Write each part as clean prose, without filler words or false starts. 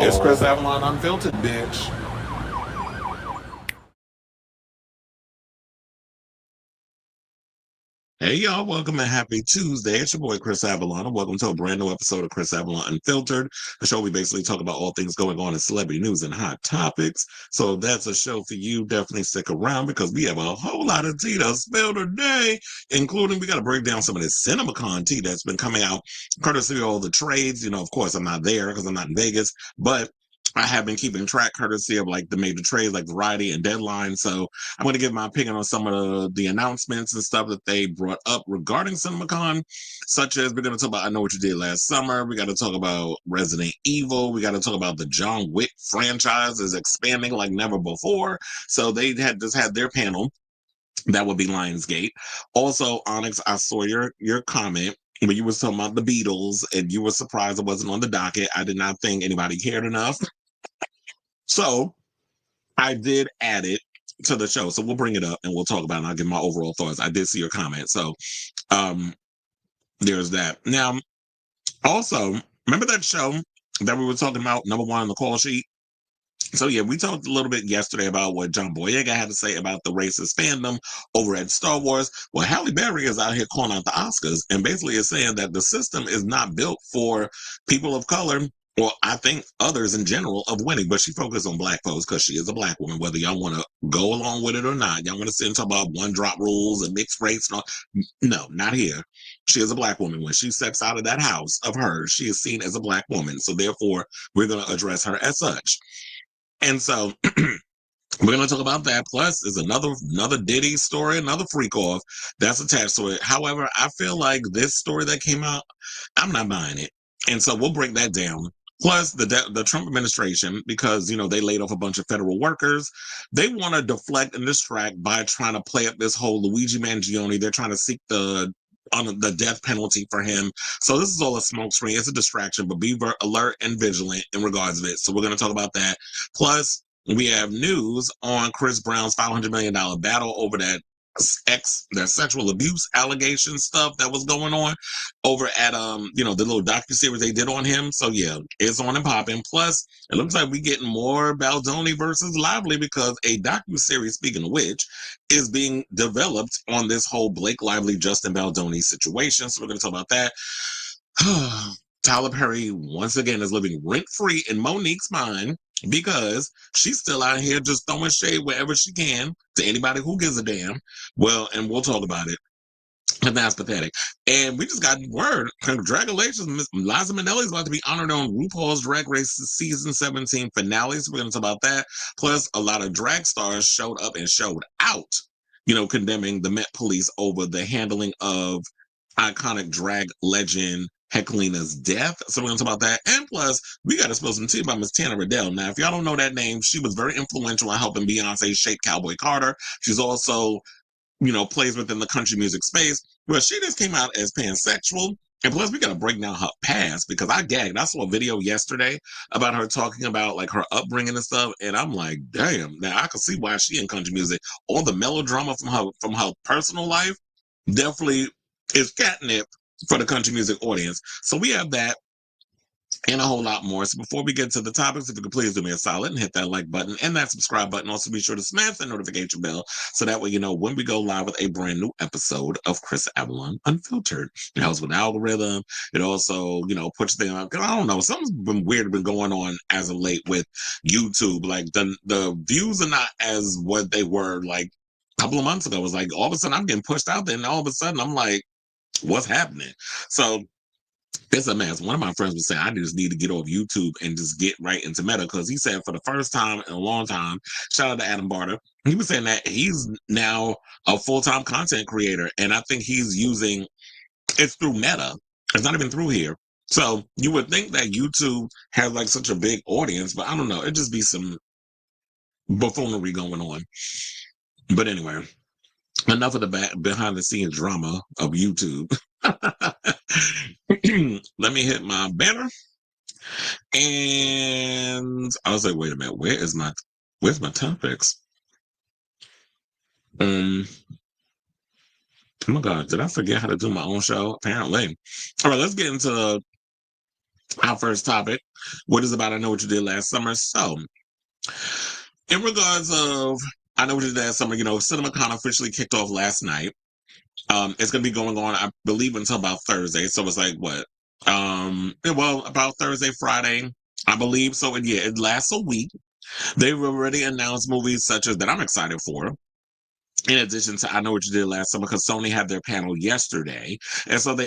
It's Chris Avalon Unfiltered, bitch. Hey y'all, welcome and happy Tuesday. It's your boy Chris Avalon, and welcome to a brand new episode of Chris Avalon Unfiltered, the show we basically talk about all things going on in celebrity news and hot topics. So if that's a show for you, definitely stick around because we have a whole lot of tea to spill today, including we got to break down some of this CinemaCon tea that's been coming out, courtesy of all the trades. Of course, I'm not there because I'm not in Vegas, but I have been keeping track courtesy of like the major trades like Variety and Deadline. So I'm going to give my opinion on some of the announcements and stuff that they brought up regarding CinemaCon, such as we're going to talk about I Know What You Did Last Summer. We got to talk about Resident Evil. We got to talk about the John Wick franchise is expanding like never before. So they had just had their panel. That would be Lionsgate. Also, Onyx, I saw your comment when you was talking about the Beatles and you were surprised it wasn't on the docket. I did not think anybody cared enough. So I did add it to the show. So we'll bring it up and we'll talk about it and I'll give my overall thoughts. I did see your comment. So there's that. Now, also, remember that show that we were talking about, number one on the call sheet? So yeah, we talked a little bit yesterday about what John Boyega had to say about the racist fandom over at Star Wars. Well, Halle Berry is out here calling out the Oscars and basically is saying that the system is not built for people of color, or I think others in general, of winning. But she focused on black folks because she is a black woman, whether y'all want to go along with it or not. Y'all want to sit and talk about one drop rules and mixed race and all. No, not here. She is a black woman. When she steps out of that house of hers, she is seen as a black woman. So therefore, we're going to address her as such. And so we're going to talk about that. Plus, there's another Diddy story, another freak off that's attached to it. However, I feel like this story that came out, I'm not buying it. And so we'll break that down. Plus, the Trump administration, because, they laid off a bunch of federal workers, they want to deflect and distract by trying to play up this whole Luigi Mangione. They're trying to seek on the death penalty for him. So this is all a smokescreen. It's a distraction, but be alert and vigilant in regards to it. So we're going to talk about that. Plus, we have news on Chris Brown's $500 million battle over that sexual abuse allegation stuff that was going on over at the little docuseries they did on him. So yeah, it's on and popping. Plus, it looks like we're getting more Baldoni versus Lively because a docuseries, speaking of which, is being developed on this whole Blake Lively Justin Baldoni situation. So we're going to talk about that. Tyler Perry once again is living rent-free in Monique's mind because she's still out here just throwing shade wherever she can to anybody who gives a damn. Well, and we'll talk about it. And that's pathetic. And we just got word. Congratulations, Liza Minnelli is about to be honored on RuPaul's Drag Race season 17 finale. So we're going to talk about that. Plus, a lot of drag stars showed up and showed out, condemning the Met Police over the handling of iconic drag legend Heklina's death. So we're going to talk about that. And plus, we got to spill some tea about Miss Tana Riddell. Now, if y'all don't know that name, she was very influential in helping Beyonce shape Cowboy Carter. She's also, plays within the country music space. Well, she just came out as pansexual. And plus, we got to break down her past because I gagged. I saw a video yesterday about her talking about like her upbringing and stuff. And I'm like, damn, now I can see why she in country music. All the melodrama from her personal life definitely is catnip for the country music audience. So we have that and a whole lot more. So before we get to the topics, if you could please do me a solid and hit that like button and that subscribe button. Also be sure to smash that notification bell so that way you know when we go live with a brand new episode of Chris Avalon Unfiltered. It helps with the algorithm. It also, puts things out. I don't know, something's been weird been going on as of late with YouTube. Like the views are not as what they were like a couple of months ago. It was like all of a sudden I'm getting pushed out there and all of a sudden I'm like, what's happening? So it's a mess. One of my friends was saying, I just need to get off YouTube and just get right into Meta because he said for the first time in a long time, shout out to Adam Barter, he was saying that he's now a full-time content creator. And I think he's using, it's through Meta. It's not even through here. So you would think that YouTube has like such a big audience, but I don't know. It just be some buffoonery going on. But anyway, enough of the behind the scenes drama of YouTube. Let me hit my banner. And I was like, wait a minute, where's my topics? Oh my God, did I forget how to do my own show? Apparently. All right, let's get into our first topic, what is about I Know What You Did Last Summer. So, in regards of I Know What You Did Last Summer, CinemaCon officially kicked off last night. It's going to be going on, I believe, until about Thursday. So it's like what? About Thursday, Friday, I believe. So, and yeah, it lasts a week. They've already announced movies such as that I'm excited for. In addition to I Know What You Did Last Summer, because Sony had their panel yesterday, and so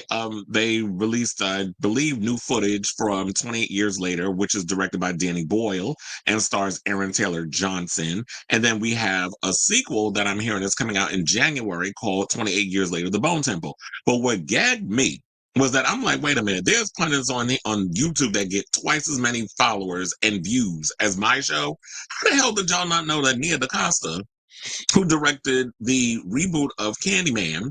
they released, I believe, new footage from 28 Years Later, which is directed by Danny Boyle and stars Aaron Taylor Johnson. And then we have a sequel that I'm hearing is coming out in January called 28 Years Later: The Bone Temple. But what gagged me was that I'm like, wait a minute, there's punters on YouTube that get twice as many followers and views as my show. How the hell did y'all not know that Nia DaCosta, who directed the reboot of Candyman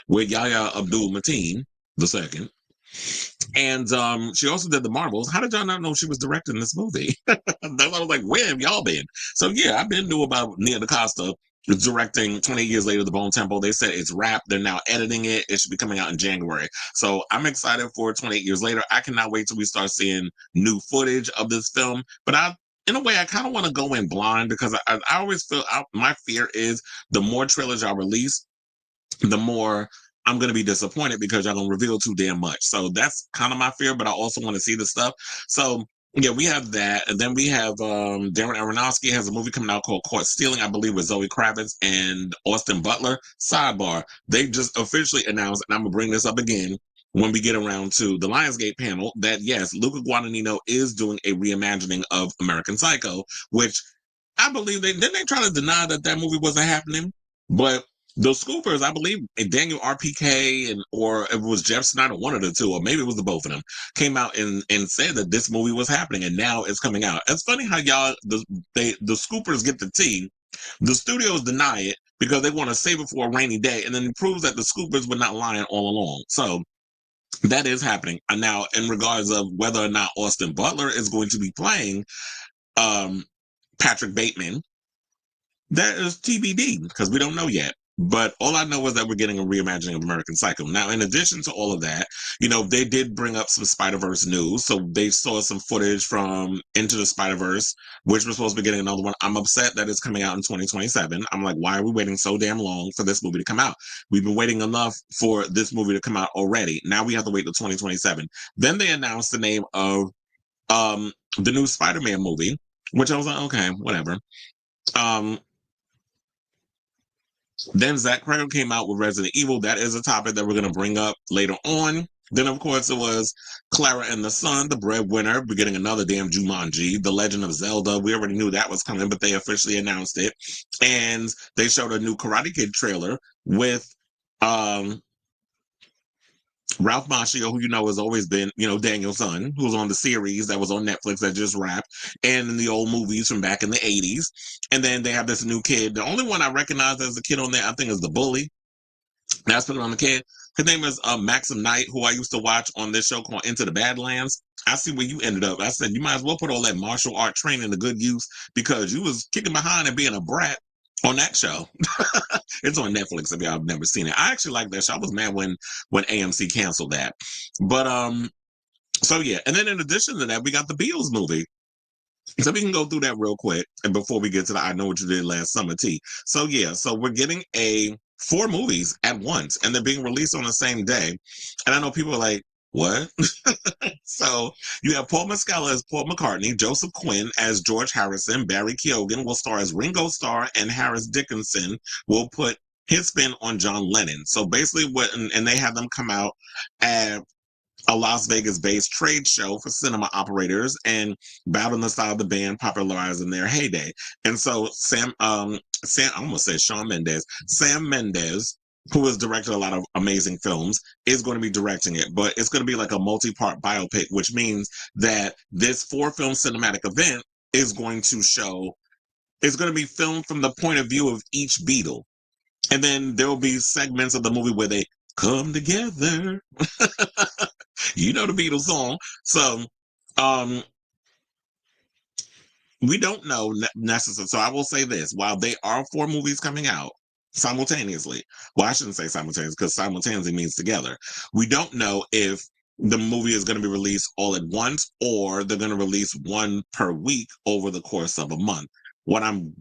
with Yahya Abdul-Mateen II, and she also did The Marvels. How did y'all not know she was directing this movie? That's why I was like, where have y'all been? So yeah, I've been new about Nia DaCosta directing 20 Years Later, The Bone Temple. They said it's wrapped. They're now editing it. It should be coming out in January. So I'm excited for 28 Years Later. I cannot wait till we start seeing new footage of this film. But in a way, I kind of want to go in blind because I always feel my fear is the more trailers y'all release, the more I'm going to be disappointed because y'all going to reveal too damn much. So that's kind of my fear, but I also want to see the stuff. So yeah, we have that. And then we have Darren Aronofsky has a movie coming out called Caught Stealing, I believe, with Zoe Kravitz and Austin Butler. Sidebar, they just officially announced, and I'm going to bring this up again when we get around to the Lionsgate panel, that yes, Luca Guadagnino is doing a reimagining of American Psycho, which I believe didn't they try to deny that movie wasn't happening? But the Scoopers, I believe, Daniel RPK or it was Jeff Snyder, one of the two, or maybe it was the both of them, came out and said that this movie was happening, and now it's coming out. It's funny how the Scoopers get the tea, the studios deny it because they want to save it for a rainy day, and then it proves that the Scoopers were not lying all along. So that is happening. And now, in regards of whether or not Austin Butler is going to be playing Patrick Bateman, that is TBD because we don't know yet. But all I know is that we're getting a reimagining of American Psycho. Now, in addition to all of that, they did bring up some Spider-Verse news. So they saw some footage from Into the Spider-Verse, which we're supposed to be getting another one. I'm upset that it's coming out in 2027. I'm like, why are we waiting so damn long for this movie to come out? We've been waiting enough for this movie to come out already. Now we have to wait till 2027. Then they announced the name of the new Spider-Man movie, which I was like, okay, whatever. Then Zach Cregger came out with Resident Evil. That is a topic that we're going to bring up later on. Then, of course, it was Clara and the Sun, the breadwinner. We're getting another damn Jumanji. The Legend of Zelda. We already knew that was coming, but they officially announced it. And they showed a new Karate Kid trailer with Ralph Macchio, who has always been, Daniel's son, who was on the series that was on Netflix that just wrapped, and in the old movies from back in the 80s. And then they have this new kid. The only one I recognize as a kid on there, I think, is the bully. That's put it on the kid. His name is Maxim Knight, who I used to watch on this show called Into the Badlands. I see where you ended up. I said, you might as well put all that martial art training to good use because you was kicking behind and being a brat on that show. It's on Netflix if y'all have never seen it. I actually like that show. I was mad when AMC canceled that. But so yeah, and then in addition to that, we got the Beatles movie. So we can go through that real quick and before we get to the I Know What You Did Last Summer tea. So yeah, so we're getting 4 movies at once and they're being released on the same day. And I know people are like, what? So you have Paul Mescal as Paul McCartney, Joseph Quinn as George Harrison, Barry Keoghan will star as Ringo Starr, and Harris Dickinson will put his spin on John Lennon. So basically and they have them come out at a Las Vegas-based trade show for cinema operators and battle the style of the band popularizing their heyday. And so I almost said Shawn Mendes. Sam Mendes, who has directed a lot of amazing films, is going to be directing it. But it's going to be like a multi-part biopic, which means that this 4-film cinematic event is going to be filmed from the point of view of each Beatle. And then there will be segments of the movie where they come together. You know the Beatles song. So, we don't know necessarily. So I will say this: while they are 4 movies coming out simultaneously, well, I shouldn't say simultaneously because simultaneously means together. We don't know if the movie is going to be released all at once, or they're going to release one per week over the course of a month. What I'm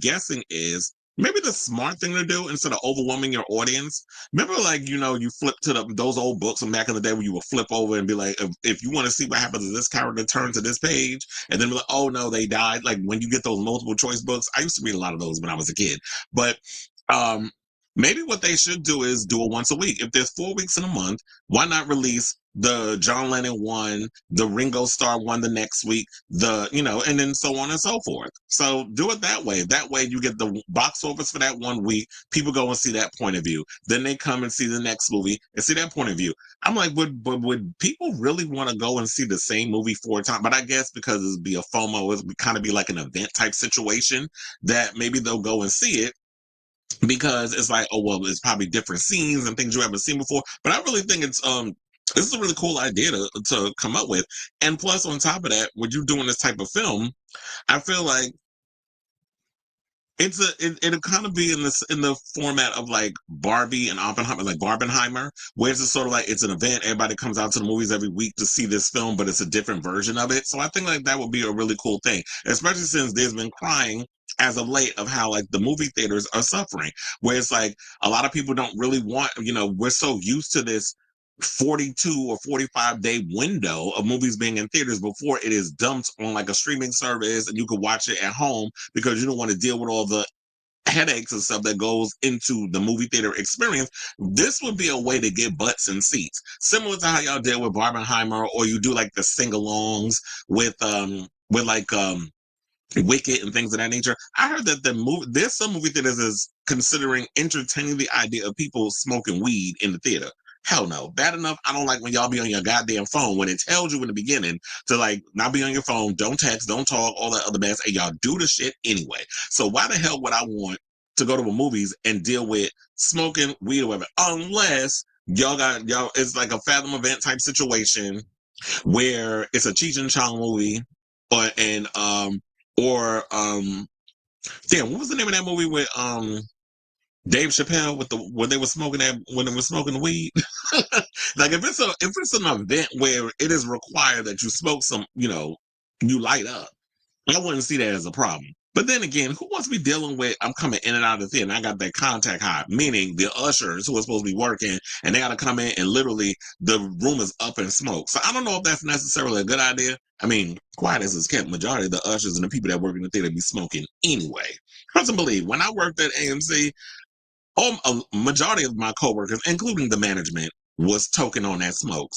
guessing is maybe the smart thing to do instead of overwhelming your audience. Remember, like, you flip to those old books from back in the day where you would flip over and be like, if you want to see what happens to this character, turn to this page, and then be like, oh no, they died. Like when you get those multiple choice books, I used to read a lot of those when I was a kid, but um maybe what they should do is do it once a week. If there's 4 weeks in a month, why not release the John Lennon one, the Ringo Starr one the next week, and then so on and so forth. So do it that way. That way you get the box office for that 1 week. People go and see that point of view. Then they come and see the next movie and see that point of view. I'm like, would people really want to go and see the same movie 4 times? But I guess because it'd be a FOMO, it would kind of be like an event type situation that maybe they'll go and see it because it's like, oh well, it's probably different scenes and things you haven't seen before. But I really think this is a really cool idea to come up with. And plus, on top of that, when you're doing this type of film, I feel like it'll kind of be in the format of like Barbie and Oppenheimer, like Barbenheimer, where it's just sort of like it's an event. Everybody comes out to the movies every week to see this film, but it's a different version of it. So I think like that would be a really cool thing, especially since there's been crying as of late of how like the movie theaters are suffering, where it's like a lot of people don't really want, we're so used to this 42 or 45-day window of movies being in theaters before it is dumped on like a streaming service and you can watch it at home because you don't want to deal with all the headaches and stuff that goes into the movie theater experience. This would be a way to get butts and seats, similar to how y'all did with Barbenheimer, or you do like the sing-alongs with Wicked and things of that nature. I heard that there's some movie theaters is considering entertaining the idea of people smoking weed in the theater. Hell no. Bad enough, I don't like when y'all be on your goddamn phone when it tells you in the beginning to like not be on your phone, don't text, don't talk, all that other mess, and y'all do the shit anyway. So why the hell would I want to go to the movies and deal with smoking weed or whatever? Unless y'all it's like a Fathom event type situation where it's a Cheech and Chong movie or damn, what was the name of that movie with Dave Chappelle with when they were smoking that when they were smoking the weed? Like if it's an event where it is required that you smoke you light up, I wouldn't see that as a problem. But then again, who wants to be dealing with I'm coming in and out of the theater and I got that contact high, meaning the ushers who are supposed to be working and they got to come in and literally the room is up in smoke. So I don't know if that's necessarily a good idea. I mean, quiet as it's kept, majority of the ushers and the people that work in the theater be smoking anyway. Trust and believe, when I worked at AMC, a majority of my coworkers, including the management, was toking on that smoke.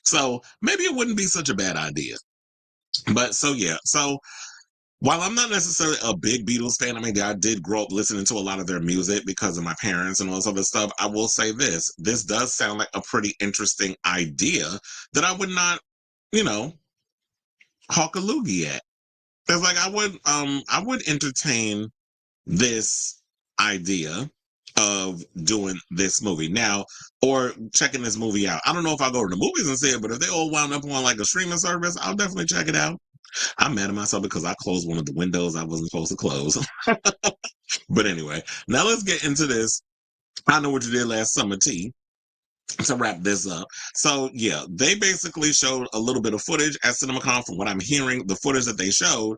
So maybe it wouldn't be such a bad idea. But so yeah, so while I'm not necessarily a big Beatles fan, I mean, I did grow up listening to a lot of their music because of my parents and all this other stuff. I will say this does sound like a pretty interesting idea that I would not, hawk a loogie at. It's like I would entertain this idea of doing this movie now or checking this movie out. I don't know if I'll go to the movies and see it, but if they all wound up on like a streaming service, I'll definitely check it out. I'm mad at myself because I closed one of the windows I wasn't supposed to close. But anyway, now let's get into this. I Know What You Did Last Summer tea to wrap this up. So yeah, they basically showed a little bit of footage at CinemaCon. From what I'm hearing, the footage that they showed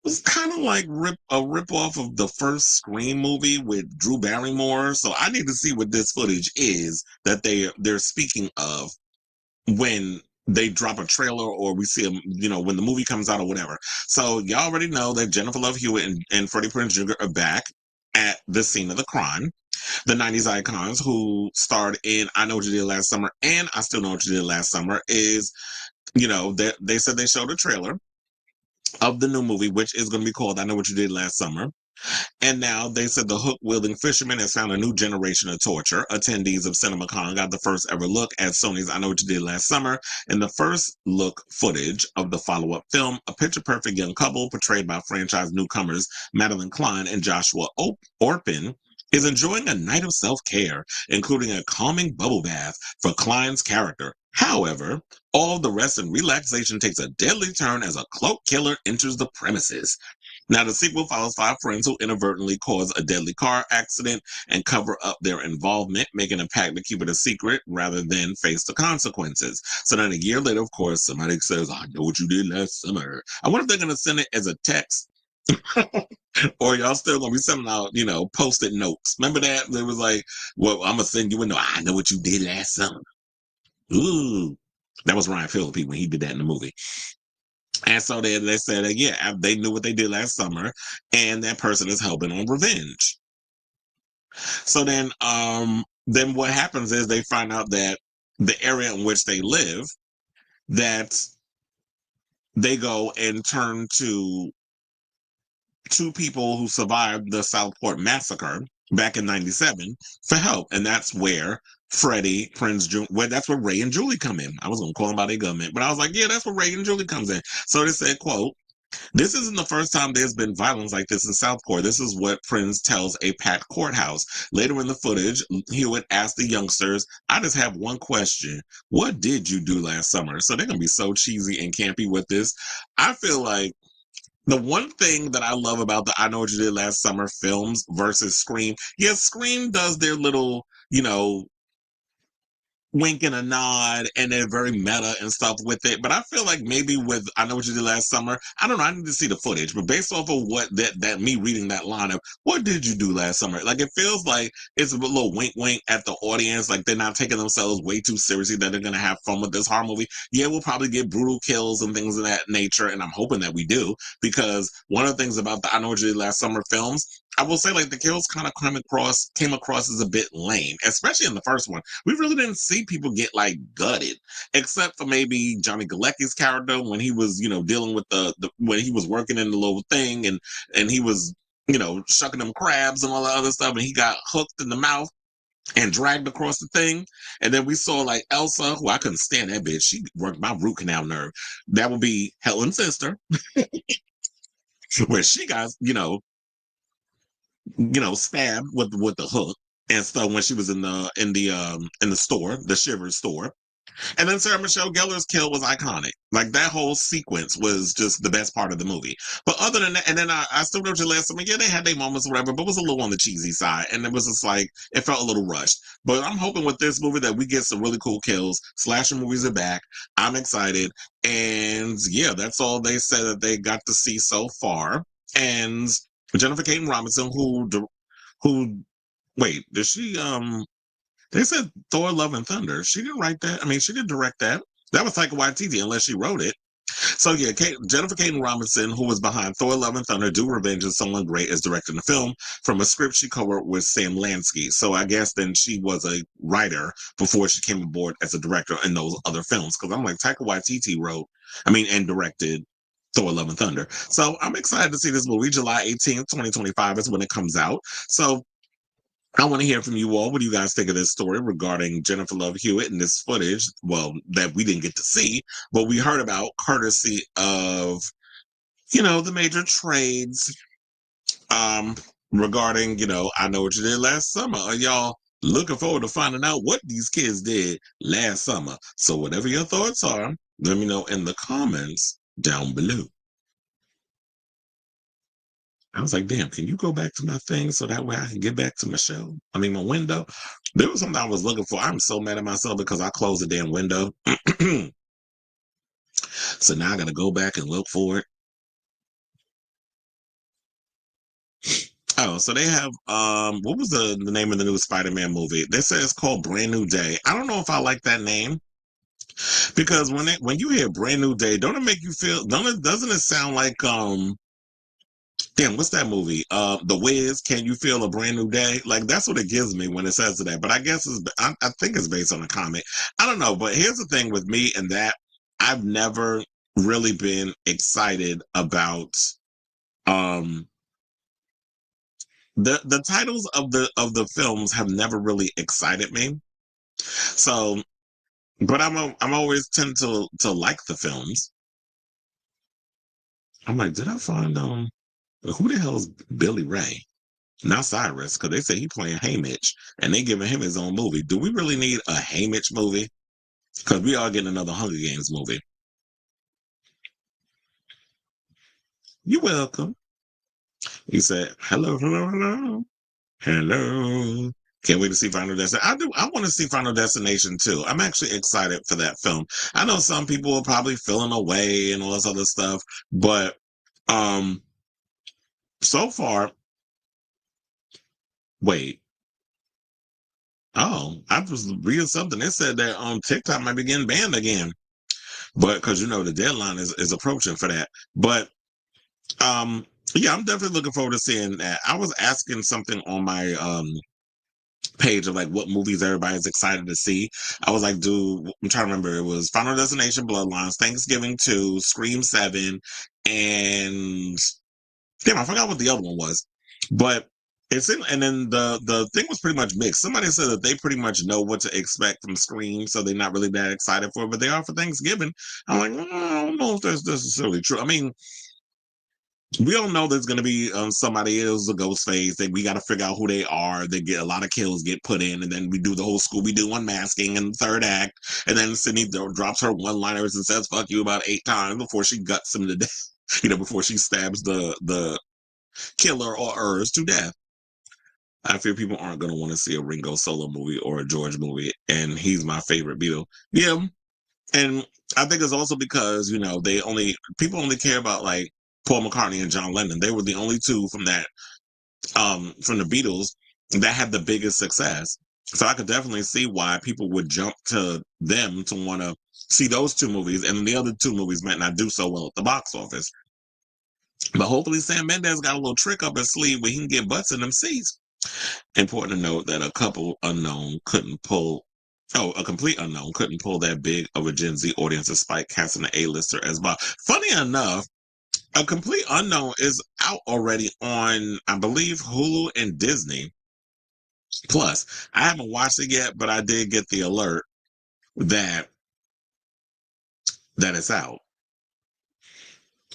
was kind of like a rip off of the first Scream movie with Drew Barrymore. So I need to see what this footage is that they're speaking of when they drop a trailer or we see them, when the movie comes out or whatever. So y'all already know that Jennifer Love Hewitt and Freddie Prinze Jr. are back at the scene of the crime. The 90s icons who starred in I Know What You Did Last Summer and I Still Know What You Did Last Summer is, they said they showed a trailer of the new movie, which is going to be called I Know What You Did Last Summer. And now they said the hook-wielding fisherman has found a new generation of torture. Attendees of CinemaCon got the first ever look at Sony's I Know What You Did Last Summer. In the first look footage of the follow-up film, a picture-perfect young couple portrayed by franchise newcomers Madeline Klein and Joshua Orpin is enjoying a night of self-care, including a calming bubble bath for Klein's character, However, all the rest and relaxation takes a deadly turn as a cloak killer enters the premises. Now, the sequel follows five friends who inadvertently cause a deadly car accident and cover up their involvement, making a pact to keep it a secret rather than face the consequences. So then a year later, of course, somebody says, I know what you did last summer. I wonder if they're going to send it as a text. Or y'all still gonna be sending out, post-it notes. Remember that? There was like, well, I'm gonna send you a note. I know what you did last summer. Ooh. That was Ryan Phillippe when he did that in the movie. And so they said that, yeah, they knew what they did last summer, and that person is hell bent on revenge. So then what happens is they find out that the area in which they live, that they go and turn to two people who survived the Southport massacre back in '97 for help, and that's where Freddie, Prinze, that's where Ray and Julie come in. I was gonna call them by their government, but I was like, yeah, that's where Ray and Julie comes in. So they said, quote, this isn't the first time there's been violence like this in Southport. This is what Prinze tells a packed courthouse. Later in the footage, Hewitt asked the youngsters, I just have one question. What did you do last summer? So they're going to be so cheesy and campy with this. I feel like the one thing that I love about the I Know What You Did Last Summer films versus Scream, yes, Scream does their little, wink and a nod, and they're very meta and stuff with it. But I feel like maybe with I Know What You Did Last Summer, I don't know, I need to see the footage, but based off of what that me reading that line of what did you do last summer? Like it feels like it's a little wink wink at the audience, like they're not taking themselves way too seriously, that they're gonna have fun with this horror movie. Yeah, we'll probably get brutal kills and things of that nature, and I'm hoping that we do, because one of the things about the I Know What You Did Last Summer films, I will say, like, the kills kind of came across as a bit lame, especially in the first one. We really didn't see people get like gutted, except for maybe Johnny Galecki's character when he was, dealing with the when he was working in the little thing, and he was, shucking them crabs and all that other stuff, and he got hooked in the mouth and dragged across the thing. And then we saw like Elsa, who I couldn't stand that bitch. She worked my root canal nerve. That would be Helen's sister, where she got, stabbed with the hook and stuff when she was in the store, the Shivers store. And then Sarah Michelle Gellar's kill was iconic. Like that whole sequence was just the best part of the movie. But other than that, and then I still wrote your last summer. Yeah, they had their moments or whatever, but it was a little on the cheesy side. And it was just like, it felt a little rushed. But I'm hoping with this movie that we get some really cool kills. Slasher movies are back. I'm excited. And yeah, that's all they said that they got to see so far. And Jennifer Caden Robinson, who wait, did she they said Thor Love and Thunder. She didn't write that. I mean, she didn't direct that. That was Taika Waititi, unless she wrote it. So yeah, Jennifer Caden Robinson, who was behind Thor Love and Thunder, Do Revenge, and Someone Great, is directing the film from a script she co-wrote with Sam Lansky. So I guess then she was a writer before she came aboard as a director in those other films. Because I'm like, Taika Waititi and directed Thor Love and Thunder. So I'm excited to see this movie. July 18th, 2025 is when it comes out. So I want to hear from you all. What do you guys think of this story regarding Jennifer Love Hewitt and this footage? Well, that we didn't get to see, but we heard about courtesy of, the major trades regarding, I Know What You Did Last Summer. Are y'all looking forward to finding out what these kids did last summer? So whatever your thoughts are, let me know in the comments down below. I was like, damn, can you go back to my thing so that way I can get back to my show? I mean, my window. There was something I was looking for. I'm so mad at myself because I closed the damn window. So now I got to go back and look for it. Oh, so they have, what was the name of the new Spider-Man movie? They say it's called Brand New Day. I don't know if I like that name because when you hear Brand New Day, don't it make you feel, doesn't it sound like, damn, what's that movie? The Wiz, Can You Feel a Brand New Day? Like that's what it gives me when it says that. But I guess I think it's based on a comic. I don't know. But here's the thing with me and that I've never really been excited about the titles of the films have never really excited me. So, but I'm always tend to like the films. I'm like, did I find who the hell is Billy Ray? Not Cyrus, because they say he playing Haymitch, and they giving him his own movie. Do we really need a Haymitch movie? because we are getting another Hunger Games movie. You're welcome. He said, hello, hello, hello. Hello. Can't wait to see Final Destination. I want to see Final Destination too. I'm actually excited for that film. I know some people are probably feeling away and all this other stuff, but so far, wait. Oh, I was reading something. They said that TikTok might be getting banned again. But because the deadline is approaching for that. But yeah, I'm definitely looking forward to seeing that. I was asking something on my page of like what movies everybody's excited to see. I was like, I'm trying to remember. It was Final Destination, Bloodlines, Thanksgiving 2, Scream 7, and damn, I forgot what the other one was. But and then the thing was pretty much mixed. Somebody said that they pretty much know what to expect from Scream, so they're not really that excited for it, but they are for Thanksgiving. I'm like, I don't know if that's necessarily true. I mean, we all know there's going to be somebody else, a ghost face, that we got to figure out who they are. They get a lot of kills get put in, and then we do the whole Scooby-Doo unmasking in the third act, and then Sydney drops her one-liners and says "fuck you" about 8 times before she guts him to death. Before she stabs the killer or hers to death. I fear people aren't going to want to see a Ringo solo movie or a George movie, and he's my favorite Beatle. Yeah, and I think it's also because people only care about like Paul McCartney and John Lennon. They were the only two from that from the Beatles that had the biggest success. So I could definitely see why people would jump to them to want to see those two movies, and then the other two movies might not do so well at the box office. But hopefully Sam Mendes got a little trick up his sleeve where he can get butts in them seats. Important to note that a complete unknown couldn't pull that big of a Gen Z audience despite casting an A-lister as Bob. Funny enough, A Complete Unknown is out already on, I believe, Hulu and Disney Plus. I haven't watched it yet, but I did get the alert that it's out.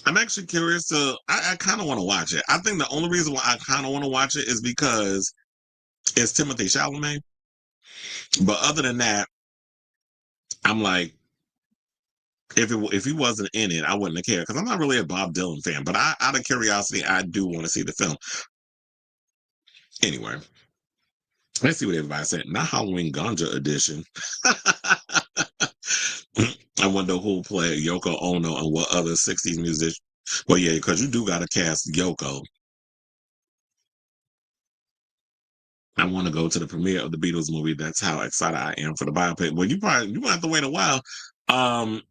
I'm actually curious I kind of want to watch it. I think the only reason why I kind of want to watch it is because it's Timothée Chalamet. But other than that, I'm like, if he wasn't in it, I wouldn't have cared because I'm not really a Bob Dylan fan. But out of curiosity, I do want to see the film. Anyway, let's see what everybody said. Not Halloween Ganja edition. I wonder who'll play Yoko Ono and what other 60s musician. Well, yeah, because you do got to cast Yoko. I want to go to the premiere of the Beatles movie. That's how excited I am for the biopic. Well, you might have to wait a while,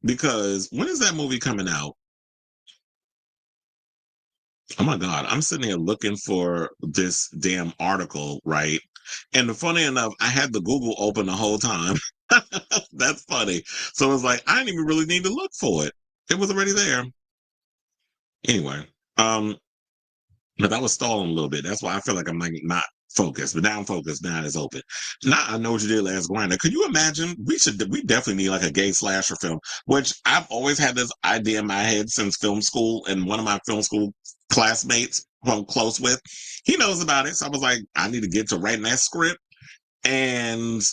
because when is that movie coming out? Oh my God, I'm sitting here looking for this damn article, right? And funny enough, I had the Google open the whole time. That's funny. So it's like I didn't even really need to look for it. It was already there. Anyway, but I was stalling a little bit. That's why I feel like I'm like not focused. But now I'm focused. Now it's open. Now I know what you did last grinder. Could you imagine? We definitely need like a gay slasher film, which I've always had this idea in my head since film school. And one of my film school classmates who I'm close with, he knows about it. So I was like, I need to get to writing that script, and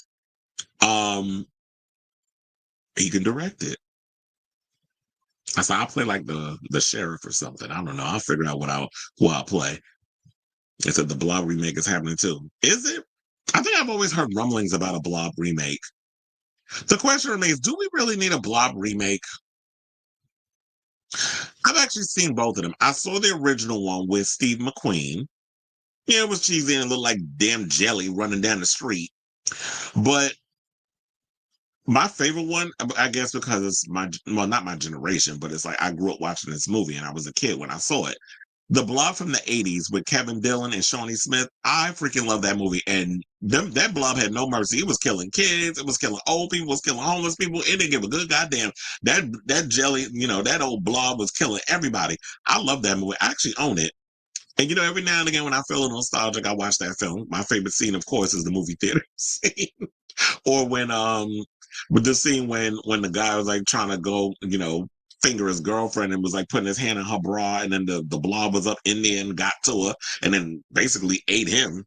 he can direct it. I said I'll play like the sheriff or something. I don't know. I'll figure out who I'll play. It said the Blob remake is happening too. Is it? I think I've always heard rumblings about a Blob remake. The question remains, do we really need a Blob remake? I've actually seen both of them. I saw the original one with Steve McQueen. Yeah, it was cheesy and it looked like damn jelly running down the street. But my favorite one, I guess because it's not my generation, but it's like I grew up watching this movie and I was a kid when I saw it. The Blob from the 80s with Kevin Dillon and Shawnee Smith, I freaking love that movie. And that Blob had no mercy. It was killing kids. It was killing old people. It was killing homeless people. It didn't give a good goddamn. That jelly, that old Blob was killing everybody. I love that movie. I actually own it. And every now and again when I feel nostalgic, I watch that film. My favorite scene, of course, is the movie theater scene. Or when with the scene when the guy was like trying to go, finger his girlfriend and was like putting his hand in her bra, and then the Blob was up in there and got to her and then basically ate him.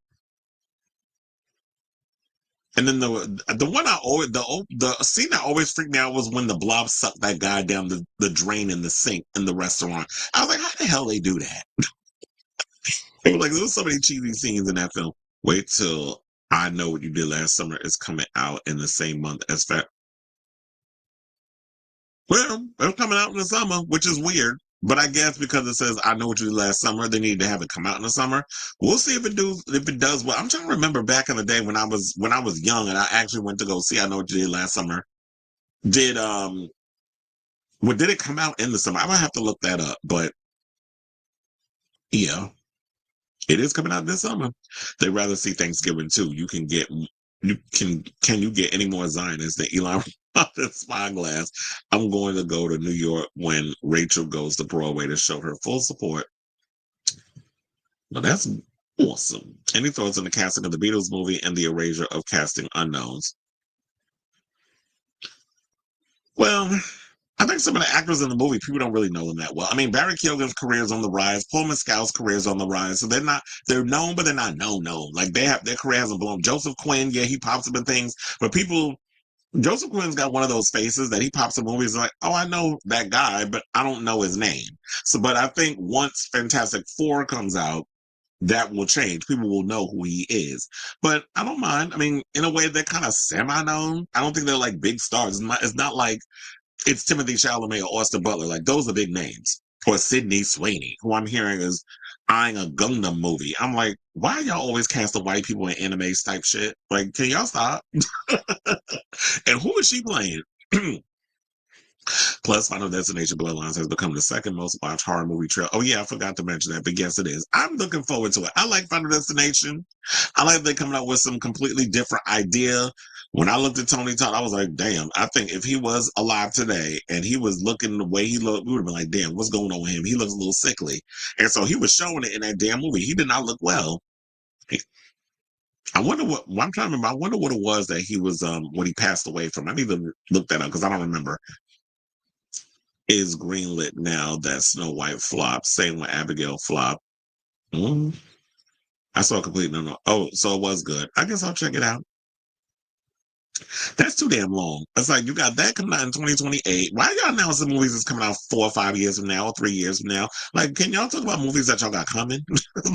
And then the one the scene that always freaked me out was when the blob sucked that guy down the drain in the sink in the restaurant. I was like, how the hell they do that? It was like there was so many cheesy scenes in that film. Wait till I Know What You Did Last Summer is coming out in the same month as Fat. Well, it's coming out in the summer, which is weird. But I guess because it says I Know What You Did Last Summer, they need to have it come out in the summer. We'll see if it does well. I'm trying to remember back in the day when I was young and I actually went to go see I Know What You Did Last Summer. Did did it come out in the summer? I might have to look that up, but yeah. It is coming out this summer. They rather see Thanksgiving too. Can you get any more Zionists than Elon Musk's Spyglass? I'm going to go to New York when Rachel goes to Broadway to show her full support. Well, that's awesome. Any thoughts on the casting of the Beatles movie and the erasure of casting unknowns? Well, I think some of the actors in the movie, people don't really know them that well. I mean, Barry Keoghan's career is on the rise. Paul Mescal's career is on the rise. So they're known, but they're not known. Like their career hasn't blown. Joseph Quinn, yeah, he pops up in things, but Joseph Quinn's got one of those faces that he pops in movies like, oh, I know that guy, but I don't know his name. So, but I think once Fantastic Four comes out, that will change. People will know who he is. But I don't mind. I mean, in a way, they're kind of semi-known. I don't think they're like big stars. It's not like it's Timothy Chalamet or Austin Butler. Like those are big names. Or Sydney Sweeney, who I'm hearing is eyeing a Gundam movie. I'm like, why y'all always cast the white people in anime type shit? Like, can y'all stop? And who is she playing? Plus, Final Destination Bloodlines has become the second most watched horror movie trail. Oh yeah, I forgot to mention that, but yes, it is. I'm looking forward to it. I like Final Destination. I like they coming out with some completely different idea. When I looked at Tony Todd, I was like, damn, I think if he was alive today and he was looking the way he looked, we would have been like, damn, what's going on with him? He looks a little sickly. And so he was showing it in that damn movie. He did not look well. I wonder I'm trying to remember. I wonder what it was that he was when he passed away from. I need to look that up because I don't remember. Is greenlit now that Snow White flop. Same with Abigail flop. Mm, I saw a complete no. Oh, so it was good. I guess I'll check it out. That's too damn long. It's like you got that coming out in 2028. Why y'all announcing movies that's coming out 4 or 5 years from now or 3 years from now? Like, can y'all talk about movies that y'all got coming?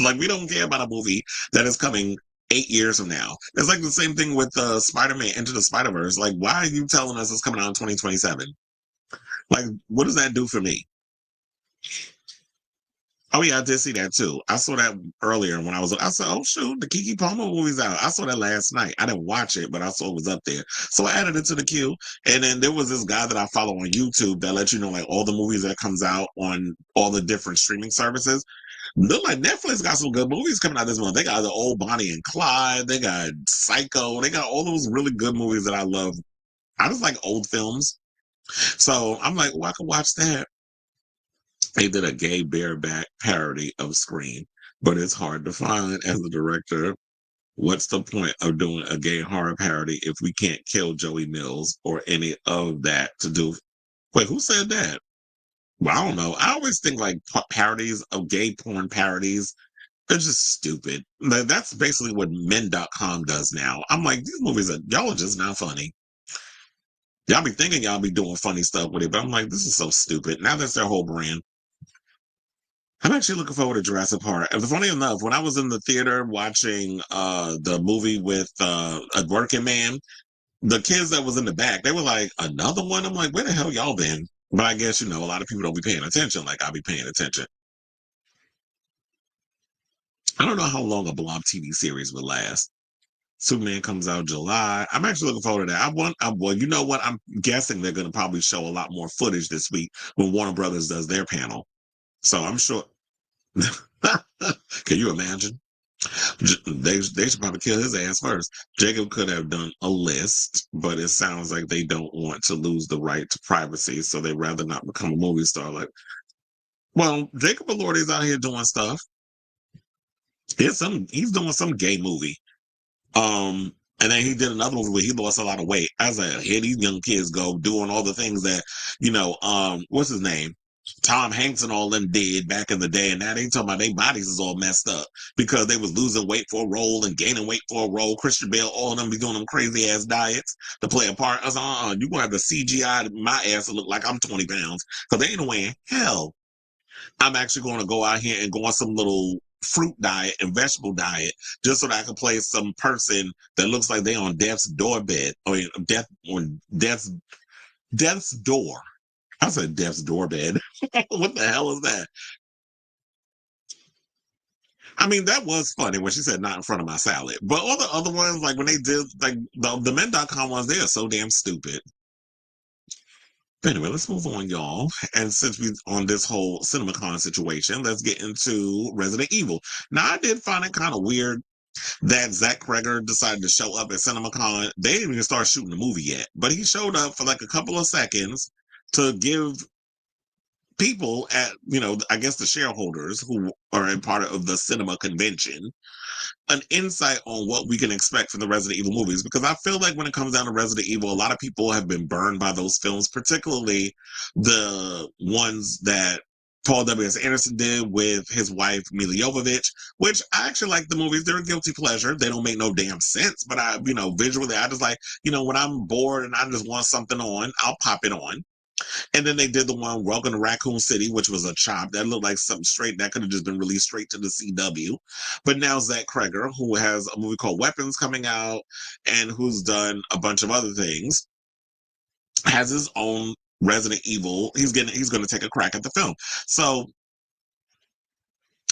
Like, we don't care about a movie that is coming 8 years from now. It's like the same thing with Spider-Man Into the Spider-Verse. Like, why are you telling us it's coming out in 2027? Like, what does that do for me? Oh yeah, I did see that too. I saw that earlier when I said, oh shoot, the Kiki Palmer movie's out. I saw that last night. I didn't watch it, but I saw it was up there. So I added it to the queue. And then there was this guy that I follow on YouTube that lets you know like all the movies that comes out on all the different streaming services. Look like Netflix got some good movies coming out this month. They got the old Bonnie and Clyde, they got Psycho, they got all those really good movies that I love. I just like old films. So I'm like, I can watch that. They did a gay bareback parody of Scream, but it's hard to find as a director. What's the point of doing a gay horror parody if we can't kill Joey Mills or any of that to do? Wait, who said that? Well, I don't know. I always think like parodies of gay porn parodies, they're just stupid. That's basically what men.com does now. I'm like, these movies y'all are just not funny. Y'all be thinking y'all be doing funny stuff with it, but I'm like, this is so stupid. Now that's their whole brand. I'm actually looking forward to Jurassic Park. And funny enough, when I was in the theater watching the movie with a working man, the kids that was in the back, they were like, another one? I'm like, where the hell y'all been? But I guess, a lot of people don't be paying attention like I'll be paying attention. I don't know how long a Blob TV series would last. Superman comes out July. I'm actually looking forward to that. Well, you know what? I'm guessing they're going to probably show a lot more footage this week when Warner Brothers does their panel. So I'm sure. Can you imagine? They should probably kill his ass first. Jacob could have done a list, but it sounds like they don't want to lose the right to privacy, so they'd rather not become a movie star. Like, well, Jacob Elordi's out here doing stuff. He's doing some gay movie. And then he did another movie where he lost a lot of weight. I was like, here these young kids go doing all the things that, what's his name? Tom Hanks and all them did back in the day, and now they talking about their bodies is all messed up because they was losing weight for a role and gaining weight for a role. Christian Bale, all of them be doing them crazy ass diets to play a part. I was like, you gonna have to CGI my ass to look like I'm 20 pounds because they ain't no way in hell I'm actually going to go out here and go on some little fruit diet and vegetable diet just so that I can play some person that looks like they on death's doorbed or death's door. I said death's doorbed. What the hell is that? I mean, that was funny when she said not in front of my salad. But all the other ones, like when they did, like the men.com ones, they are so damn stupid. But anyway, let's move on, y'all. And since we're on this whole CinemaCon situation, let's get into Resident Evil. Now, I did find it kind of weird that Zach Cregger decided to show up at CinemaCon. They didn't even start shooting the movie yet, but he showed up for like a couple of seconds to give people at, I guess the shareholders who are a part of the cinema convention an insight on what we can expect from the Resident Evil movies, because I feel like when it comes down to Resident Evil, a lot of people have been burned by those films, particularly the ones that Paul W.S. Anderson did with his wife Mila Jovovich, which I actually like the movies. They're a guilty pleasure. They don't make no damn sense, but visually, I just like, when I'm bored and I just want something on, I'll pop it on. And then they did the one Welcome to Raccoon City, which was a chop that looked like something straight that could have just been released straight to the CW. But now Zach Cregger, who has a movie called Weapons coming out and who's done a bunch of other things, has his own Resident Evil. He's going to take a crack at the film. So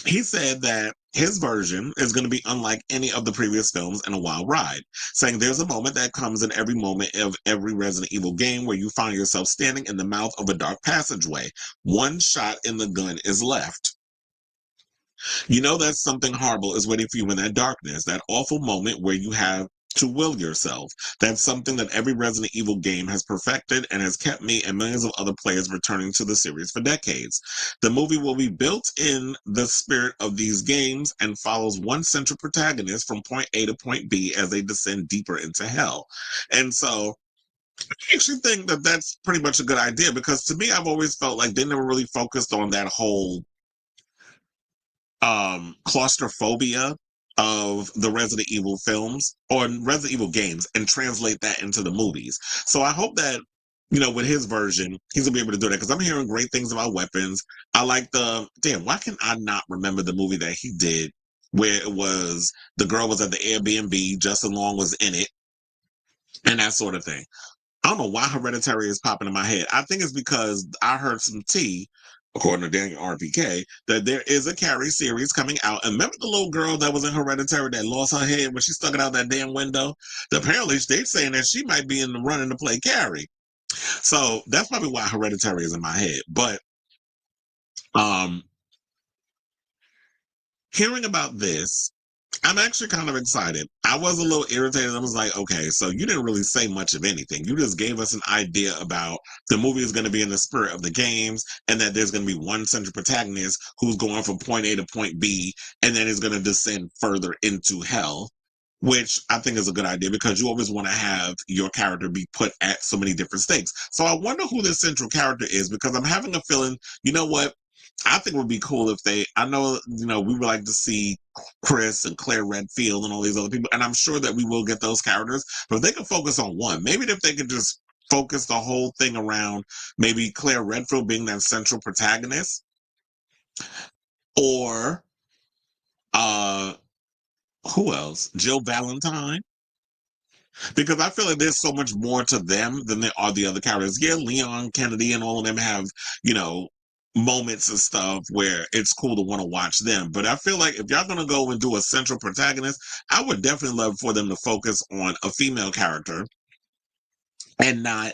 he said that his version is going to be unlike any of the previous films and a wild ride, saying there's a moment that comes in every moment of every Resident Evil game where you find yourself standing in the mouth of a dark passageway. One shot in the gun is left. You know that something horrible is waiting for you in that darkness, that awful moment where you have to will yourself. That's something that every Resident Evil game has perfected and has kept me and millions of other players returning to the series for decades. The movie will be built in the spirit of these games and follows one central protagonist from point A to point B as they descend deeper into hell. And so I actually think that that's pretty much a good idea, because to me, I've always felt like they never really focused on that whole claustrophobia of the Resident Evil films or Resident Evil games and translate that into the movies. So I hope that, with his version, he's gonna be able to do that, because I'm hearing great things about Weapons. I like why can I not remember the movie that he did where it was the girl was at the Airbnb, Justin Long was in it, and that sort of thing. I don't know why Hereditary is popping in my head. I think it's because I heard some tea, according to Daniel RPK, that there is a Carrie series coming out. And remember the little girl that was in Hereditary that lost her head when she stuck it out that damn window? Apparently, they're saying that she might be in the running to play Carrie. So that's probably why Hereditary is in my head. But um, hearing about this, I'm actually kind of excited. I was a little irritated. I was like, okay, so you didn't really say much of anything. You just gave us an idea about the movie is going to be in the spirit of the games and that there's going to be one central protagonist who's going from point A to point B and then is going to descend further into hell, which I think is a good idea because you always want to have your character be put at so many different stakes. So I wonder who this central character is, because I'm having a feeling, you know what? I think it would be cool if I know, we would like to see Chris and Claire Redfield and all these other people, and I'm sure that we will get those characters, but if they can focus on one, maybe if they could just focus the whole thing around maybe Claire Redfield being that central protagonist, or, who else? Jill Valentine. Because I feel like there's so much more to them than there are the other characters. Yeah, Leon Kennedy and all of them have, moments and stuff where it's cool to want to watch them. But I feel like if y'all going to go and do a central protagonist, I would definitely love for them to focus on a female character and not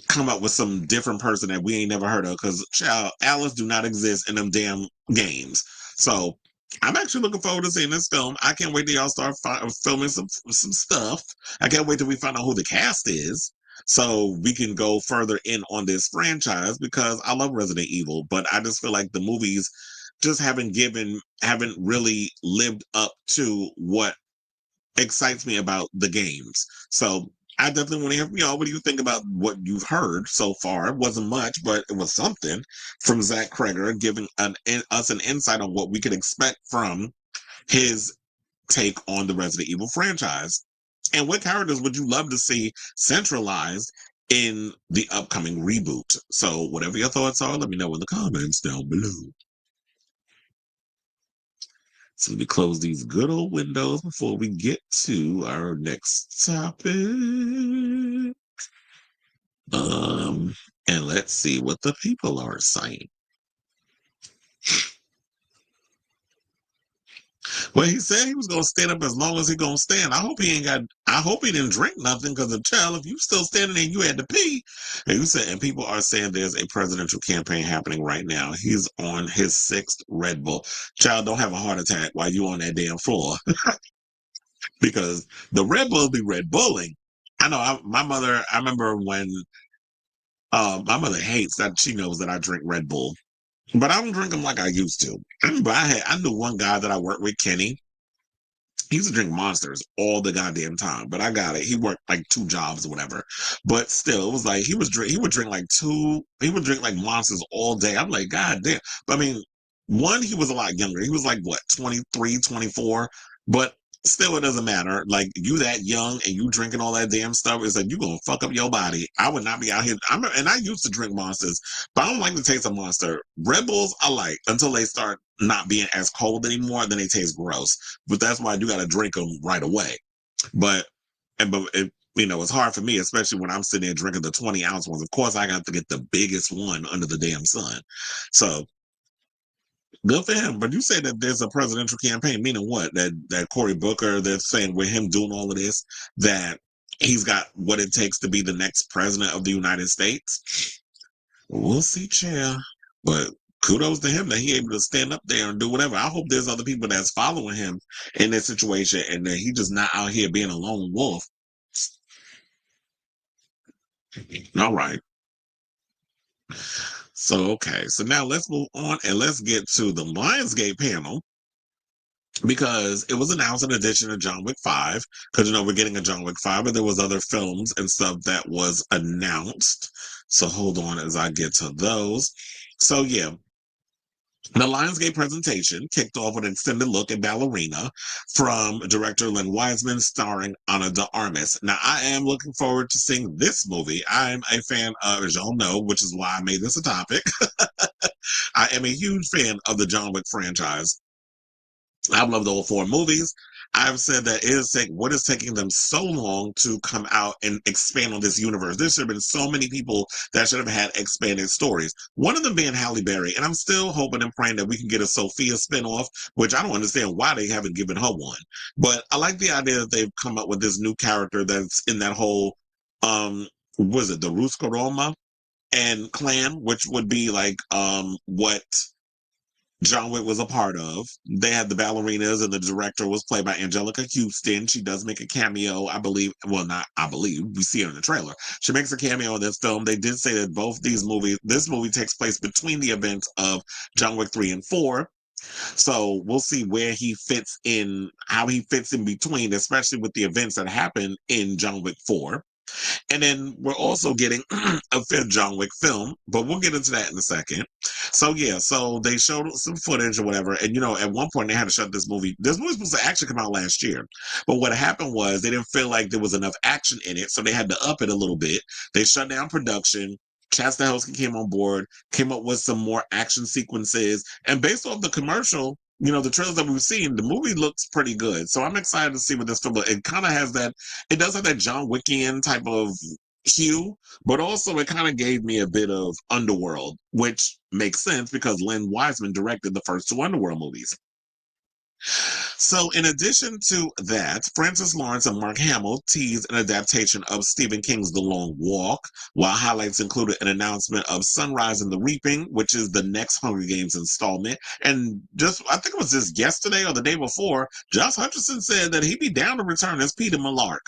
come up with some different person that we ain't never heard of, because child, Alice do not exist in them damn games. So I'm actually looking forward to seeing this film. I can't wait till y'all start filming some stuff. I can't wait till we find out who the cast is, so we can go further in on this franchise, because I love Resident Evil, but I just feel like the movies just haven't really lived up to what excites me about the games. So I definitely want to hear from y'all. What do you think about what you've heard so far? It wasn't much, but it was something from Zach Cregger, giving us an insight on what we could expect from his take on the Resident Evil franchise. And what characters would you love to see centralized in the upcoming reboot? So, whatever your thoughts are, let me know in the comments down below. So, let me close these good old windows before we get to our next topic. And let's see what the people are saying. Well, he said he was gonna stand up as long as he gonna stand. I hope he didn't drink nothing, because if you still standing there and you had to pee. And you said, and people are saying there's a presidential campaign happening right now. He's on his 6th Red Bull. Child, don't have a heart attack while you on that damn floor. Because the Red Bull be Red Bulling. I know my mother, I remember when my mother hates that. She knows that I drink Red Bull. But I don't drink them like I used to. But I knew one guy that I worked with, Kenny. He used to drink Monsters all the goddamn time. But I got it. He worked like 2 jobs or whatever. But still, it was like he would drink like Monsters all day. I'm like, God damn. But I mean, one, he was a lot younger. He was like what, 23, 24. But still, it doesn't matter. Like, you that young and you drinking all that damn stuff, it's like you gonna fuck up your body. I would not be out here. And I used to drink Monsters, but I don't like the taste of Monster. Red Bulls I like until they start not being as cold anymore. Then they taste gross. But that's why I do got to drink them right away. But it's hard for me, especially when I'm sitting there drinking the 20-ounce ones. Of course, I got to get the biggest one under the damn sun. So good for him. But you say that there's a presidential campaign, meaning what? That Cory Booker, they're saying with him doing all of this, that he's got what it takes to be the next president of the United States. We'll see, Chair. But kudos to him that he able to stand up there and do whatever. I hope there's other people that's following him in this situation, and that he just not out here being a lone wolf. All right. So, okay. So now let's move on and let's get to the Lionsgate panel, because it was announced in addition to John Wick 5, because we're getting a John Wick 5, but there was other films and stuff that was announced. So hold on as I get to those. So yeah, the Lionsgate presentation kicked off with an extended look at Ballerina from director Len Wiseman, starring Ana de Armas. Now, I am looking forward to seeing this movie. I'm a fan of, as y'all know, which is why I made this a topic. I am a huge fan of the John Wick franchise. I've loved all 4 movies. I've said that what is taking them so long to come out and expand on this universe? There should have been so many people that should have had expanded stories. One of them being Halle Berry, and I'm still hoping and praying that we can get a Sophia spinoff, which I don't understand why they haven't given her one. But I like the idea that they've come up with this new character that's in that whole, was it the Ruska Roma and clan, which would be like what John Wick was a part of. They had the ballerinas, and the director was played by Angelica Houston. She does make a cameo, I believe. Well, not I believe. We see her in the trailer. She makes a cameo in this film. They did say that this movie takes place between the events of John Wick 3 and 4. So we'll see where he fits in, how he fits in between, especially with the events that happen in John Wick 4. And then we're also getting a 5th John Wick film, but we'll get into that in a second. So yeah, so they showed some footage or whatever, and at one point they had to shut this movie. This movie was supposed to actually come out last year, but what happened was they didn't feel like there was enough action in it, so they had to up it a little bit. They shut down production. Stahelski came on board, came up with some more action sequences, and based off the commercial, the trailers that we've seen, the movie looks pretty good. So I'm excited to see what this film looks. It kind of has that, it does have that John Wickian type of hue, but also it kind of gave me a bit of Underworld, which makes sense because Len Wiseman directed the first 2 Underworld movies. So, in addition to that, Francis Lawrence and Mark Hamill teased an adaptation of Stephen King's The Long Walk, while highlights included an announcement of Sunrise and the Reaping, which is the next Hunger Games installment. And I think it was just yesterday or the day before, Josh Hutcherson said that he'd be down to return as Peter Millark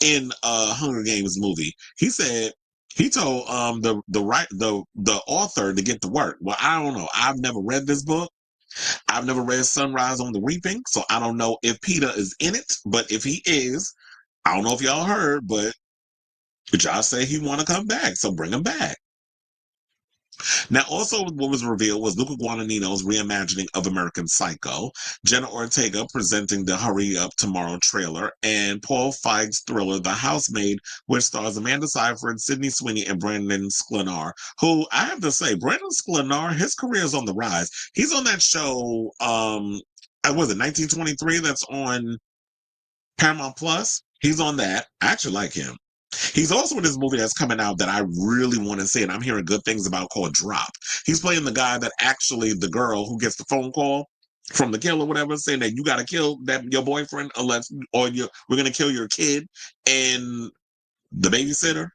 in a Hunger Games movie. He said he told the author to get to work. Well, I don't know. I've never read this book. I've never read Sunrise on the Reaping, so I don't know if Peter is in it, but if he is, I don't know if y'all heard, but Josh said he want to come back, so bring him back. Now, also, what was revealed was Luca Guadagnino's reimagining of American Psycho, Jenna Ortega presenting the Hurry Up Tomorrow trailer, and Paul Feig's thriller The Housemaid, which stars Amanda Seyfried, Sydney Sweeney, and Brandon Sklenar, who I have to say, Brandon Sklenar, his career is on the rise. He's on that show, was it 1923 that's on Paramount Plus? He's on that. I actually like him. He's also in this movie that's coming out that I really want to see, and I'm hearing good things about, called Drop. He's playing the guy that actually, the girl who gets the phone call from the killer, whatever, saying that you got to kill your boyfriend unless, or we're going to kill your kid and the babysitter.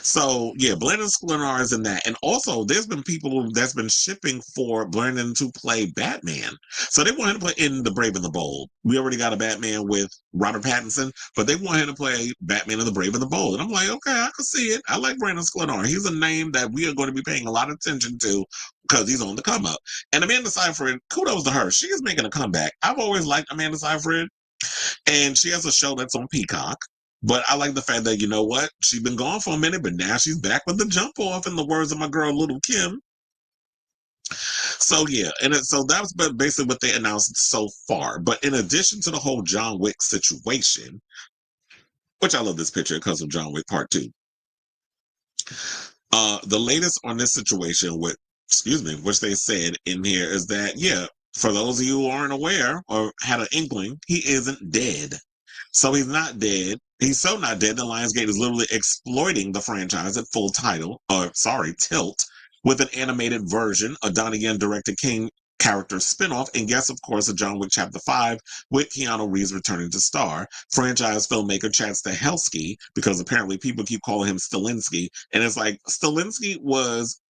So yeah, Brandon Sklenar is in that, and also there's been people that's been shipping for Brandon to play Batman. So they want him to play in The Brave and the Bold. We already got a Batman with Robert Pattinson, but they want him to play Batman in The Brave and the Bold. And I'm like, okay, I can see it. I like Brandon Sklenar. He's a name that we are going to be paying a lot of attention to because he's on the come up. And Amanda Seyfried, kudos to her. She is making a comeback. I've always liked Amanda Seyfried. And she has a show that's on Peacock. But I like the fact that, you know what? She's been gone for a minute, but now she's back with the jump off, in the words of my girl, Little Kim. So, yeah. So that was basically what they announced so far. But in addition to the whole John Wick situation, which I love this picture because of John Wick Part 2. The latest on this situation which they said in here is that, yeah, for those of you who aren't aware or had an inkling, he isn't dead. So he's not dead. He's so not dead that Lionsgate is literally exploiting the franchise at Tilt, with an animated version, a Donnie Yen directed King character spinoff, and yes, of course, a John Wick Chapter 5 with Keanu Reeves returning to star. Franchise filmmaker Chad Stahelski, because apparently people keep calling him Stahelski, and it's like, Stahelski was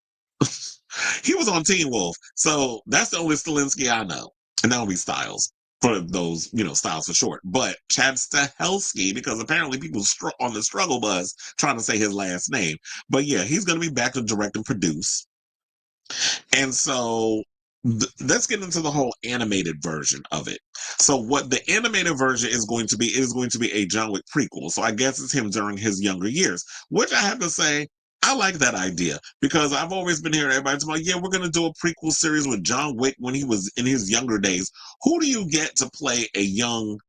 he was on Teen Wolf, so that's the only Stahelski I know, and that would be Styles for those, Styles for short. But Chad Stahelski, because apparently people on the struggle bus trying to say his last name. But yeah, he's going to be back to direct and produce. And so let's get into the whole animated version of it. So what the animated version is going to be a John Wick prequel. So I guess it's him during his younger years, which I have to say, I like that idea, because I've always been hearing everybody talking about, yeah, we're going to do a prequel series with John Wick when he was in his younger days. Who do you get to play a young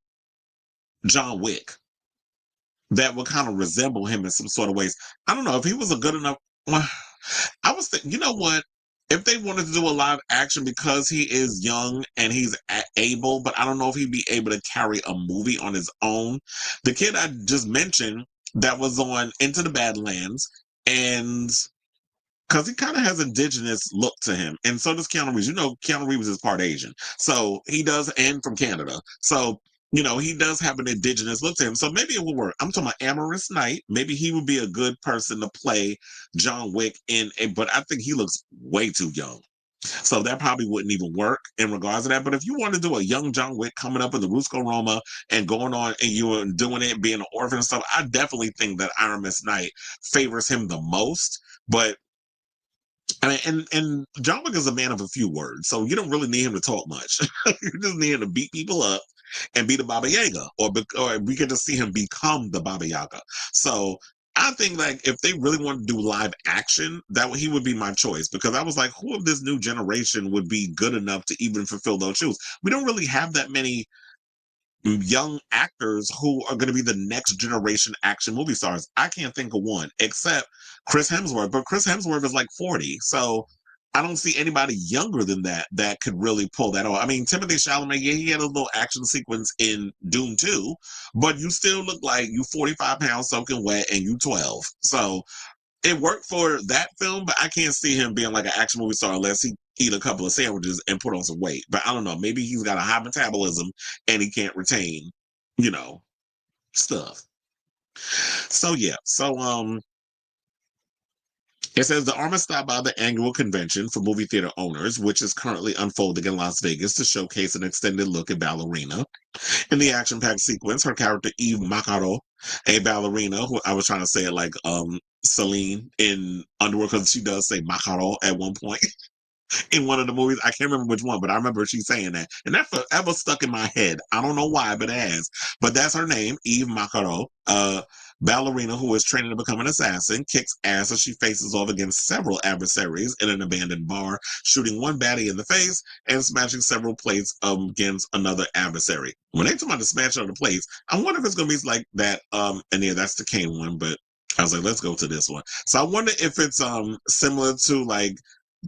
John Wick that would kind of resemble him in some sort of ways? I don't know if he was a good enough. I was thinking, you know what? If they wanted to do a live action, because he is young and he's able, but I don't know if he'd be able to carry a movie on his own. The kid I just mentioned that was on Into the Badlands, and because he kind of has indigenous look to him, and so does Keanu Reeves. Keanu Reeves is part Asian, so he does, and from Canada. So he does have an indigenous look to him. So maybe it will work. I'm talking about Amorous Knight. Maybe he would be a good person to play John Wick but I think he looks way too young. So that probably wouldn't even work in regards to that. But if you want to do a young John Wick coming up in the Rusco Roma and going on and you are doing it, being an orphan and stuff, I definitely think that Aramis Knight favors him the most. But I mean, and John Wick is a man of a few words, so you don't really need him to talk much. You just need him to beat people up and be the Baba Yaga, or we get to see him become the Baba Yaga. So I think, like, if they really want to do live action, he would be my choice, because I was like, who of this new generation would be good enough to even fulfill those shoes? We don't really have that many young actors who are going to be the next generation action movie stars. I can't think of one except Chris Hemsworth, but Chris Hemsworth is like 40. So I don't see anybody younger than that could really pull that off. I mean, Timothée Chalamet, yeah, he had a little action sequence in Doom 2, but you still look like you 45 pounds soaking wet and you 12. So it worked for that film, but I can't see him being like an action movie star unless he eat a couple of sandwiches and put on some weight. But I don't know. Maybe he's got a high metabolism and he can't retain, stuff. So yeah. So it says the armor stopped by the annual convention for movie theater owners, which is currently unfolding in Las Vegas, to showcase an extended look at Ballerina. In the action-packed sequence, her character Eve Macaro, a ballerina, who I was trying to say it like Celine in Underworld, because she does say Macaro at one point. in one of the movies. I can't remember which one, but I remember she saying that. And that forever stuck in my head. I don't know why, but it has. But that's her name, Eve Macaro, ballerina who is training to become an assassin, kicks ass as she faces off against several adversaries in an abandoned bar, shooting one baddie in the face and smashing several plates against another adversary. When they talk about the smash on the plates, I wonder if it's going to be like that. And yeah, that's the Kane one, but I was like, let's go to this one. So I wonder if it's similar to like,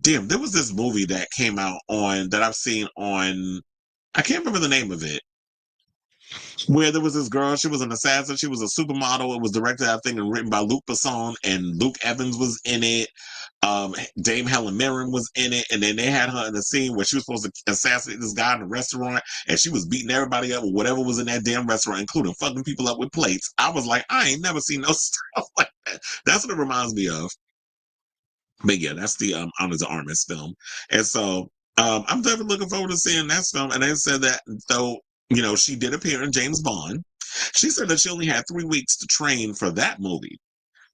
damn, there was this movie that came out on that I've seen on, I can't remember the name of it, where there was this girl, she was an assassin, she was a supermodel. It was directed, I think, and written by Luc Besson, and Luke Evans was in it. Dame Helen Mirren was in it, and then they had her in a scene where she was supposed to assassinate this guy in a restaurant, and she was beating everybody up with whatever was in that damn restaurant, including fucking people up with plates. I was like, I ain't never seen no stuff like that. That's what it reminds me of. But yeah, that's the Honor de Armas film. And so I'm definitely looking forward to seeing that film. And they said that though, you know, she did appear in James Bond. She said that she only had 3 weeks to train for that movie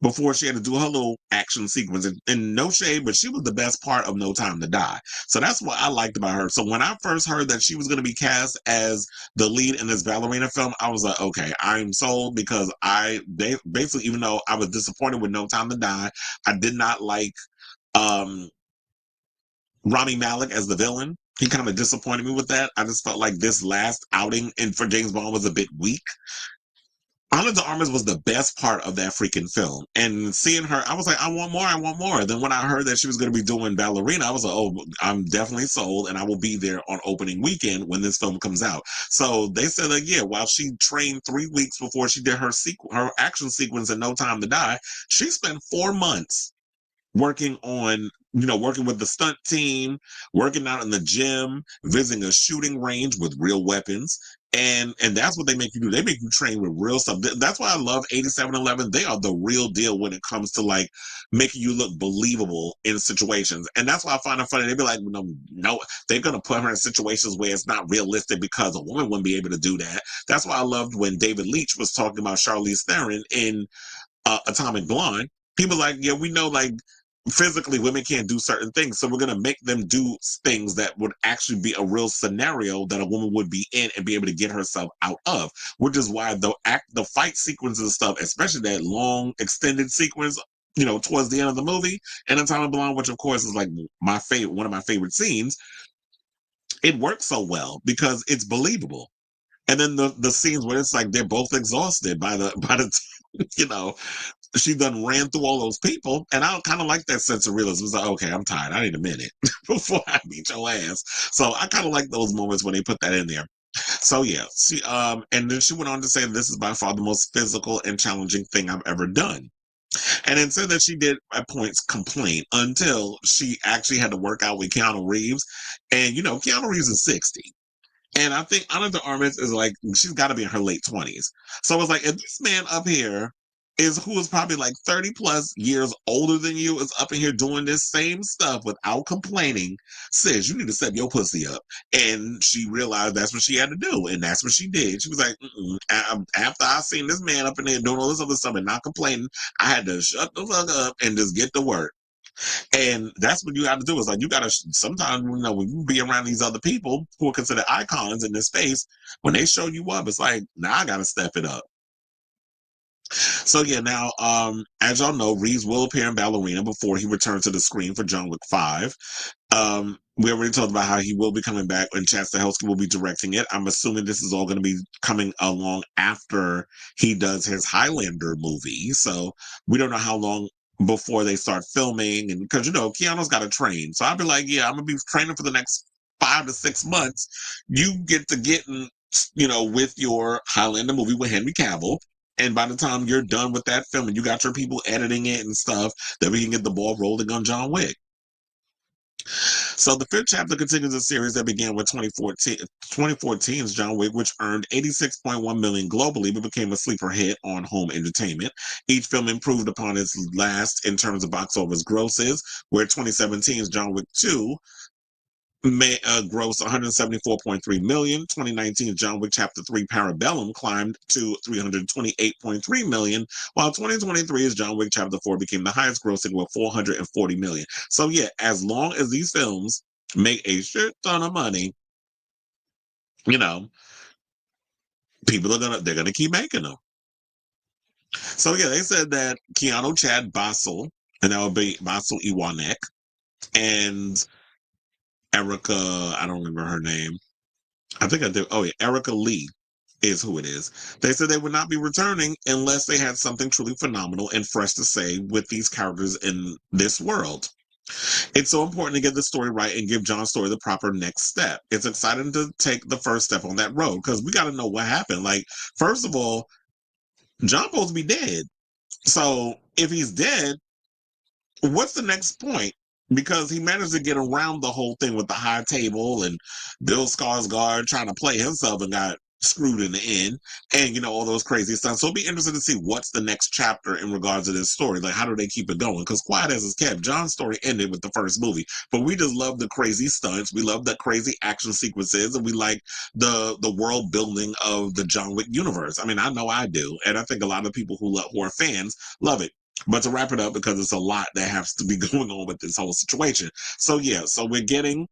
before she had to do her little action sequence. And no shade, but she was the best part of No Time to Die. So that's what I liked about her. So when I first heard that she was going to be cast as the lead in this ballerina film, I was like, okay, I'm sold, because they basically, even though I was disappointed with No Time to Die, I did not like um Rami Malek as the villain. He kind of disappointed me with that. I just felt like this last outing for James Bond was a bit weak. Ana de Armas was the best part of that freaking film. And seeing her, I was like, I want more, I want more. Then when I heard that she was going to be doing Ballerina, I was like, oh, I'm definitely sold, and I will be there on opening weekend when this film comes out. So they said that, yeah, while she trained 3 weeks before she did her action sequence in No Time to Die, she spent 4 months working on, working with the stunt team, working out in the gym, visiting a shooting range with real weapons. And that's what they make you do. They make you train with real stuff. That's why I love 8711. They are the real deal when it comes to like making you look believable in situations. And that's why I find it funny. They'd be like, no, they're going to put her in situations where it's not realistic because a woman wouldn't be able to do that. That's why I loved when David Leitch was talking about Charlize Theron in Atomic Blonde. People like, yeah, we know like physically women can't do certain things, so we're going to make them do things that would actually be a real scenario that a woman would be in and be able to get herself out of, which is why the fight sequences and stuff, especially that long extended sequence, towards the end of the movie, and Atomic Blonde, which of course is like one of my favorite scenes, it works so well because it's believable. And then the scenes where it's like they're both exhausted by the she done ran through all those people, and I kind of like that sense of realism. It's like, okay, I'm tired. I need a minute before I beat your ass. So I kind of like those moments when they put that in there. So yeah, she and then she went on to say this is by far the most physical and challenging thing I've ever done. And then said that she did at points complain until she actually had to work out with Keanu Reeves. And Keanu Reeves is 60. And I think Ana de Armas is like, she's got to be in her late 20s. So it's like, if this man up here who is probably like 30 plus years older than you, is up in here doing this same stuff without complaining, sis, you need to step your pussy up. And she realized that's what she had to do. And that's what she did. She was like, after I seen this man up in there doing all this other stuff and not complaining, I had to shut the fuck up and just get to work. And that's what you got to do. Is like, you got to sometimes, when you be around these other people who are considered icons in this space, when they show you up, it's like, now I got to step it up. So yeah, now, as y'all know, Reeves will appear in Ballerina before he returns to the screen for John Wick 5. We already talked about how he will be coming back and Chad Stahelski will be directing it. I'm assuming this is all going to be coming along after he does his Highlander movie. So we don't know how long before they start filming, and because Keanu's got to train. So I'd be like, yeah, I'm gonna be training for the next 5 to 6 months. You get to with your Highlander movie with Henry Cavill. And by the time you're done with that film and you got your people editing it and stuff, then we can get the ball rolling on John Wick. So the 5th chapter continues a series that began with 2014's John Wick, which earned $86.1 million globally, but became a sleeper hit on home entertainment. Each film improved upon its last in terms of box office grosses, where 2017's John Wick 2 grossed 174.3 million. 2019 John Wick Chapter 3 Parabellum climbed to 328.3 million, while 2023's John Wick Chapter 4 became the highest grossing with 440 million. So yeah, as long as these films make a shit ton of money, you know, they're gonna keep making them. So yeah, they said that Keanu Chad Basel, and that would be Basel Iwanek, and Erica, I don't remember her name. I think I did. Oh yeah, Erica Lee is who it is. They said they would not be returning unless they had something truly phenomenal and fresh to say with these characters in this world. It's so important to get the story right and give John's story the proper next step. It's exciting to take the first step on that road because we got to know what happened. Like, first of all, John's supposed to be dead. So if he's dead, what's the next point? Because he managed to get around the whole thing with the high table and Bill Skarsgård trying to play himself and got screwed in the end, and all those crazy stuff. So it'll be interesting to see what's the next chapter in regards to this story. Like, how do they keep it going? Because quiet as it's kept, John's story ended with the first movie, but we just love the crazy stunts, we love the crazy action sequences, and we like the world building of the John Wick universe. I mean, I know I do, and I think a lot of people who are fans love it. But to wrap it up, because it's a lot that has to be going on with this whole situation. So yeah, so we're getting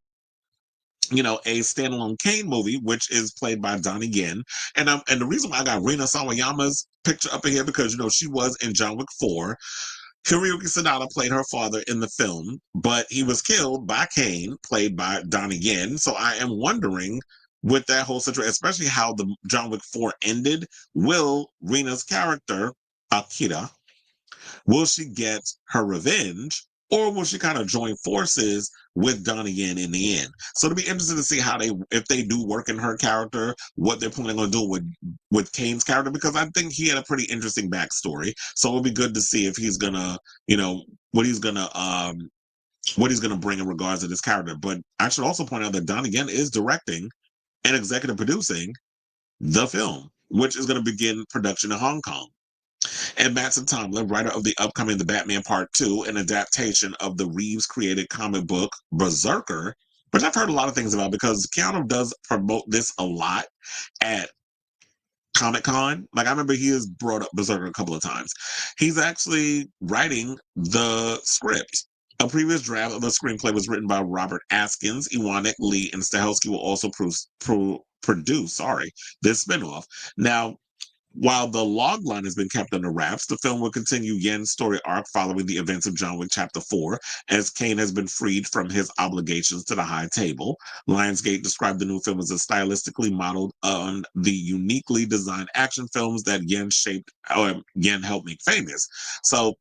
a standalone Kane movie, which is played by Donnie Yen. And the reason why I got Rina Sawayama's picture up in here, because she was in John Wick 4. Hiroyuki Sanada played her father in the film, but he was killed by Kane, played by Donnie Yen. So I am wondering, with that whole situation, especially how the John Wick 4 ended, will Rina's character, Akira, will she get her revenge, or will she kind of join forces with Donnie Yen in the end? So it'll be interesting to see if they do work in her character, what they're planning on doing with Kane's character, because I think he had a pretty interesting backstory. So it'll be good to see if he's gonna, what he's gonna bring in regards to this character. But I should also point out that Donnie Yen is directing and executive producing the film, which is going to begin production in Hong Kong. And Mattson Tomlin, writer of the upcoming The Batman Part 2, an adaptation of the Reeves created comic book Berserker, which I've heard a lot of things about because Keanu does promote this a lot at Comic-Con. Like, I remember he has brought up Berserker a couple of times. He's actually writing the script. A previous draft of the screenplay was written by Robert Askins. Iwanek, Lee, and Stahelski will also produce this spinoff. Now, while the log line has been kept under wraps, the film will continue Yen's story arc following the events of John Wick Chapter 4, as Kane has been freed from his obligations to the high table. Lionsgate described the new film as a stylistically modeled on the uniquely designed action films that Yen helped make famous. So,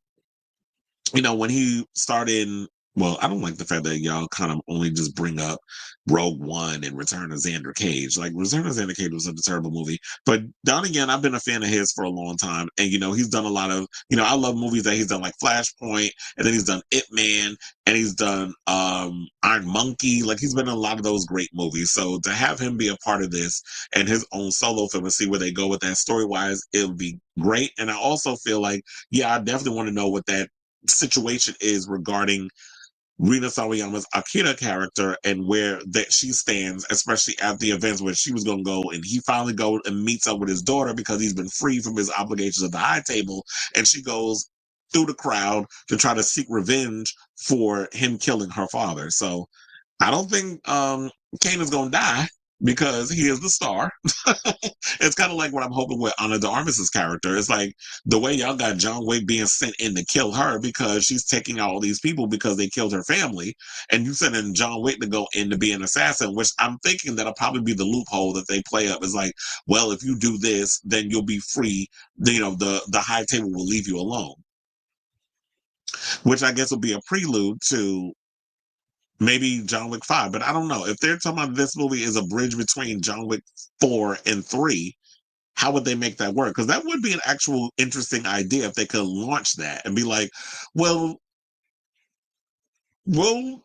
when he started, well, I don't like the fact that y'all kind of only just bring up Rogue One and Return of Xander Cage. Like, Return of Xander Cage was a terrible movie. But Donnie Yen, I've been a fan of his for a long time. And, he's done a lot of, I love movies that he's done, like Flashpoint, and then he's done Ip Man, and he's done Iron Monkey. Like, he's been in a lot of those great movies. So to have him be a part of this and his own solo film and see where they go with that story-wise, it would be great. And I also feel like, yeah, I definitely want to know what that situation is regarding Rina Sawayama's Akira character and where that she stands, especially at the events where she was going to go and he finally goes and meets up with his daughter because he's been free from his obligations at the high table, and she goes through the crowd to try to seek revenge for him killing her father. So I don't think Kane is going to die because he is the star. It's kind of like what I'm hoping with Ana de Armas's character. It's like the way y'all got John Wick being sent in to kill her because she's taking out all these people because they killed her family, and you sending John Wick to go in to be an assassin, which I'm thinking that'll probably be the loophole that they play up. Is like, well, if you do this, then you'll be free. The high table will leave you alone, which I guess will be a prelude to maybe John Wick 5, but I don't know. If they're talking about this movie is a bridge between John Wick 4 and 3, how would they make that work? Because that would be an actual interesting idea if they could launch that and be like, well, we'll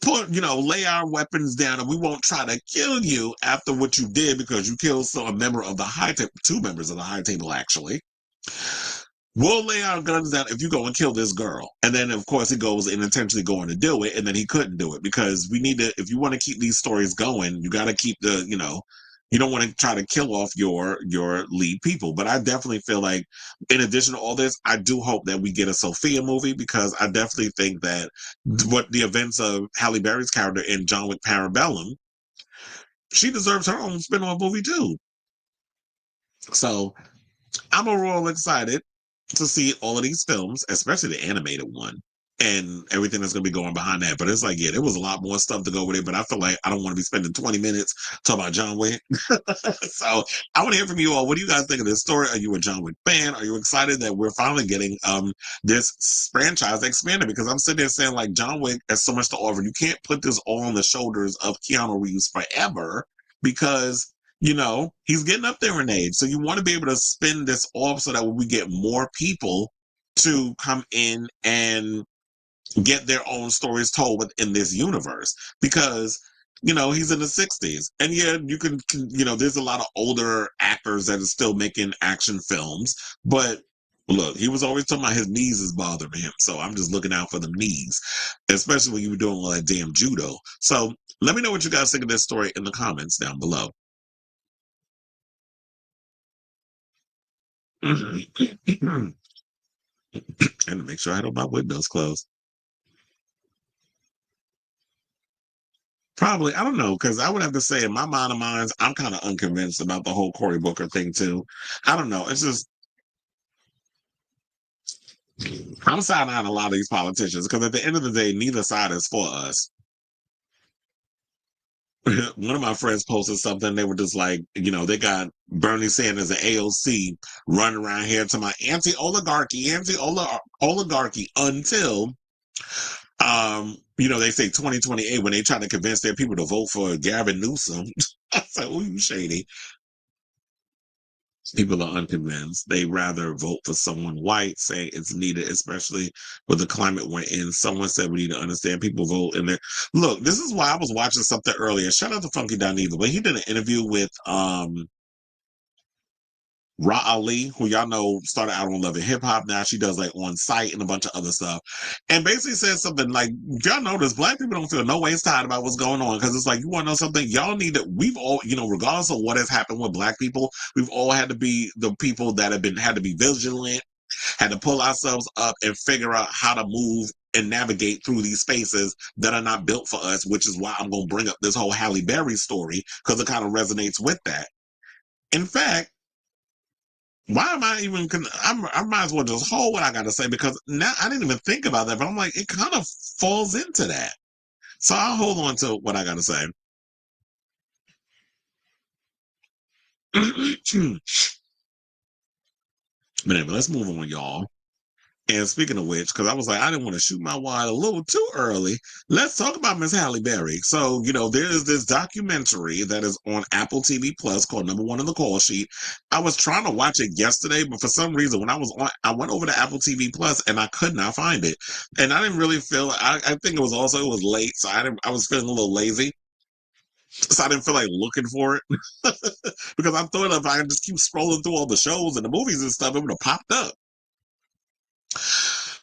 lay our weapons down and we won't try to kill you after what you did because you killed a member of the high table, two members of the high table, actually. we'll lay our guns down if you go and kill this girl. And then, of course, he goes and intentionally going to do it, and then he couldn't do it because we need to. If you want to keep these stories going, you got to keep the, you don't want to try to kill off your lead people. But I definitely feel like, in addition to all this, I do hope that we get a Sophia movie because I definitely think that what the events of Halle Berry's character in John Wick Parabellum, she deserves her own spin-off movie too. So I'm overall excited to see all of these films, especially the animated one and everything that's going to be going behind that. But it's like, yeah, there was a lot more stuff to go with it. But I feel like I don't want to be spending 20 minutes talking about John Wick. So I want to hear from you all. What do you guys think of this story? Are you a John Wick fan? Are you excited that we're finally getting this franchise expanded? Because I'm sitting there saying, like, John Wick has so much to offer. You can't put this all on the shoulders of Keanu Reeves forever because he's getting up there in age. So you want to be able to spin this off so that we get more people to come in and get their own stories told within this universe. Because, he's in the 60s. And yeah, you can, there's a lot of older actors that are still making action films. But look, he was always talking about his knees is bothering him. So I'm just looking out for the knees, especially when you were doing all that damn judo. So let me know what you guys think of this story in the comments down below. And to make sure I had all my windows closed. Probably, I don't know, because I would have to say in my mind of minds, I'm kind of unconvinced about the whole Cory Booker thing too. I don't know. It's just I'm siding on a lot of these politicians because at the end of the day, neither side is for us. One of my friends posted something. They were just like, they got Bernie Sanders and AOC running around here to my anti-oligarchy until they say 2028 when they try to convince their people to vote for Gavin Newsom. I said, oh, you shady. People are unconvinced. They rather vote for someone white, saying it's needed, especially with the climate we're in. Someone said we need to understand people vote in there. Look, this is why I was watching something earlier. Shout out to Funky Dineva, but he did an interview with Ra Ali, who y'all know started out on Love and Hip Hop. Now she does like On Site and a bunch of other stuff. And basically says something like, if y'all notice, black people don't feel no ways tired about what's going on. Because it's like, you want to know something? Y'all need to, we've all, regardless of what has happened with black people, we've all had to be the people that had to be vigilant, had to pull ourselves up and figure out how to move and navigate through these spaces that are not built for us, which is why I'm going to bring up this whole Halle Berry story, because it kind of resonates with that. In fact, why am I even? I might as well just hold what I got to say because now I didn't even think about that, but I'm like, it kind of falls into that. So I'll hold on to what I got to say. But anyway, let's move on, y'all. And speaking of which, because I was like, I didn't want to shoot my wad a little too early. Let's talk about Miss Halle Berry. So, there is this documentary that is on Apple TV Plus called Number One on the Call Sheet. I was trying to watch it yesterday, but for some reason, when I was on, I went over to Apple TV Plus and I could not find it. And I didn't really feel. I think it was late, so I was feeling a little lazy. So I didn't feel like looking for it because I thought if I just keep scrolling through all the shows and the movies and stuff, it would have popped up.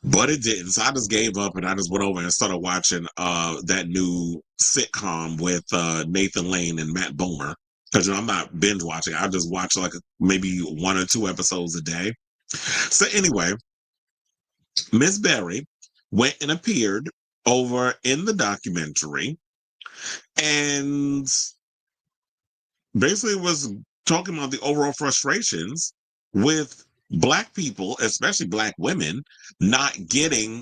But it didn't. So I just gave up and I just went over and started watching that new sitcom with Nathan Lane and Matt Bomer. Because I'm not binge watching. I just watch like maybe 1 or 2 episodes a day. So anyway, Miss Berry went and appeared over in the documentary and basically was talking about the overall frustrations with Black people, especially Black women, not getting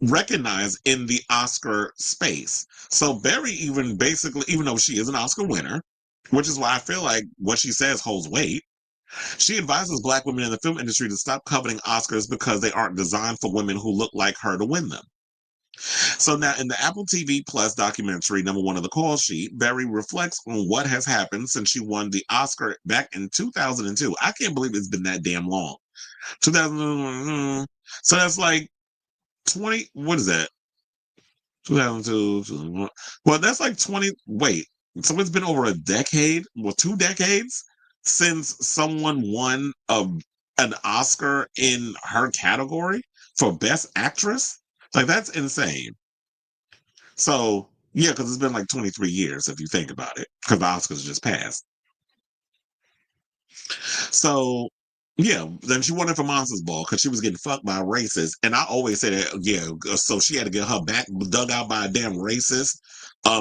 recognized in the Oscar space. So Berry even though she is an Oscar winner, which is why I feel like what she says holds weight, she advises Black women in the film industry to stop coveting Oscars because they aren't designed for women who look like her to win them. So now in the Apple TV Plus documentary, Number One on the Call Sheet, Berry reflects on what has happened since she won the Oscar back in 2002. I can't believe it's been that damn long. 2000, so that's like 20, what is that? 2002. Well, that's like 20. Wait, so it's been over a decade, well, 2 decades since someone won an Oscar in her category for Best Actress. Like, that's insane. So, yeah, because it's been like 23 years if you think about it, because the Oscars just passed. So, yeah, then she won it for Monsters Ball because she was getting fucked by a racist. And I always say that, yeah, so she had to get her back dug out by a damn racist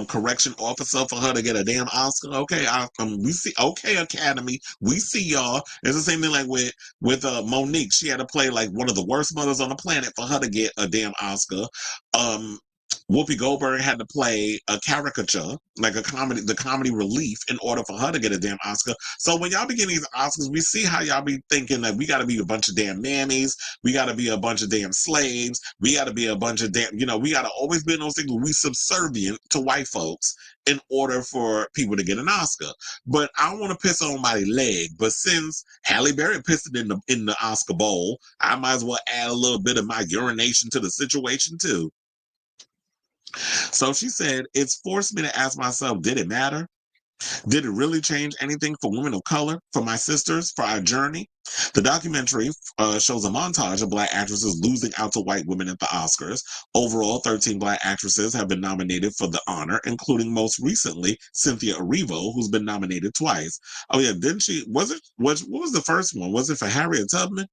correction officer for her to get a damn Oscar. Okay, we see, okay, Academy, we see y'all. It's the same thing like with Monique. She had to play like one of the worst mothers on the planet for her to get a damn Oscar. Um, Whoopi Goldberg had to play a caricature, like the comedy relief, in order for her to get a damn Oscar. So when y'all be getting these Oscars, we see how y'all be thinking that we got to be a bunch of damn mammies, we got to be a bunch of damn slaves, we got to be a bunch of damn, we got to always be in those things where we subservient to white folks in order for people to get an Oscar. But I don't want to piss on nobody's leg. But since Halle Berry pissed it in the Oscar bowl, I might as well add a little bit of my urination to the situation too. So she said, it's forced me to ask myself, did it matter? Did it really change anything for women of color, for my sisters, for our journey? The documentary shows a montage of Black actresses losing out to white women at the Oscars. Overall, 13 Black actresses have been nominated for the honor, including most recently Cynthia Erivo, who's been nominated twice. Oh yeah, didn't she? What was the first one? Was it for Harriet Tubman?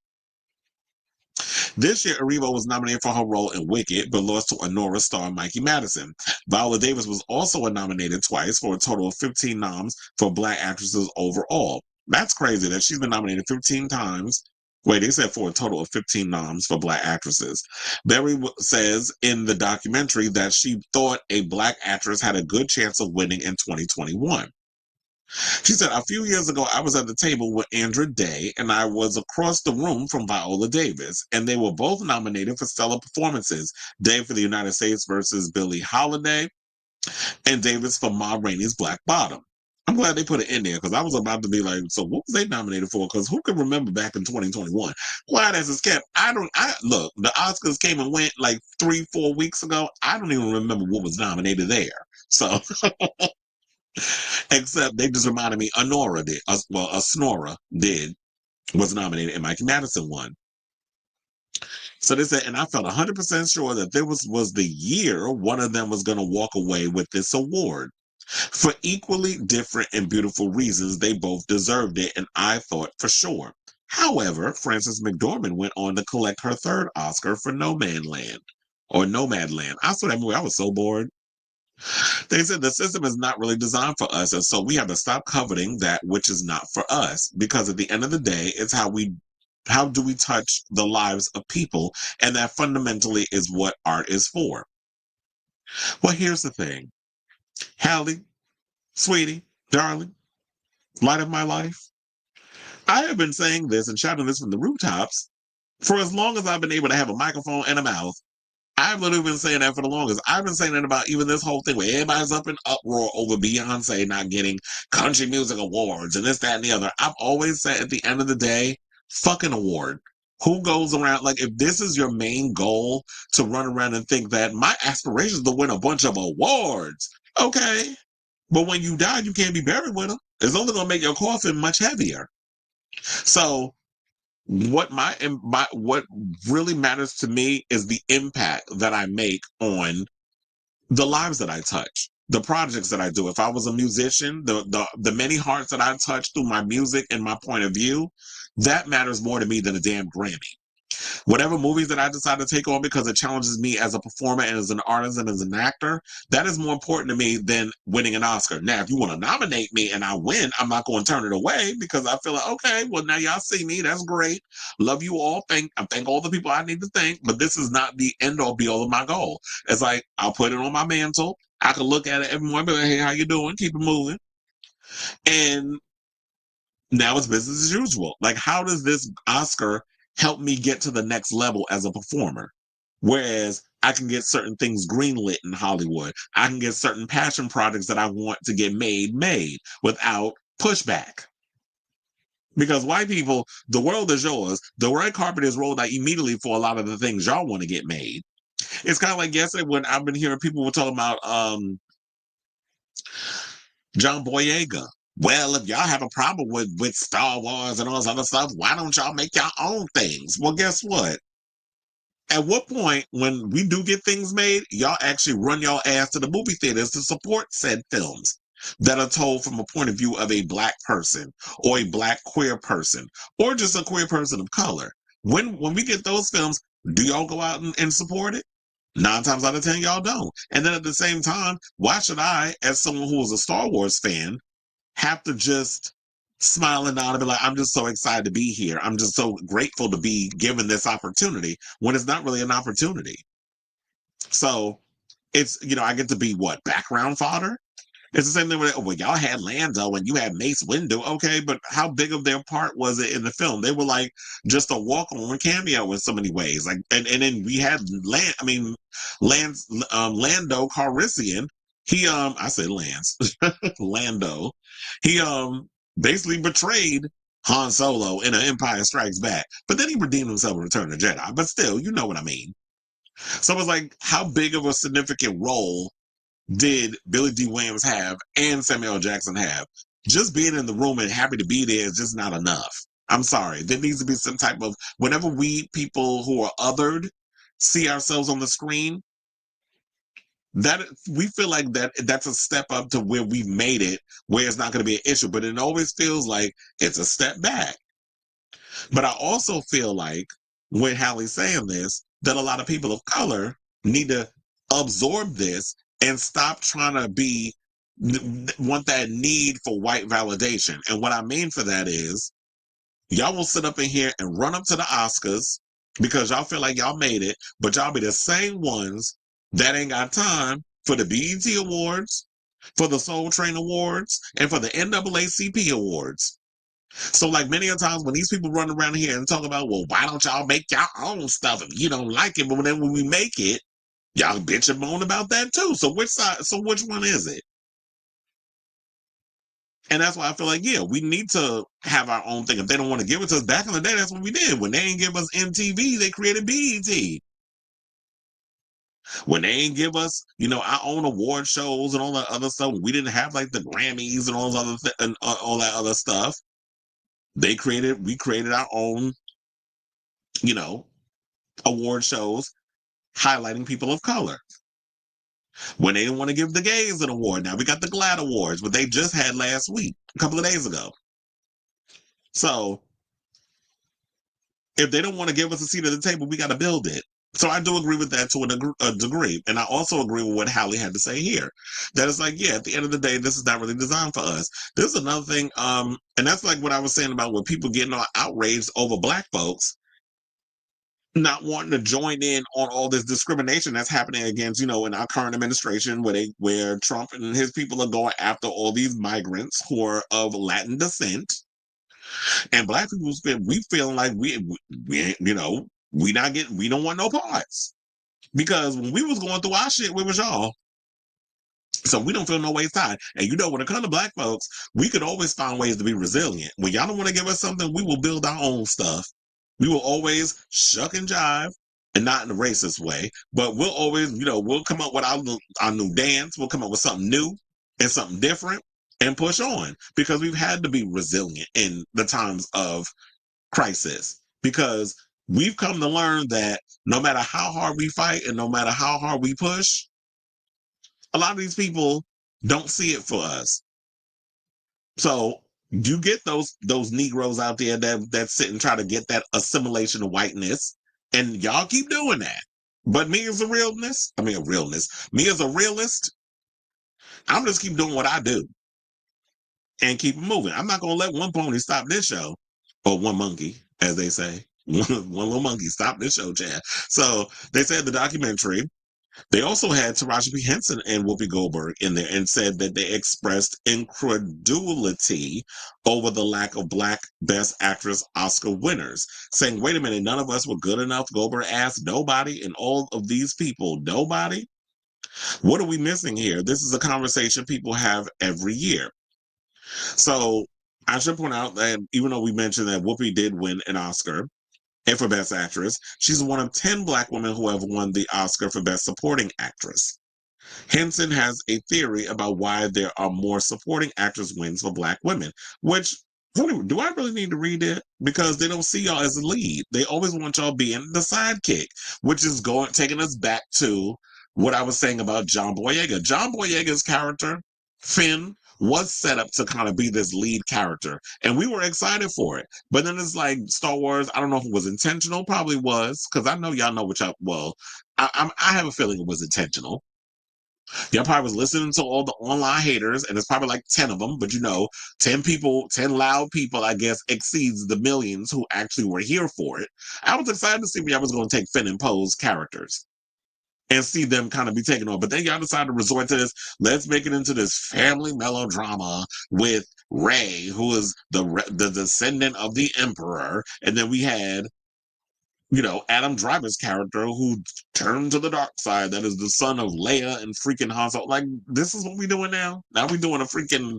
This year, Erivo was nominated for her role in Wicked, but lost to Honora star Mikey Madison. Viola Davis was also nominated twice for a total of 15 noms for Black actresses overall. That's crazy that she's been nominated 15 times. Wait, they said for a total of 15 noms for Black actresses. Berry says in the documentary that she thought a Black actress had a good chance of winning in 2021. She said, a few years ago, I was at the table with Andra Day, and I was across the room from Viola Davis, and they were both nominated for stellar performances. Day for the United States versus Billie Holiday, and Davis for Ma Rainey's Black Bottom. I'm glad they put it in there because I was about to be like, so what was they nominated for? Because who can remember back in 2021? Quiet as it's kept. Look, the Oscars came and went like 3-4 weeks ago. I don't even remember what was nominated there. So except they just reminded me Honora did. A Snora was nominated and Mikey Madison won. So they said, and I felt 100% sure that there was the year one of them was going to walk away with this award. For equally different and beautiful reasons, they both deserved it, and I thought for sure. However, Frances McDormand went on to collect her third Oscar for Nomadland. I saw that movie. I was so bored. They said the system is not really designed for us, and so we have to stop coveting that which is not for us. Because at the end of the day, it's how do we touch the lives of people, and that fundamentally is what art is for. Well, here's the thing, Halle, sweetie, darling, light of my life. I have been saying this and shouting this from the rooftops for as long as I've been able to have a microphone and a mouth. I've literally been saying that for the longest. I've been saying that about even this whole thing where everybody's up in uproar over Beyonce not getting country music awards and this, that, and the other. I've always said at the end of the day, fucking award. Who goes around, like, if this is your main goal to run around and think that my aspiration is to win a bunch of awards, okay. But when you die, you can't be buried with them. It's only going to make your coffin much heavier. So what what really matters to me is the impact that I make on the lives that I touch, the projects that I do. If I was a musician, the many hearts that I touch through my music and my point of view, that matters more to me than a damn Grammy. Whatever movies that I decide to take on because it challenges me as a performer and as an artist and as an actor, that is more important to me than winning an Oscar. Now, if you want to nominate me and I win, I'm not going to turn it away because I feel like, okay, well, now y'all see me. That's great. Love you all. I thank all the people I need to thank, but this is not the end all be all of my goal. It's like, I'll put it on my mantle. I can look at it every morning, be like, hey, how you doing? Keep it moving. And now it's business as usual. Like, how does this Oscar help me get to the next level as a performer? Whereas I can get certain things greenlit in Hollywood. I can get certain passion projects that I want to get made without pushback. Because white people, the world is yours. The red carpet is rolled out immediately for a lot of the things y'all want to get made. It's kind of like yesterday when I've been hearing people were talking about John Boyega. well, if y'all have a problem with Star Wars and all this other stuff, why don't y'all make your own things? Well, guess what? At what point, when we do get things made, y'all actually run y'all ass to the movie theaters to support said films that are told from a point of view of a black person or a black queer person or just a queer person of color? When we get those films, do y'all go out and support it? 9 times out of 10, y'all don't. And then at the same time, why should I, as someone who is a Star Wars fan, have to just smile and nod and be like, I'm just so excited to be here. I'm just so grateful to be given this opportunity when it's not really an opportunity. So it's, I get to be what? Background fodder? It's the same thing with, well, y'all had Lando and you had Mace Windu. Okay, but how big of their part was it in the film? They were like just a walk-on cameo in so many ways. Like, and then we had Lando Calrissian. He I said Lance. Lando. He basically betrayed Han Solo in an Empire Strikes Back. But then he redeemed himself in Return of the Jedi. But still, you know what I mean. So it's like, how big of a significant role did Billy D. Williams have and Samuel L. Jackson have? Just being in the room and happy to be there is just not enough. I'm sorry. There needs to be some type of, whenever we people who are othered see ourselves on the screen, that we feel like that's a step up to where we've made it, where it's not going to be an issue. But it always feels like it's a step back. But I also feel like, when Halle's saying this, that a lot of people of color need to absorb this and stop trying to want that need for white validation. And what I mean for that is, y'all will sit up in here and run up to the Oscars because y'all feel like y'all made it, but y'all be the same ones that ain't got time for the BET Awards, for the Soul Train Awards, and for the NAACP Awards. So, like, many of times when these people run around here and talk about, well, why don't y'all make y'all own stuff if you don't like it? But then when we make it, y'all bitch and moan about that too. So which side? So which one is it? And that's why I feel like, yeah, we need to have our own thing. If they don't want to give it to us, back in the day, that's what we did. When they ain't give us MTV, they created BET. When they ain't give us, our own award shows and all that other stuff, we didn't have like the Grammys and all those other and all that other stuff. We created our own, award shows highlighting people of color. When they didn't want to give the gays an award, now we got the GLAAD Awards, but they just had last week, a couple of days ago. So if they don't want to give us a seat at the table, we got to build it. So I do agree with that to a degree. And I also agree with what Halle had to say here. That it's like, yeah, at the end of the day, this is not really designed for us. This is another thing, and that's like what I was saying about when people getting all outraged over black folks not wanting to join in on all this discrimination that's happening against, in our current administration, where Trump and his people are going after all these migrants who are of Latin descent, and black people we feeling like we we don't want no parts, because when we was going through our shit, we was y'all. So we don't feel no ways tied. And when it comes to black folks, we could always find ways to be resilient. When y'all don't want to give us something, we will build our own stuff. We will always shuck and jive, and not in a racist way, but we'll always, we'll come up with our new dance. We'll come up with something new and something different and push on, because we've had to be resilient in the times of crisis, because we've come to learn that no matter how hard we fight and no matter how hard we push, a lot of these people don't see it for us. So you get those Negroes out there that sit and try to get that assimilation of whiteness, and y'all keep doing that. But me as a realist, me as a realist, I'm just keep doing what I do and keep moving. I'm not gonna let one pony stop this show, or one monkey, as they say. One little monkey stop this show, Chad. So they said the documentary. They also had Taraji P. Henson and Whoopi Goldberg in there, and said that they expressed incredulity over the lack of Black Best Actress Oscar winners, saying, wait a minute, none of us were good enough. Goldberg asked, nobody? And all of these people, nobody? What are we missing here? This is a conversation people have every year. So I should point out that even though we mentioned that Whoopi did win an Oscar, and for Best Actress, she's one of 10 Black women who have won the Oscar for Best Supporting Actress. Henson has a theory about why there are more supporting actress wins for Black women, which do I really need to read it? Because they don't see y'all as a lead. They always want y'all being the sidekick, which is taking us back to what I was saying about John Boyega. John Boyega's character, Finn, was set up to kind of be this lead character, and we were excited for it. But then it's like Star Wars. I don't know if it was intentional. Probably was, because I know y'all know what y'all. Well, I have a feeling it was intentional. Y'all probably was listening to all the online haters, and it's probably like 10 of them, but 10 people, 10 loud people, I guess, exceeds the millions who actually were here for it. I was excited to see when y'all was going to take Finn and Poe's characters and see them kind of be taken on. But then y'all decided to resort to this, let's make it into this family melodrama with Rey, who is the descendant of the Emperor. And then we had Adam Driver's character who turned to the dark side. That is the son of Leia and freaking Han Solo. Like, this is what we doing now? Now we doing a freaking,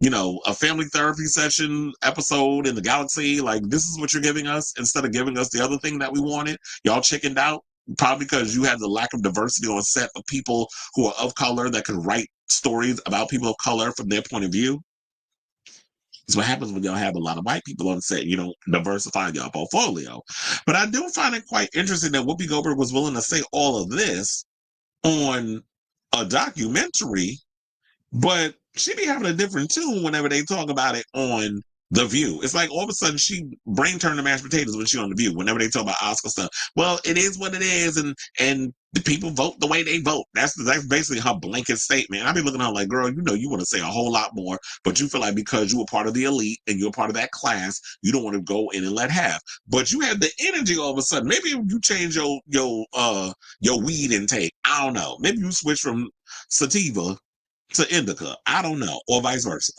a family therapy session episode in the galaxy. Like, this is what you're giving us instead of giving us the other thing that we wanted. Y'all chickened out, probably because you had the lack of diversity on set of people who are of color that could write stories about people of color from their point of view. It's what happens when y'all have a lot of white people on set. You don't diversify your portfolio. But I do find it quite interesting that Whoopi Goldberg was willing to say all of this on a documentary, but she be having a different tune whenever they talk about it on The View. It's like all of a sudden she brain turned to mashed potatoes when she on The View. Whenever they talk about Oscar stuff, well, it is what it is, and the people vote the way they vote. That's basically her blanket statement. I be looking at her like, girl, you want to say a whole lot more, but you feel like because you were part of the elite and you're part of that class, you don't want to go in and let have. But you have the energy all of a sudden. Maybe you change your weed intake. I don't know. Maybe you switch from sativa to indica. I don't know, or vice versa.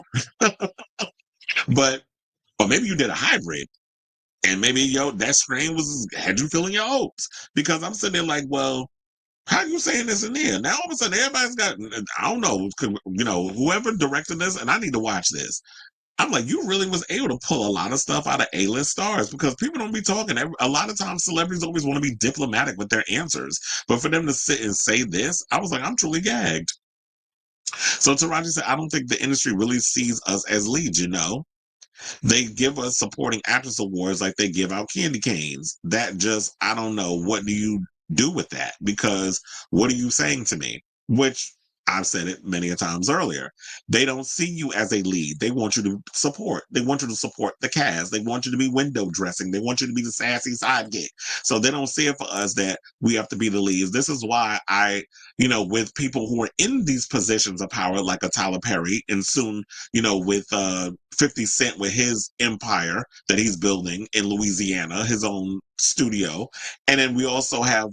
Or maybe you did a hybrid, and maybe that strain had you feeling your hopes. Because I'm sitting there like, well, how are you saying this in there? Now all of a sudden everybody's got, I don't know, whoever directed this, and I need to watch this. I'm like, you really was able to pull a lot of stuff out of A-list stars, because people don't be talking. A lot of times celebrities always want to be diplomatic with their answers. But for them to sit and say this, I was like, I'm truly gagged. So Taraji said, I don't think the industry really sees us as leads, They give us supporting actress awards like they give out candy canes. That just, I don't know. What do you do with that? Because what are you saying to me? Which I've said it many a times earlier. They don't see you as a lead. They want you to support. They want you to support the cast. They want you to be window dressing. They want you to be the sassy sidekick. So they don't see it for us that we have to be the leads. This is why with people who are in these positions of power, like a Tyler Perry, and soon, with 50 Cent with his empire that he's building in Louisiana, his own studio. And then we also have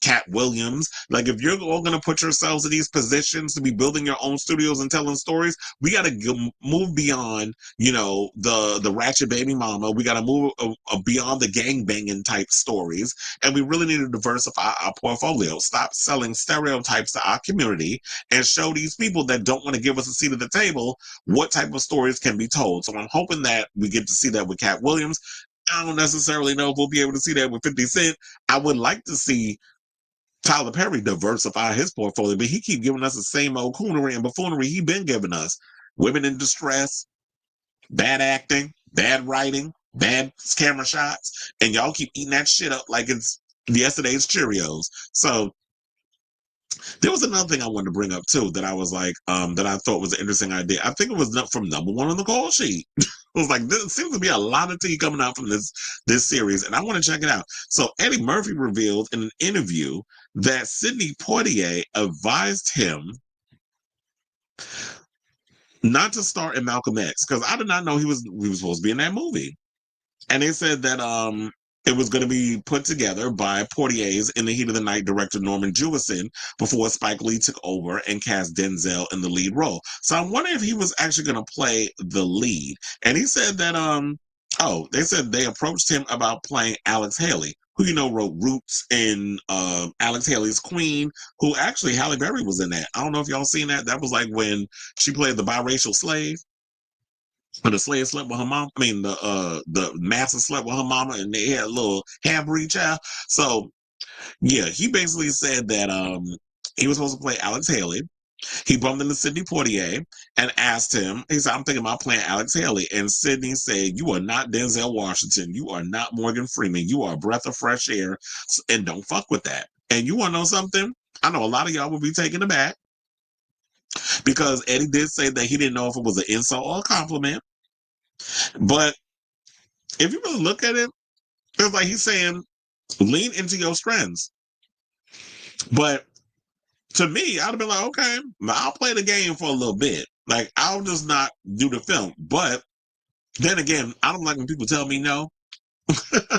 Cat Williams. Like, if you're all going to put yourselves in these positions to be building your own studios and telling stories, we got to move beyond, the ratchet baby mama. We got to move beyond the gang banging type stories. And we really need to diversify our portfolio. Stop selling stereotypes to our community and show these people that don't want to give us a seat at the table what type of stories can be told. So I'm hoping that we get to see that with Cat Williams. I don't necessarily know if we'll be able to see that with 50 Cent. I would like to see Tyler Perry diversify his portfolio, but he keep giving us the same old coonery and buffoonery he been giving us. Women in distress, bad acting, bad writing, bad camera shots, and y'all keep eating that shit up like it's yesterday's Cheerios. So there was another thing I wanted to bring up too that I was like, that I thought was an interesting idea. I think it was from number one on the call sheet. It was like, there seems to be a lot of tea coming out from this series, and I want to check it out. So Eddie Murphy revealed in an interview that Sidney Poitier advised him not to star in Malcolm X, because I did not know he was supposed to be in that movie. And they said that it was going to be put together by Portier's In the Heat of the Night director Norman Jewison before Spike Lee took over and cast Denzel in the lead role. So I'm wondering if he was actually going to play the lead. And he said that they said they approached him about playing Alex Haley, who wrote Roots and Alex Haley's Queen, who actually Halle Berry was in that. I don't know if y'all seen that. That was like when she played the biracial slave. But the slave slept with her mom. I mean, the master slept with her mama, and they had a little half-breed child. So, yeah, he basically said that He was supposed to play Alex Haley. He bumped into Sidney Poitier and asked him, he said, I'm thinking about playing Alex Haley. And Sidney said, you are not Denzel Washington. You are not Morgan Freeman. You are a breath of fresh air, and don't fuck with that. And you want to know something? I know a lot of y'all will be taken aback because Eddie did say that he didn't know if it was an insult or a compliment. But if you really look at it, it's like he's saying, lean into your strengths. But to me, I'd have been like, okay, I'll play the game for a little bit. Like, I'll just not do the film. But then again, I don't like when people tell me no.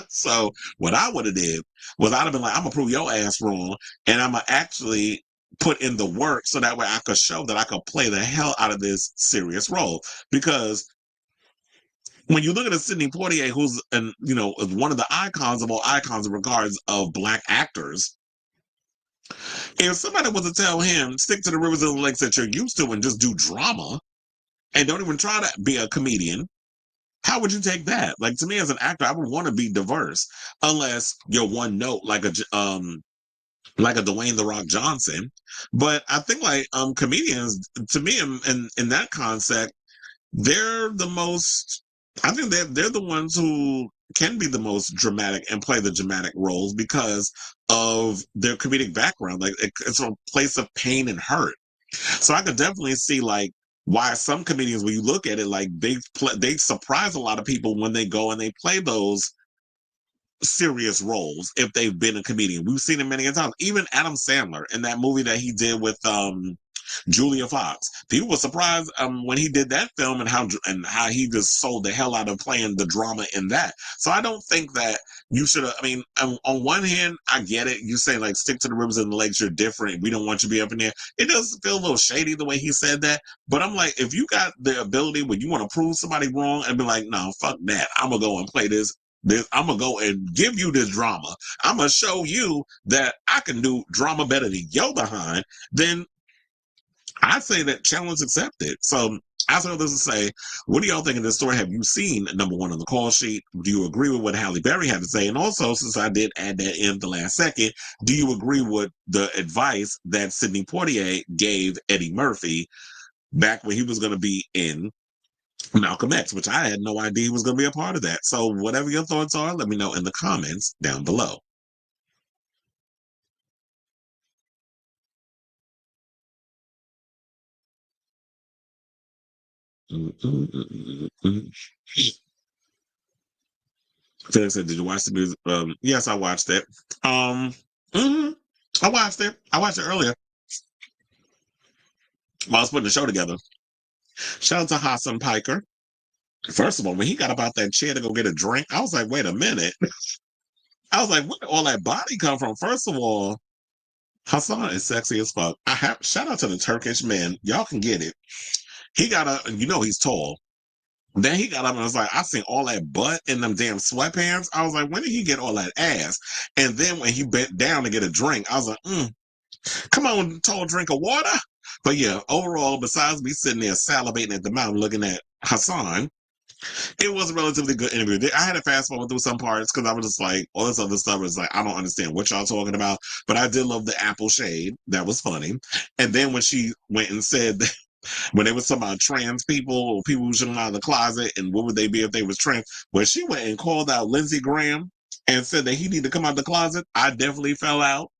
So what I would have did was I'd have been like, I'm gonna prove your ass wrong, and I'm gonna actually put in the work so that way I could show that I could play the hell out of this serious role. Because when you look at a Sidney Poitier, who's is one of the icons of all icons in regards of Black actors, if somebody was to tell him stick to the rivers and the lakes that you're used to and just do drama and don't even try to be a comedian, how would you take that? Like, to me as an actor, I would want to be diverse, unless you're one note like a Dwayne the Rock Johnson. But I think comedians, to me, in that concept, they're the most. I think they're the ones who can be the most dramatic and play the dramatic roles because of their comedic background. Like, it's a place of pain and hurt. So I could definitely see why some comedians, when you look at it, like they surprise a lot of people when they go and they play those serious roles if they've been a comedian. We've seen it many times. Even Adam Sandler in that movie that he did with Julia Fox. People were surprised when he did that film and how he just sold the hell out of playing the drama in that. So I don't think that you should have. I mean, on one hand, I get it. You say like stick to the rivers and the lakes. You're different. We don't want you to be up in there. It does feel a little shady the way he said that. But I'm like, if you got the ability when you want to prove somebody wrong and be like, no, fuck that. I'm gonna go and play this. I'm gonna go and give you this drama. I'm gonna show you that I can do drama better than your behind. Then I say that challenge accepted. So I say this to say, what do y'all think of this story? Have you seen number one on the call sheet? Do you agree with what Halle Berry had to say? And also, since I did add that in the last second, do you agree with the advice that Sidney Poitier gave Eddie Murphy back when he was going to be in Malcolm X, which I had no idea he was going to be a part of that. So whatever your thoughts are, let me know in the comments down below. Felix said, "Did you watch the music?" Yes, I watched it. Mhm, I watched it. I watched it earlier while I was putting the show together. Shout out to Hassan Piker. First of all, when he got up out that chair to go get a drink, I was like, "Wait a minute." I was like, "Where did all that body come from?" First of all, Hassan is sexy as fuck. Shout out to the Turkish men. Y'all can get it. He got up, and he's tall. Then he got up and was like, I seen all that butt in them damn sweatpants. I was like, when did he get all that ass? And then when he bent down to get a drink, I was like, come on, tall drink of water. But yeah, overall, besides me sitting there salivating at the mouth looking at Hassan, it was a relatively good interview. I had to fast forward through some parts because I was just like, all this other stuff is like, I don't understand what y'all talking about. But I did love the apple shade. That was funny. And then when she went and said that when they was talking about trans people or people who shouldn't out of the closet and what would they be if they was trans, when she went and called out Lindsey Graham and said that he need to come out the closet, I definitely fell out.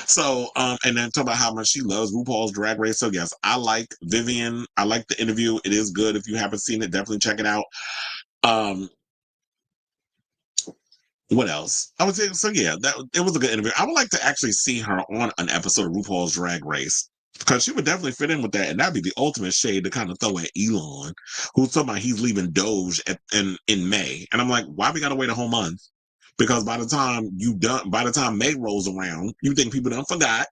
So, and then talk about how much she loves RuPaul's Drag Race. So yes, I like Vivian. I like the interview. It is good. If you haven't seen it, definitely check it out. Um, what else? I would say so. Yeah, that it was a good interview. I would like to actually see her on an episode of RuPaul's Drag Race because she would definitely fit in with that, and that'd be the ultimate shade to kind of throw at Elon, who's talking about he's leaving Doge in May, and I'm like, why we gotta wait a whole month? Because by the time May rolls around, you think people done forgot,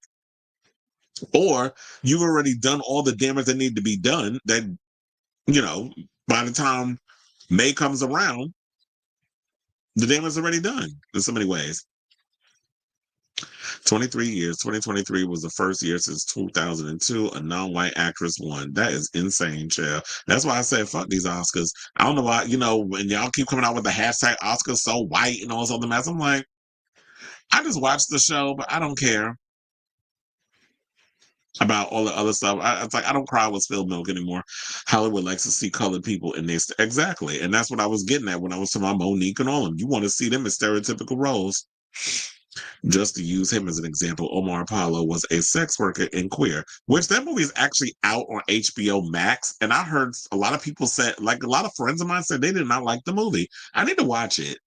or you've already done all the damage that need to be done. That by the time May comes around, the damage is already done in so many ways. 23 years. 2023 was the first year since 2002 a non-white actress won. That is insane, child. That's why I said fuck these Oscars. I don't know why, when y'all keep coming out with the hashtag Oscars so white and all this other mess. I'm like, I just watched the show, but I don't care. about all the other stuff. It's like I don't cry with spilled milk anymore. Hollywood likes to see colored people in this exactly, and that's what I was getting at when I was talking about Monique and all of them. You want to see them in stereotypical roles. Just to use him as an example, Omar Apollo was a sex worker in Queer, which that movie is actually out on HBO Max. And I heard a lot of people say, like a lot of friends of mine said, they did not like the movie. I need to watch it.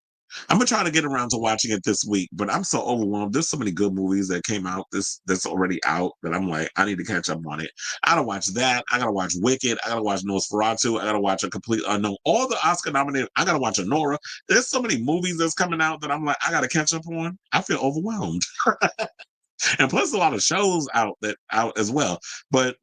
I'm gonna try to get around to watching it this week, but I'm so overwhelmed. There's so many good movies that came out that's already out that I'm like, I need to catch up on it. I gotta watch that. I gotta watch Wicked. I gotta watch Nosferatu. I gotta watch A Complete Unknown. All the Oscar nominated. I gotta watch Honora. There's so many movies that's coming out that I'm like, I gotta catch up on. I feel overwhelmed, and plus a lot of shows out as well. But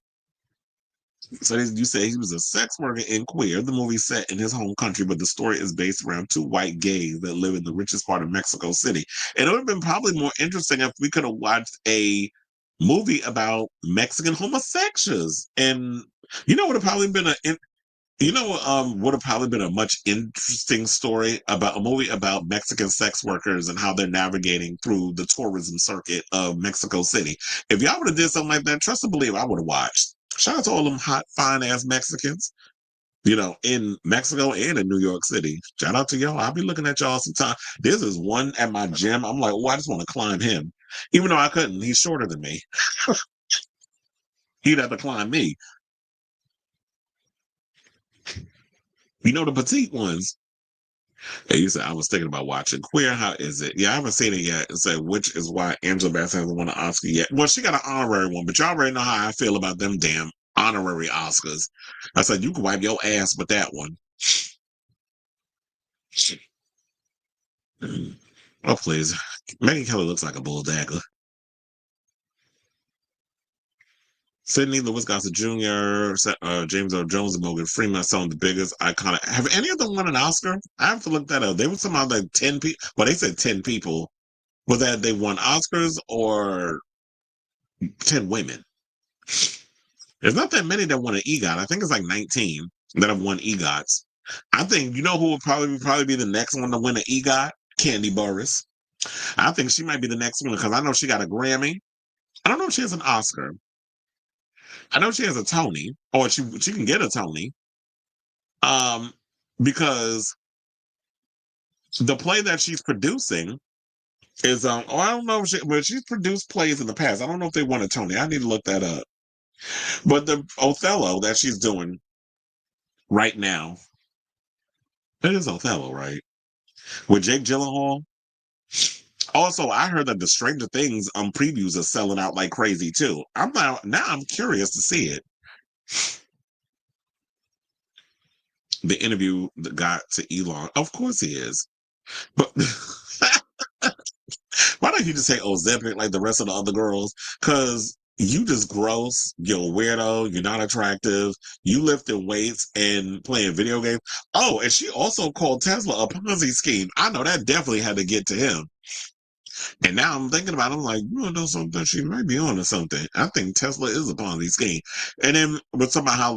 so you say he was a sex worker in Queer. The movie set in his home country, but the story is based around two white gays that live in the richest part of Mexico City. And it would have been probably more interesting if we could have watched a movie about Mexican homosexuals. And you know would have probably been would have probably been a much interesting story about a movie about Mexican sex workers and how they're navigating through the tourism circuit of Mexico City. If y'all would have did something like that, trust and believe I would have watched. Shout out to all them hot, fine ass Mexicans, in Mexico and in New York City. Shout out to y'all. I'll be looking at y'all sometime. This is one at my gym. I'm like, oh, I just want to climb him. Even though I couldn't. He's shorter than me. He'd have to climb me. The petite ones. Hey, you said I was thinking about watching Queer. How is it? Yeah, I haven't seen it yet. It said, which is why Angela Bassett hasn't won an Oscar yet. Well, she got an honorary one, but y'all already know how I feel about them damn honorary Oscars. I said, you can wipe your ass with that one. Oh, please. Megan Kelly looks like a bull dagger. Sidney Lewis Gossett Jr., James Earl Jones, and Morgan Freeman are some of the biggest iconic. Have any of them won an Oscar? I have to look that up. They were somehow like 10 people. Well, they said 10 people. Was that they won Oscars or 10 women? There's not that many that won an EGOT. I think it's like 19 that have won EGOTs. I think, who would probably be the next one to win an EGOT? Candy Burris. I think she might be the next one because I know she got a Grammy. I don't know if she has an Oscar. I know she has a Tony, or she can get a Tony. Because the play that she's producing is I don't know if but she's produced plays in the past. I don't know if they won a Tony. I need to look that up. But the Othello that she's doing right now, it is Othello, right? With Jake Gyllenhaal. Also, I heard that the Stranger Things previews are selling out like crazy too. Now I'm curious to see it. The interview that got to Elon, of course he is, but why don't you just say Ozempic like the rest of the other girls? Because you just gross, you're a weirdo, you're not attractive, you lifting weights and playing video games. Oh, and she also called Tesla a Ponzi scheme. I know that definitely had to get to him. And now I'm thinking about it, I'm like, you know something, she might be on to something. I think Tesla is a Ponzi scheme. And then with somehow how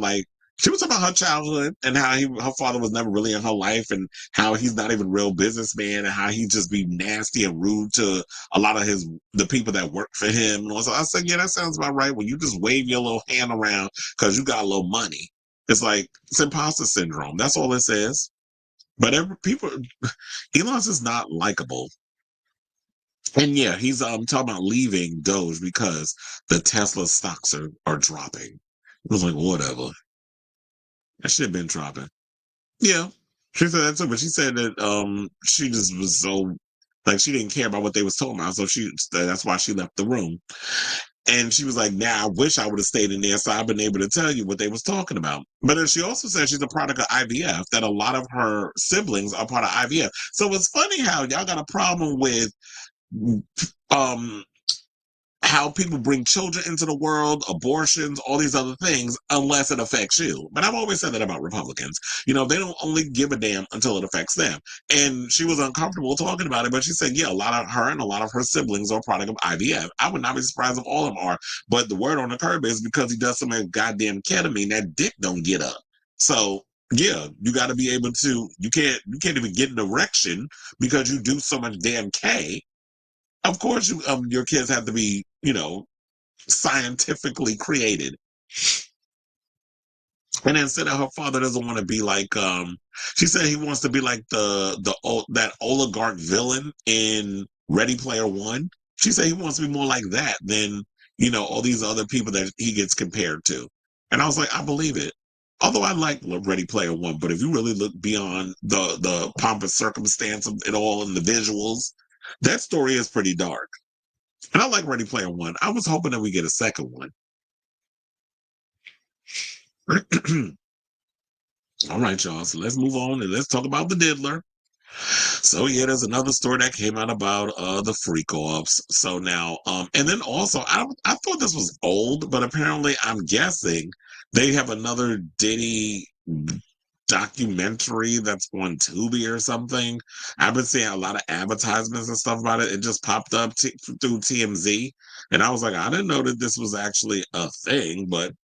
she was talking about her childhood and how her father was never really in her life and how he's not even a real businessman and how he just be nasty and rude to a lot of the people that work for him. And so I said, yeah, that sounds about right. When you just wave your little hand around because you got a little money. It's imposter syndrome. That's all it says. But Elon's just not likable. And yeah, he's talking about leaving Doge because the Tesla stocks are dropping. I was like, whatever. That shit been dropping. Yeah. She said that too, but she said that she just was so like she didn't care about what they was talking about, so that's why she left the room. And she was like, "Now I wish I would have stayed in there, so I've been able to tell you what they was talking about." But then she also said she's a product of IVF, that a lot of her siblings are part of IVF. So it's funny how y'all got a problem with how people bring children into the world, abortions, all these other things, unless it affects you. But I've always said that about Republicans. They don't only give a damn until it affects them. And she was uncomfortable talking about it, but she said, yeah, a lot of her and a lot of her siblings are a product of IVF. I would not be surprised if all of them are. But the word on the curb is because he does some goddamn ketamine, that dick don't get up. So yeah, you got to be able to. You can't even get an erection because you do so much damn K. Of course, your kids have to be, scientifically created. And then said that her father doesn't want to be like she said he wants to be like that oligarch villain in Ready Player One. She said he wants to be more like that than, all these other people that he gets compared to. And I was like, I believe it. Although I like Ready Player One, but if you really look beyond the pomp and circumstance of it all and the visuals, that story is pretty dark. And I like Ready Player One. I was hoping that we get a second one. All right, y'all. So let's move on and let's talk about the diddler. So yeah, there's another story that came out about the freak offs. So now, and then also I thought this was old, but apparently I'm guessing they have another Diddy documentary that's on Tubi or something. I've been seeing a lot of advertisements and stuff about it. It just popped up through TMZ, and I was like, I didn't know that this was actually a thing, but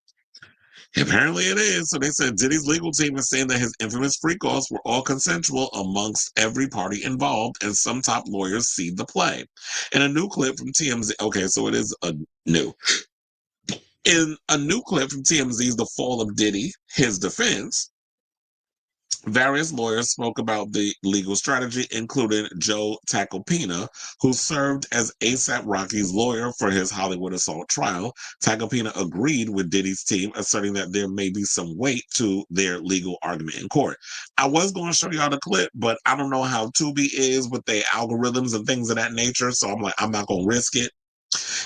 apparently it is. So they said Diddy's legal team is saying that his infamous freak-offs were all consensual amongst every party involved, and some top lawyers see the play. In a new clip from TMZ, okay, so it is new. In a new clip from TMZ's The Fall of Diddy, his defense, various lawyers spoke about the legal strategy, including Joe Tacopina, who served as A$AP Rocky's lawyer for his Hollywood assault trial. Tacopina agreed with Diddy's team, asserting that there may be some weight to their legal argument in court. I was going to show y'all the clip, but I don't know how Tubi is with their algorithms and things of that nature, so I'm like, I'm not going to risk it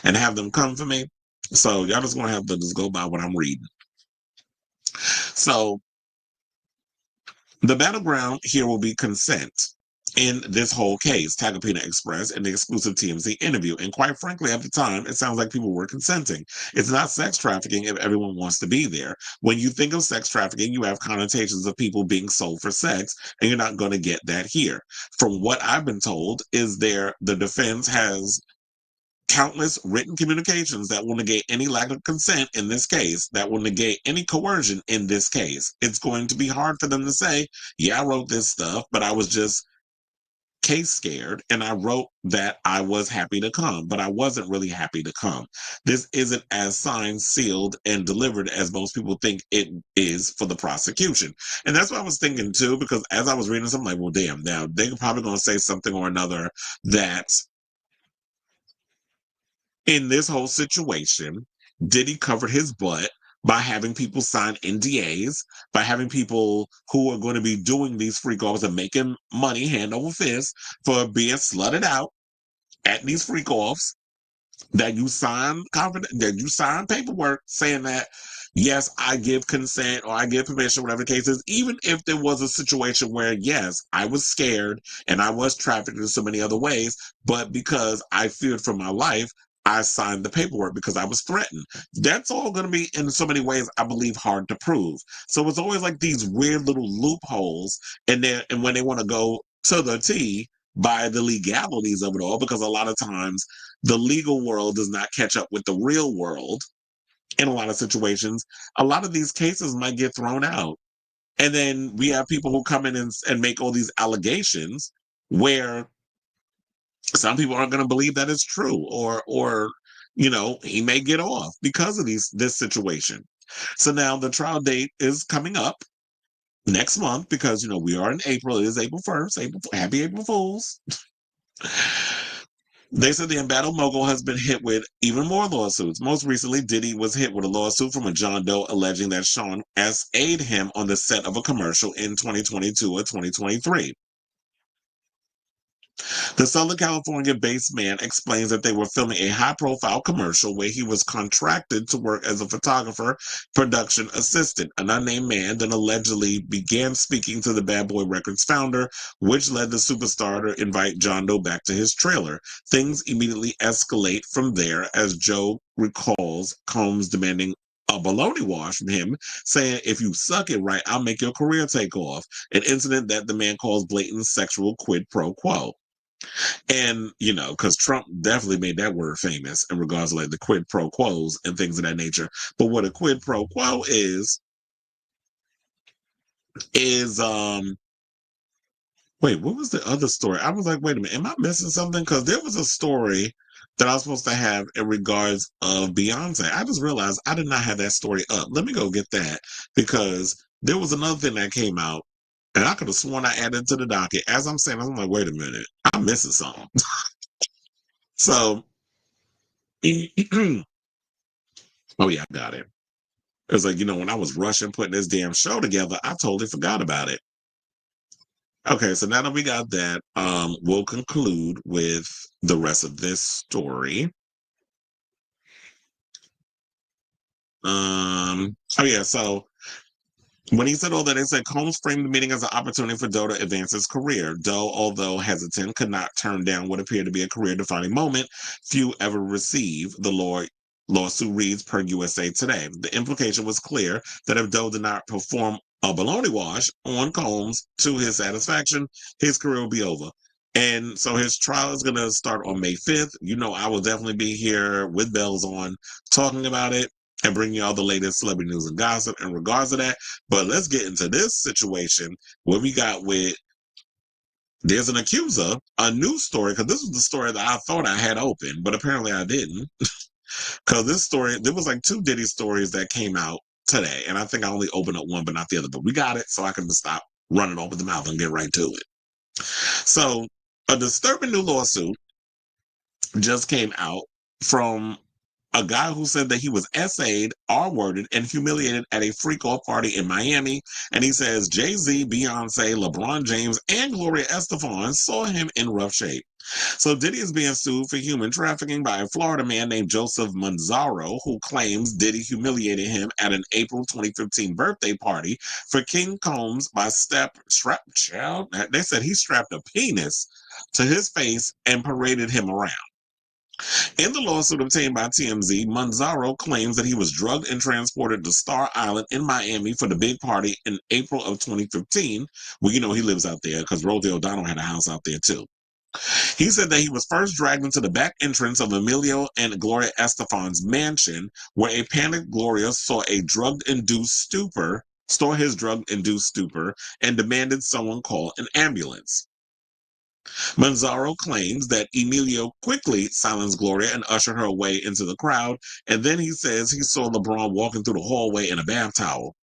and have them come for me. So y'all just going to have to just go by what I'm reading. So the battleground here will be consent in this whole case, Tacopina expressed in the exclusive TMZ interview. And quite frankly, at the time, it sounds like people were consenting. It's not sex trafficking if everyone wants to be there. When you think of sex trafficking, you have connotations of people being sold for sex, and you're not going to get that here. From what I've been told, is the defense has countless written communications that will negate any lack of consent in this case, that will negate any coercion in this case. It's going to be hard for them to say, yeah, I wrote this stuff, but I was just case scared and I wrote that I was happy to come, but I wasn't really happy to come. This isn't as signed, sealed, and delivered as most people think it is for the prosecution. And that's what I was thinking too, because as I was reading something, like, well, damn, now they're probably going to say something or another that in this whole situation, Diddy covered his butt by having people sign NDAs, by having people who are going to be doing these freak offs and making money hand over fist for being slutted out at these freak offs, that you sign paperwork saying that, yes, I give consent or I give permission, whatever the case is, even if there was a situation where, yes, I was scared and I was trafficked in so many other ways, but because I feared for my life, I signed the paperwork because I was threatened. That's all going to be, in so many ways, I believe, hard to prove. So it's always like these weird little loopholes, and when they want to go to the T by the legalities of it all, because a lot of times the legal world does not catch up with the real world in a lot of situations. A lot of these cases might get thrown out. And then we have people who come in and make all these allegations where some people aren't going to believe that it's true, or he may get off because of this situation. So now the trial date is coming up next month because we are in April. It is April 1st. Happy April Fools. They said the embattled mogul has been hit with even more lawsuits. Most recently, Diddy was hit with a lawsuit from a John Doe alleging that Sean S.'d him on the set of a commercial in 2022 or 2023. The Southern California-based man explains that they were filming a high-profile commercial where he was contracted to work as a photographer, production assistant. An unnamed man then allegedly began speaking to the Bad Boy Records founder, which led the superstar to invite John Doe back to his trailer. Things immediately escalate from there, as Joe recalls Combs demanding a baloney wash from him, saying, if you suck it right, I'll make your career take off. An incident that the man calls blatant sexual quid pro quo. And, because Trump definitely made that word famous in regards to like the quid pro quos and things of that nature. But what a quid pro quo is wait, what was the other story? I was like, wait a minute, am I missing something? Because there was a story that I was supposed to have in regards of Beyonce. I just realized I did not have that story up. Let me go get that because there was another thing that came out and I could have sworn I added to the docket. As I'm saying, I'm like, wait a minute, I'm missing something. So, oh yeah, I got it. It was like, when I was rushing putting this damn show together, I totally forgot about it. Okay, so now that we got that, we'll conclude with the rest of this story. Oh yeah, so when he said all that, they said Combs framed the meeting as an opportunity for Doe to advance his career. Doe, although hesitant, could not turn down what appeared to be a career-defining moment few ever receive, the lawsuit reads per USA Today. The implication was clear that if Doe did not perform a baloney wash on Combs to his satisfaction, his career will be over. And so his trial is going to start on May 5th. I will definitely be here with bells on talking about it and bring you all the latest celebrity news and gossip in regards to that. But let's get into this situation where we got there's an accuser, a news story, because this was the story that I thought I had open, but apparently I didn't. Because this story, there was like 2 Diddy stories that came out today, and I think I only opened up one, but not the other. But we got it, so I can just stop running over the mouth and get right to it. So, a disturbing new lawsuit just came out from a guy who said that he was essayed, R-worded, and humiliated at a freak-off party in Miami. And he says Jay-Z, Beyonce, LeBron James, and Gloria Estefan saw him in rough shape. So Diddy is being sued for human trafficking by a Florida man named Joseph Manzaro, who claims Diddy humiliated him at an April 2015 birthday party for King Combs by they said he strapped a penis to his face and paraded him around. In the lawsuit obtained by TMZ, Manzaro claims that he was drugged and transported to Star Island in Miami for the big party in April of 2015. Well, he lives out there because Rosie O'Donnell had a house out there too. He said that he was first dragged into the back entrance of Emilio and Gloria Estefan's mansion, where a panicked Gloria saw his drug-induced stupor, and demanded someone call an ambulance. Manzaro claims that Emilio quickly silenced Gloria and ushered her away into the crowd, and then he says he saw LeBron walking through the hallway in a bath towel.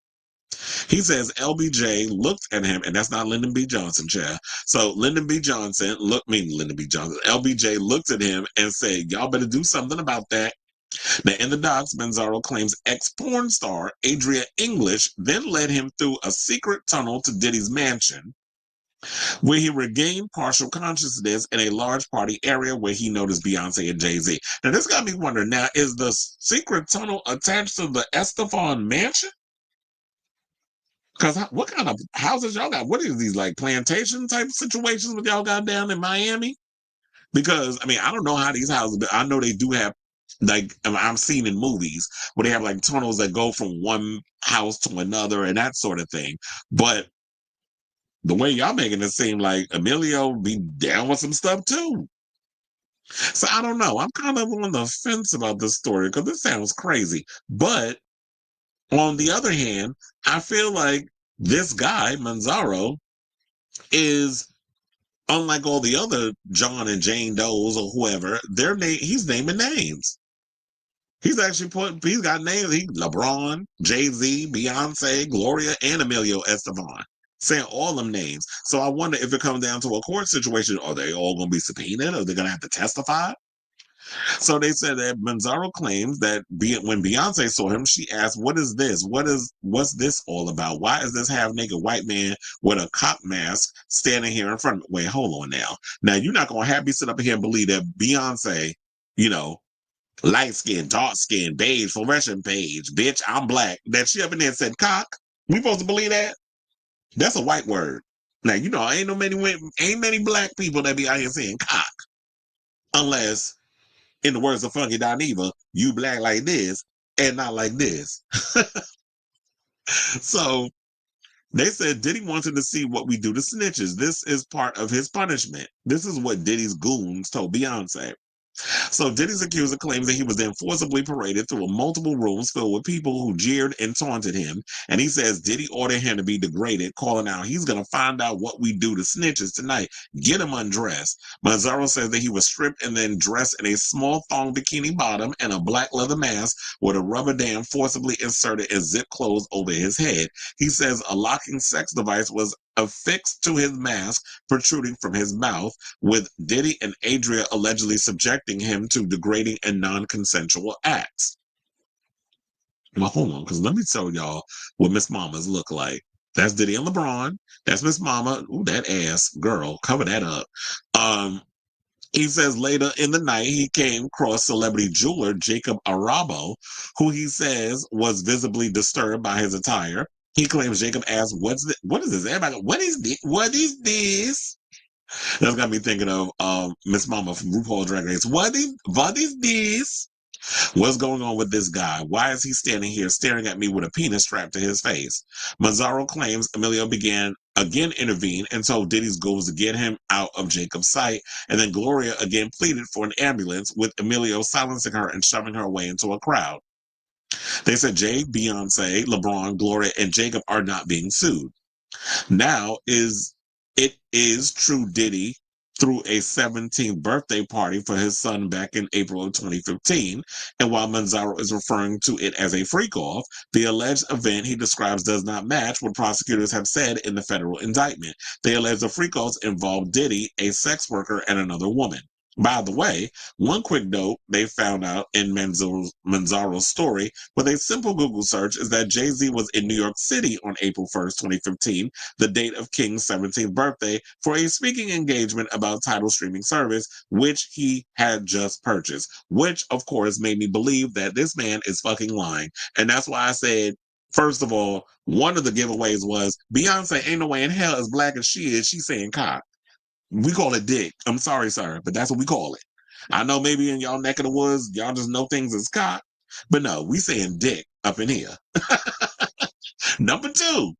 He says LBJ looked at him, and that's not Lyndon B. Johnson, chair. So Lyndon B. Johnson, LBJ looked at him and said, y'all better do something about that. Now, in the docs, Manzaro claims ex-porn star Adria English then led him through a secret tunnel to Diddy's mansion, where he regained partial consciousness in a large party area where he noticed Beyonce and Jay-Z. Now, this got me wondering, now, is the secret tunnel attached to the Estefan mansion? Because what kind of houses y'all got? What is these, like, plantation type situations that y'all got down in Miami? Because, I don't know how these houses, but I know they do have, like, I'm seeing in movies where they have, like, tunnels that go from one house to another and that sort of thing. But the way y'all making it seem like Emilio be down with some stuff too. So I don't know. I'm kind of on the fence about this story because this sounds crazy. But on the other hand, I feel like this guy, Manzaro, is unlike all the other John and Jane Does or whoever, he's naming names. He's got names. LeBron, Jay-Z, Beyonce, Gloria, and Emilio Estefan. Saying all them names. So I wonder if it comes down to a court situation, are they all going to be subpoenaed? Are they going to have to testify? So they said that Manzaro claims that when Beyonce saw him, she asked, what is this? What's this all about? Why is this half-naked white man with a cop mask standing here in front of me? Wait, hold on now. Now, you're not going to have me sit up here and believe that Beyonce, light skin, dark skin, beige, fluorescent beige, bitch, I'm black. That she up in there and said cock. We supposed to believe that? That's a white word. Now, ain't many black people that be out here saying cock. Unless, in the words of Funky Dineva, you black like this and not like this. So they said Diddy wanted to see what we do to snitches. This is part of his punishment. This is what Diddy's goons told Beyonce. So Diddy's accuser claims that he was then forcibly paraded through multiple rooms filled with people who jeered and taunted him. And he says Diddy ordered him to be degraded, calling out, he's going to find out what we do to snitches tonight. Get him undressed. Manzaro says that he was stripped and then dressed in a small thong bikini bottom and a black leather mask with a rubber dam forcibly inserted and zip closed over his head. He says a locking sex device was affixed to his mask protruding from his mouth, with Diddy and Adria allegedly subjecting him to degrading and non-consensual acts. Well, hold on, because let me tell y'all what Miss Mamas look like. That's Diddy and LeBron. That's Miss Mama. Ooh, that ass, girl, cover that up. He says later in the night, he came across celebrity jeweler Jacob Arabo, who he says was visibly disturbed by his attire. He claims Jacob asked, what is this? Everybody, what is this? That's got me thinking of Miss Mama from RuPaul Drag Race. What is this? What's going on with this guy? Why is he standing here staring at me with a penis strapped to his face? Mazzaro claims Emilio again intervened and told Diddy's goals to get him out of Jacob's sight, and then Gloria again pleaded for an ambulance, with Emilio silencing her and shoving her away into a crowd. They said Jay, Beyonce, LeBron, Gloria, and Jacob are not being sued. Now it is true Diddy threw a 17th birthday party for his son back in April of 2015, and while Manzaro is referring to it as a freak-off, the alleged event he describes does not match what prosecutors have said in the federal indictment. They allege the freak-offs involved Diddy, a sex worker, and another woman. By the way, one quick note they found out in Manzaro's story with a simple Google search is that Jay-Z was in New York City on April 1st, 2015, the date of King's 17th birthday, for a speaking engagement about Tidal streaming service, which he had just purchased, which, of course, made me believe that this man is fucking lying. And that's why I said, first of all, one of the giveaways was Beyonce ain't no way in hell as black as she is. She's saying cock. We call it dick. I'm sorry, sir, but that's what we call it. I know maybe in y'all neck of the woods, y'all just know things as cock, but no, we saying dick up in here. Number two,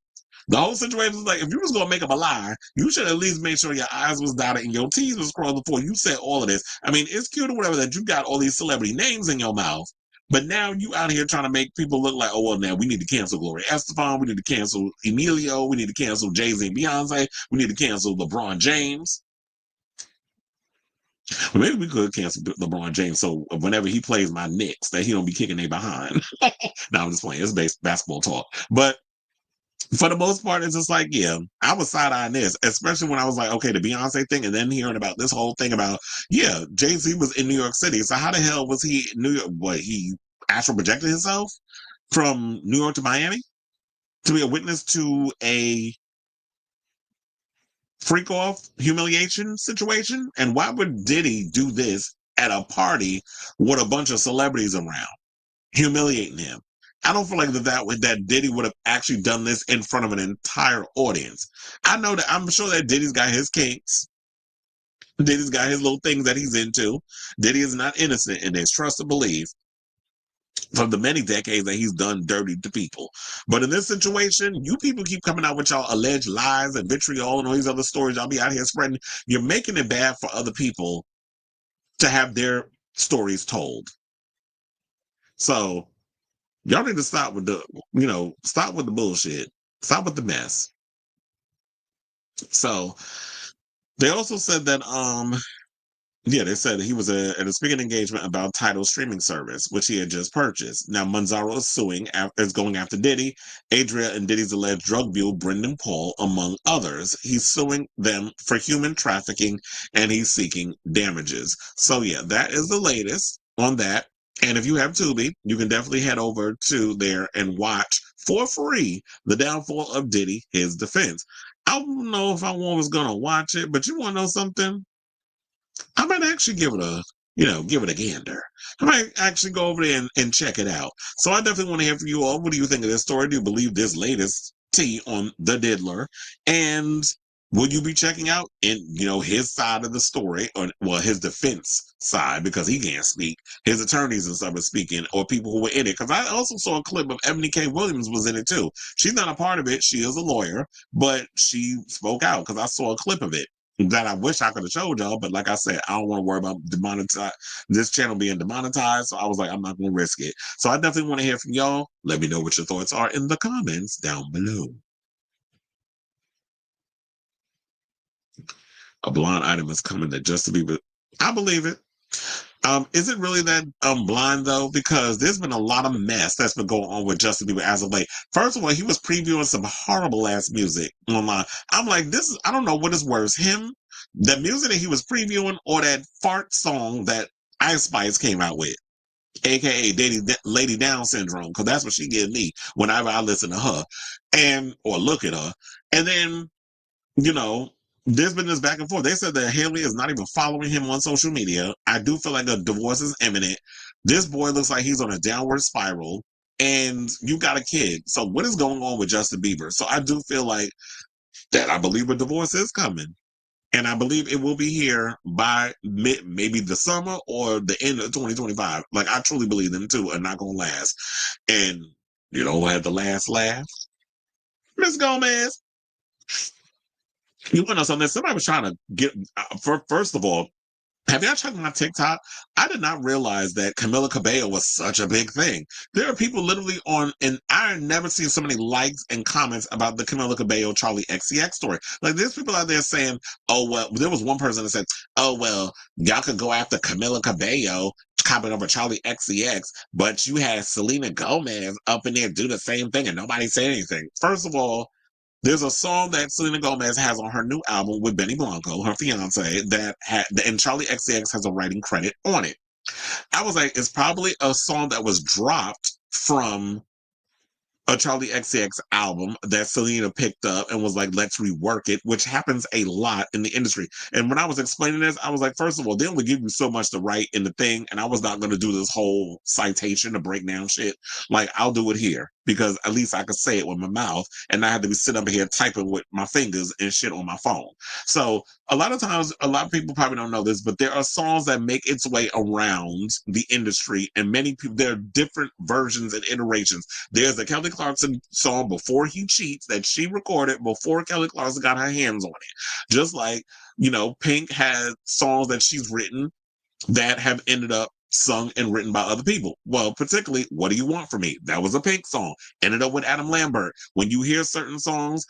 the whole situation is like, if you was going to make up a lie, you should at least make sure your I's was dotted and your T's was crossed before you said all of this. I mean, it's cute or whatever that you got all these celebrity names in your mouth, but now you out here trying to make people look like, oh, well, now we need to cancel Gloria Estefan. We need to cancel Emilio. We need to cancel Jay-Z and Beyonce. We need to cancel LeBron James. Well, maybe we could cancel LeBron James so whenever he plays my Knicks, that he don't be kicking they behind. Now I'm just playing. It's basketball talk. But for the most part, it's just like, yeah, I was side-eyeing this, especially when I was like, okay, the Beyonce thing, and then hearing about this whole thing about, yeah, Jay-Z was in New York City. So how the hell was he in New York? What, he astral projected himself from New York to Miami to be a witness to a freak-off humiliation situation? And why would Diddy do this at a party with a bunch of celebrities around, humiliating him? I don't feel like that Diddy would have actually done this in front of an entire audience. I'm sure that Diddy's got his kinks. Diddy's got his little things that he's into. Diddy is not innocent in this. Trust and believe. From the many decades that he's done dirty to people. But in this situation, you people keep coming out with y'all alleged lies and vitriol and all these other stories y'all be out here spreading. You're making it bad for other people to have their stories told. So y'all need to stop with the bullshit. Stop with the mess. So they also said that they said he was at a speaking engagement about Tidal streaming service, which he had just purchased. Now, Manzaro is going after Diddy, Adria, and Diddy's alleged drug mule, Brendan Paul, among others. He's suing them for human trafficking, and he's seeking damages. So, yeah, that is the latest on that. And if you have Tubi, you can definitely head over to there and watch for free The Downfall of Diddy, His Defense. I don't know if I was going to watch it, but you want to know something? I might actually give it a gander. I might actually go over there and check it out. So I definitely want to hear from you all. What do you think of this story? Do you believe this latest tea on the diddler? And will you be checking out his side of the story, or his defense side, because he can't speak, his attorneys and stuff are speaking, or people who were in it? Because I also saw a clip of Ebony K. Williams was in it too. She's not a part of it. She is a lawyer, but she spoke out because I saw a clip of it. that I wish I could have showed y'all, but like I said, I don't want to worry about this channel being demonetized. So I was like, I'm not going to risk it. So I definitely want to hear from y'all. Let me know what your thoughts are in the comments down below. A blonde item is coming to Justin Bieber. I believe it. Is it really that blind though? Because there's been a lot of mess that's been going on with Justin Bieber as of late. First of all, he was previewing some horrible ass music online. I'm like, this is, I don't know what is worse, him, the music that he was previewing, or that fart song that Ice Spice came out with, aka Lady Down Syndrome, because that's what she gives me whenever I listen to her and or look at her. And then, you know, there's been this back and forth. They said that Halle is not even following him on social media. I do feel like a divorce is imminent. This boy looks like he's on a downward spiral, and you got a kid. So what is going on with Justin Bieber? So I do feel like that I believe a divorce is coming. And I believe it will be here by maybe the summer or the end of 2025. Like, I truly believe them two are not going to last. And, you know, who had the last laugh? Miss Gomez. You want to know something? Somebody was trying to get, first of all, have y'all checked my TikTok? I did not realize that Camila Cabello was such a big thing. There are people literally on, and I've never seen so many likes and comments about the Camila Cabello Charlie XCX story. Like, there's people out there saying, oh, well, there was one person that said, oh, well, y'all could go after Camila Cabello, comment over Charlie XCX, but you had Selena Gomez up in there do the same thing and nobody said anything. First of all, there's a song that Selena Gomez has on her new album with Benny Blanco, her fiance, and Charlie XCX has a writing credit on it. I was like, it's probably a song that was dropped from a Charlie XCX album that Selena picked up and was like, let's rework it, which happens a lot in the industry. And when I was explaining this, I was like, first of all, they only give you so much to write in the thing, and I was not going to do this whole citation to break down shit. Like, I'll do it here because at least I could say it with my mouth and not have to be sitting up here typing with my fingers and shit on my phone. So a lot of times, a lot of people probably don't know this, but there are songs that make its way around the industry, and many people, there are different versions and iterations. There's a Kelly Clarkson song, Before He Cheats, that she recorded before Kelly Clarkson got her hands on it. Just like, you know, Pink had songs that she's written that have ended up sung and written by other people. Well, particularly, What Do You Want From Me? That was a Pink song. Ended up with Adam Lambert. When you hear certain songs,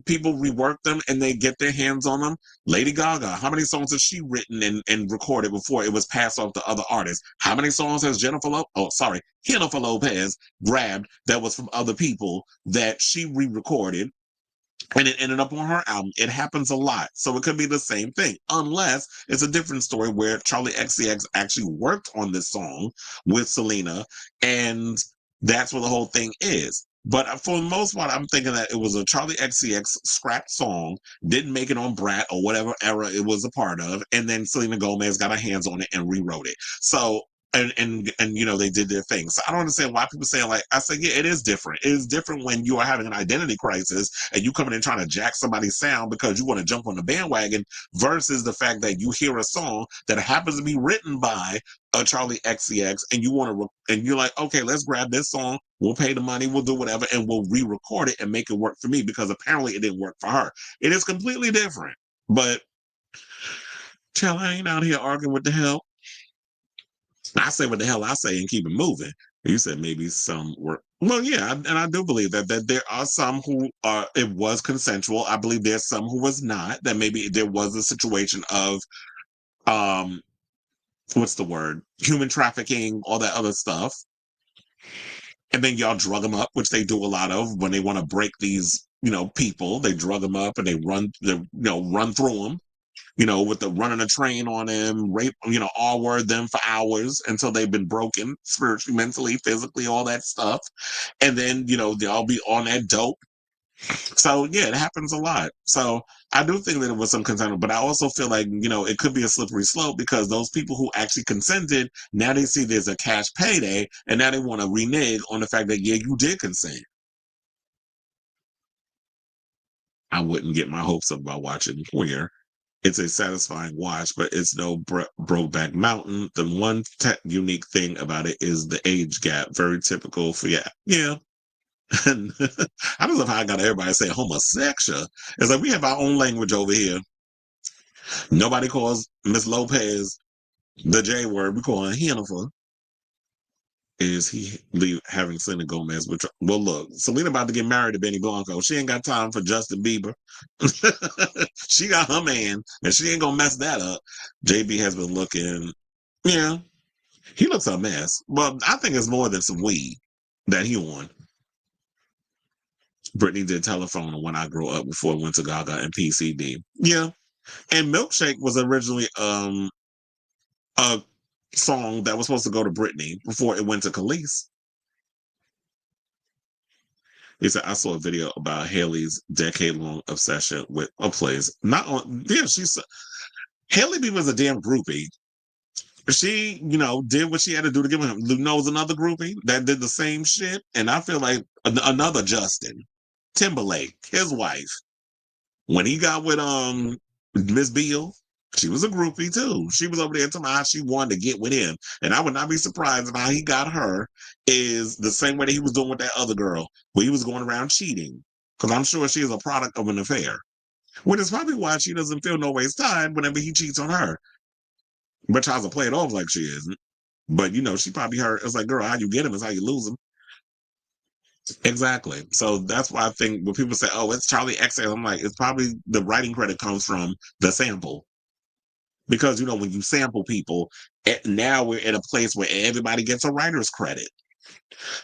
people rework them and they get their hands on them. Lady Gaga, how many songs has she written and recorded before it was passed off to other artists? How many songs has Jennifer Lopez grabbed that was from other people that she re-recorded and it ended up on her album? It happens a lot. So it could be the same thing, unless it's a different story where Charlie XCX actually worked on this song with Selena, and that's what the whole thing is. But for the most part, I'm thinking that it was a Charlie XCX scrapped song, didn't make it on Brat or whatever era it was a part of, and then Selena Gomez got her hands on it and rewrote it. So and you know, they did their thing. So I don't understand why people say, like, I say, yeah, it is different. It is different when you are having an identity crisis and you coming in trying to jack somebody's sound because you want to jump on the bandwagon, versus the fact that you hear a song that happens to be written by a Charlie XCX and you want to and you're like, okay, let's grab this song, we'll pay the money, we'll do whatever, and we'll re-record it and make it work for me, because apparently it didn't work for her. It is completely different. But chill, I ain't out here arguing with the hell. I say what the hell I say and keep it moving. You said maybe some were, well, yeah, and I do believe that there are some who are, it was consensual. I believe there's some who was not, that maybe there was a situation of, um, what's the word? Human trafficking, all that other stuff. And then y'all drug them up, which they do a lot of when they want to break these, you know, people. They drug them up and they run through them, you know, with the running a train on them, rape, you know, all word them for hours until they've been broken spiritually, mentally, physically, all that stuff. And then, you know, they'll be on that dope. So yeah, it happens a lot. So I do think that it was some consent, but I also feel like, you know, it could be a slippery slope, because those people who actually consented, now they see there's a cash payday and now they want to renege on the fact that, yeah, you did consent. I wouldn't get my hopes up about watching Queer. It's a satisfying watch, but it's no Brokeback Mountain. The one unique thing about it is the age gap. Very typical for, yeah. And I don't know how I got everybody to say homosexual. It's like we have our own language over here. Nobody calls Miss Lopez the J word. We call her Jennifer. Is he having Selena Gomez? Which, well, look, Selena about to get married to Benny Blanco. She ain't got time for Justin Bieber. She got her man, and she ain't gonna mess that up. JB has been looking, yeah, he looks a mess. But I think it's more than some weed that he on. Britney did Telephone and When I Grow Up before it went to Gaga and PCD. Yeah, and Milkshake was originally a song that was supposed to go to Britney before it went to Khalees. He said, I saw a video about Haley's decade-long obsession with a place. Not on, yeah, Haley B was a damn groupie. She, did what she had to do to get with him. Lou knows another groupie that did the same shit. And I feel like another Justin Timberlake, his wife, when he got with Miss Beale, she was a groupie too. She was over there talking about how she wanted to get with him. And I would not be surprised if how he got her is the same way that he was doing with that other girl, where he was going around cheating. Because I'm sure she is a product of an affair. Which is probably why she doesn't feel no waste time whenever he cheats on her. But tries to play it off like she isn't. But she probably heard, it's like, girl, how you get him is how you lose him. Exactly. So that's why I think when people say, oh, it's Charlie XCX, I'm like, it's probably the writing credit comes from the sample. Because, when you sample people, now we're in a place where everybody gets a writer's credit.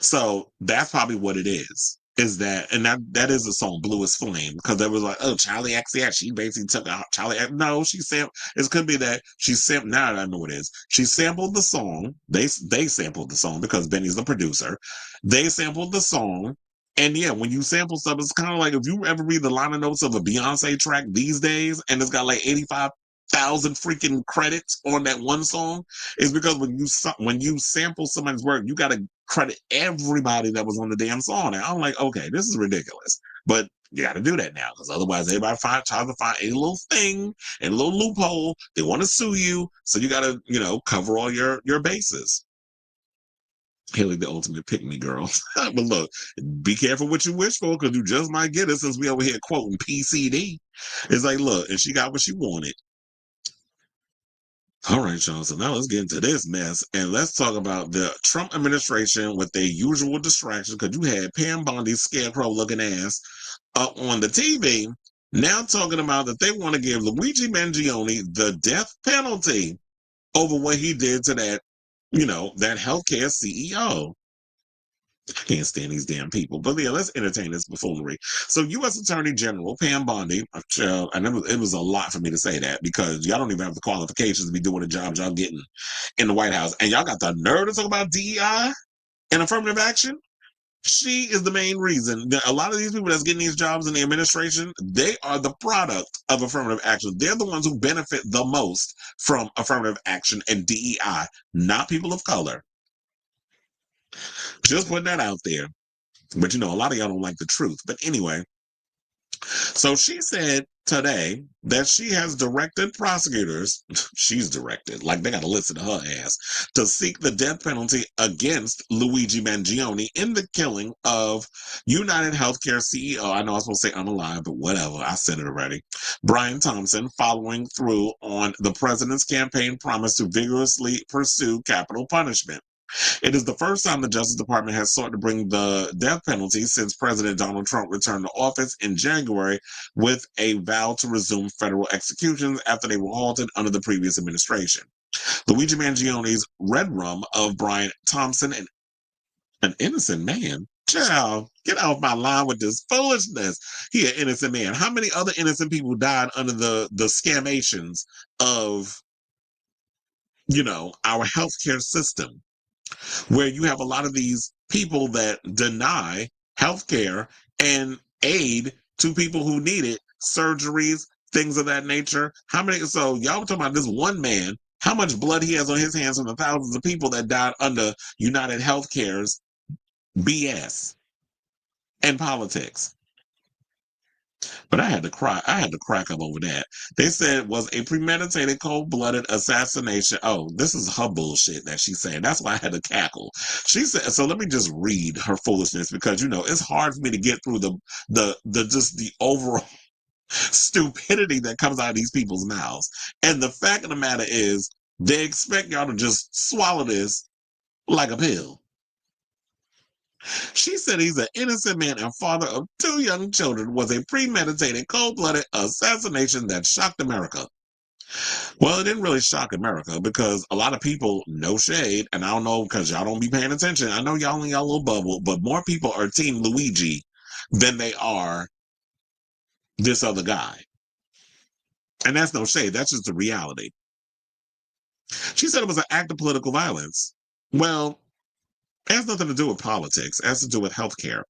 So that's probably what it is that, and that is the song Blue is Flame, because there was like, oh, Charlie XCX, she basically took out Charlie. No, she sampled, it could be that she sampled, now I know what it is. She sampled the song. They sampled the song because Benny's the producer. They sampled the song. And yeah, when you sample stuff, it's kind of like if you ever read the liner notes of a Beyonce track these days, and it's got like 85,000 freaking credits on that one song, is because when you sample somebody's work, you got to credit everybody that was on the damn song. And I'm like, okay, this is ridiculous, but you got to do that now, because otherwise everybody tries to find a little thing and a little loophole. They want to sue you, so you got to cover all your bases. Haley, the ultimate pick-me girl. But look, be careful what you wish for, because you just might get it, since we over here quoting PCD. It's like, look, and she got what she wanted. All right, y'all. So now let's get into this mess, and let's talk about the Trump administration with their usual distraction, because you had Pam Bondi's scarecrow-looking ass up on the TV, now talking about that they want to give Luigi Mangione the death penalty over what he did to that, that healthcare CEO. I can't stand these damn people. But yeah, let's entertain this buffoonery. So U.S. Attorney General Pam Bondi, and it was a lot for me to say that, because y'all don't even have the qualifications to be doing the job y'all getting in the White House. And y'all got the nerve to talk about DEI and affirmative action? She is the main reason that a lot of these people that's getting these jobs in the administration, they are the product of affirmative action. They're the ones who benefit the most from affirmative action and DEI, not people of color. Just putting that out there. But a lot of y'all don't like the truth. But anyway, so she said today that she has directed prosecutors, she's directed, like they got to listen to her ass, to seek the death penalty against Luigi Mangione in the killing of United Healthcare CEO. I know I was supposed to say unalive, but whatever. I said it already. Brian Thompson, following through on the president's campaign promise to vigorously pursue capital punishment. It is the first time the Justice Department has sought to bring the death penalty since President Donald Trump returned to office in January with a vow to resume federal executions after they were halted under the previous administration. Luigi Mangione's red rum of Brian Thompson, an innocent man. Child, get off my line with this foolishness. He an innocent man. How many other innocent people died under the scamations of, our healthcare system, where you have a lot of these people that deny healthcare and aid to people who need it, surgeries, things of that nature. So y'all were talking about this one man, how much blood he has on his hands from the thousands of people that died under United Healthcare's BS and politics. But I had to cry. I had to crack up over that. They said it was a premeditated, cold-blooded assassination. Oh, this is her bullshit that she's saying. That's why I had to cackle. She said, so let me just read her foolishness, because, it's hard for me to get through the overall stupidity that comes out of these people's mouths. And the fact of the matter is, they expect y'all to just swallow this like a pill. She said he's an innocent man and father of 2 young children, was a premeditated, cold-blooded assassination that shocked America. Well, it didn't really shock America because a lot of people, no shade, and I don't know because y'all don't be paying attention. I know y'all in y'all little bubble, but more people are Team Luigi than they are this other guy. And that's no shade. That's just the reality. She said it was an act of political violence. Well, it has nothing to do with politics. It has to do with healthcare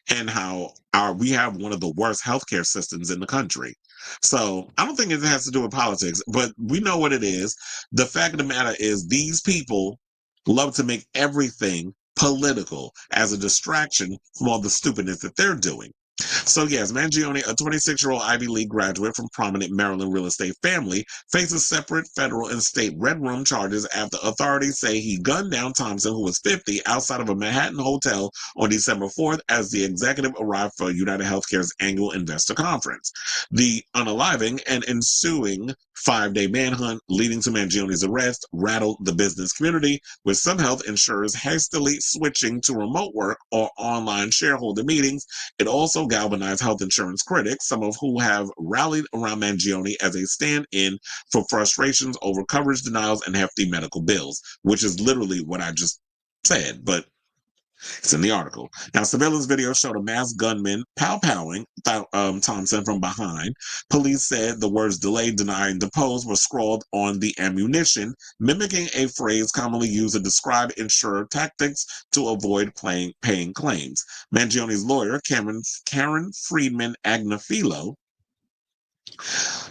and how we have one of the worst healthcare systems in the country. So I don't think it has to do with politics, but we know what it is. The fact of the matter is these people love to make everything political as a distraction from all the stupidness that they're doing. So yes, Mangione, a 26-year-old Ivy League graduate from prominent Maryland real estate family, faces separate federal and state red room charges after authorities say he gunned down Thompson, who was 50, outside of a Manhattan hotel on December 4th as the executive arrived for United Healthcare's annual investor conference. The unaliving and ensuing 5-day manhunt leading to Mangione's arrest rattled the business community, with some health insurers hastily switching to remote work or online shareholder meetings. It also galvanized health insurance critics, some of who have rallied around Mangione as a stand-in for frustrations over coverage denials and hefty medical bills, which is literally what I just said, but it's in the article. Now, surveillance video showed a masked gunman pow-powing Thompson from behind. Police said the words delay, deny, and depose were scrawled on the ammunition, mimicking a phrase commonly used to describe insurer tactics to avoid paying claims. Mangione's lawyer, Karen Friedman Agnafilo,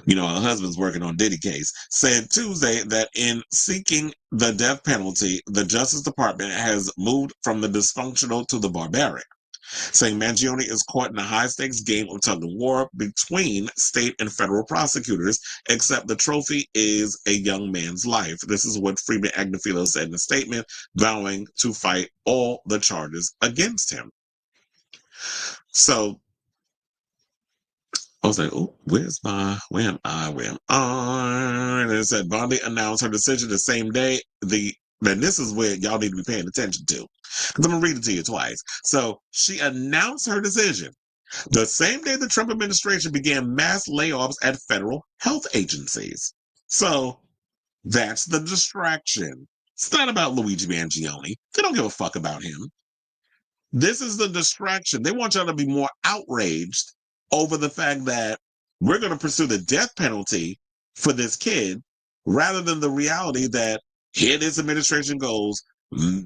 her husband's working on Diddy case, said Tuesday that in seeking the death penalty, the Justice Department has moved from the dysfunctional to the barbaric, saying Mangione is caught in a high-stakes game of tug-of-war between state and federal prosecutors, except the trophy is a young man's life. This is what Freeman Agnafilo said in a statement, vowing to fight all the charges against him. So I was like, oh, where am I? And it said Bondi announced her decision the same day. Then this is where y'all need to be paying attention to, because I'm going to read it to you twice. So she announced her decision the same day the Trump administration began mass layoffs at federal health agencies. So that's the distraction. It's not about Luigi Mangione. They don't give a fuck about him. This is the distraction. They want y'all to be more outraged over the fact that we're going to pursue the death penalty for this kid rather than the reality that here this administration goes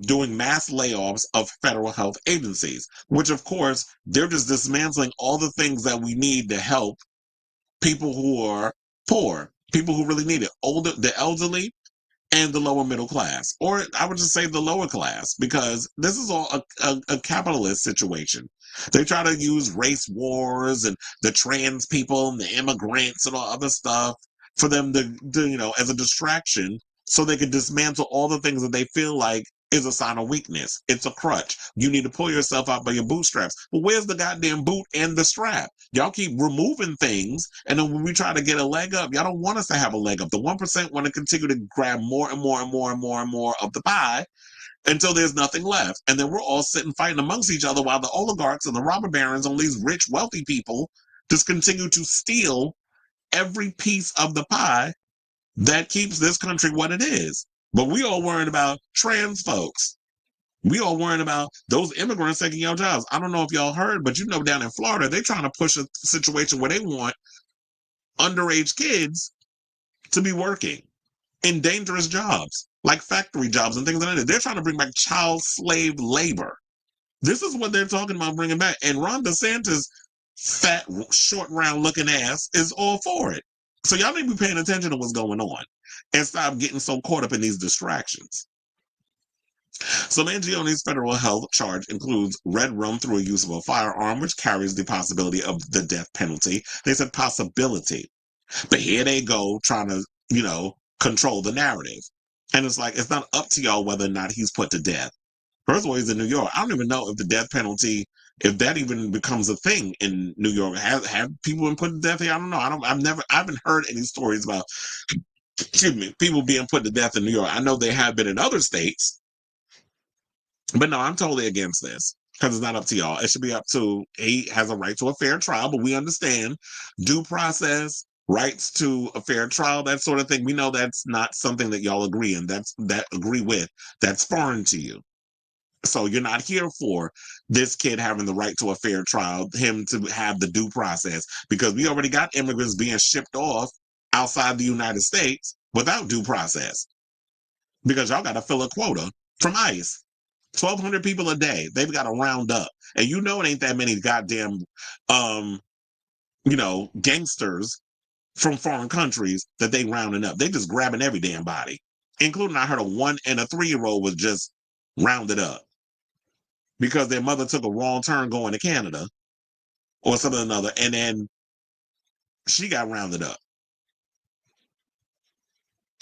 doing mass layoffs of federal health agencies, which of course, they're just dismantling all the things that we need to help people who are poor, people who really need it, the elderly, and the lower middle class, or I would just say the lower class, because this is all a capitalist situation. They try to use race wars and the trans people and the immigrants and all other stuff for them to as a distraction so they can dismantle all the things that they feel like is a sign of weakness. It's a crutch. You need to pull yourself out by your bootstraps. But where's the goddamn boot and the strap? Y'all keep removing things, and then when we try to get a leg up, y'all don't want us to have a leg up. The 1% want to continue to grab more and more and more and more and more of the pie until there's nothing left. And then we're all sitting fighting amongst each other while the oligarchs and the robber barons and these rich, wealthy people just continue to steal every piece of the pie that keeps this country what it is. But we all worrying about trans folks. We all worrying about those immigrants taking your jobs. I don't know if y'all heard, but down in Florida, they're trying to push a situation where they want underage kids to be working in dangerous jobs, like factory jobs and things like that. They're trying to bring back child slave labor. This is what they're talking about bringing back. And Ron DeSantis' fat, short, round looking ass is all for it. So y'all need to be paying attention to what's going on and stop getting so caught up in these distractions. So Mangione's federal health charge includes red rum through a use of a firearm, which carries the possibility of the death penalty. They said possibility. But here they go trying to, control the narrative. And it's like, it's not up to y'all whether or not he's put to death. First of all, he's in New York. I don't even know if the death penalty if that even becomes a thing in New York. Have people been put to death here? I don't know. I haven't heard any stories about, excuse me, people being put to death in New York. I know they have been in other states, but no, I'm totally against this because it's not up to y'all. It should be up to, he has a right to a fair trial, but we understand due process, rights to a fair trial, that sort of thing. We know that's not something that y'all agree in. Agree with. That's foreign to you. So you're not here for this kid having the right to a fair trial, him to have the due process, because we already got immigrants being shipped off outside the United States without due process because y'all got to fill a quota from ICE. 1,200 people a day. They've got to round up. And you know it ain't that many goddamn, gangsters from foreign countries that they rounding up. They just grabbing every damn body, including I heard a 1 and a 3-year-old was just rounded up because their mother took a wrong turn going to Canada or something or another, and then she got rounded up.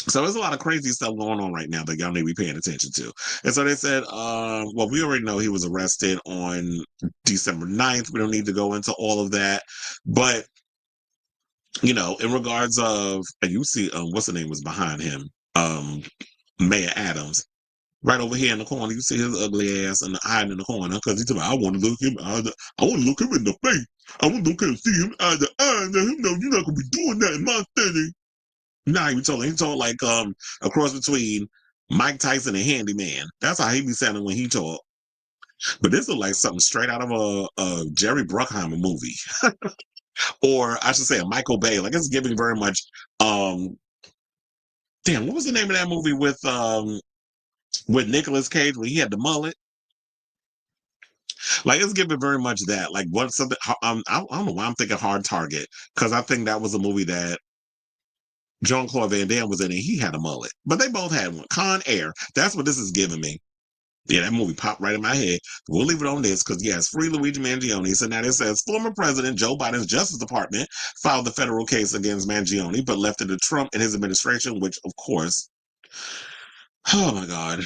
So there's a lot of crazy stuff going on right now that y'all need to be paying attention to. And so they said, well, we already know he was arrested on December 9th. We don't need to go into all of that. But, in regards of, and you see, what's the name was behind him? Mayor Adams. Right over here in the corner, you see his ugly ass and hiding in the corner because he's like, I want to look him I want to look him in the face. I want to look and see him eye to eye and let him know you're not going to be doing that in my city. Nah, he told like a cross between Mike Tyson and Handyman. That's how he be sounding when he talk. But this is like something straight out of a Jerry Bruckheimer movie. Or I should say a Michael Bay. Like it's giving very much damn, what was the name of that movie with Nicolas Cage when he had the mullet? Like it's giving very much that. Like what something I don't know why I'm thinking Hard Target, because I think that was a movie that Jean-Claude Van Damme was in and he had a mullet. But they both had one. Con Air. That's what this is giving me. Yeah, that movie popped right in my head. We'll leave it on this because, yes, free Luigi Mangione. So now it says former President Joe Biden's Justice Department filed the federal case against Mangione, but left it to Trump and his administration, which, of course, oh my God.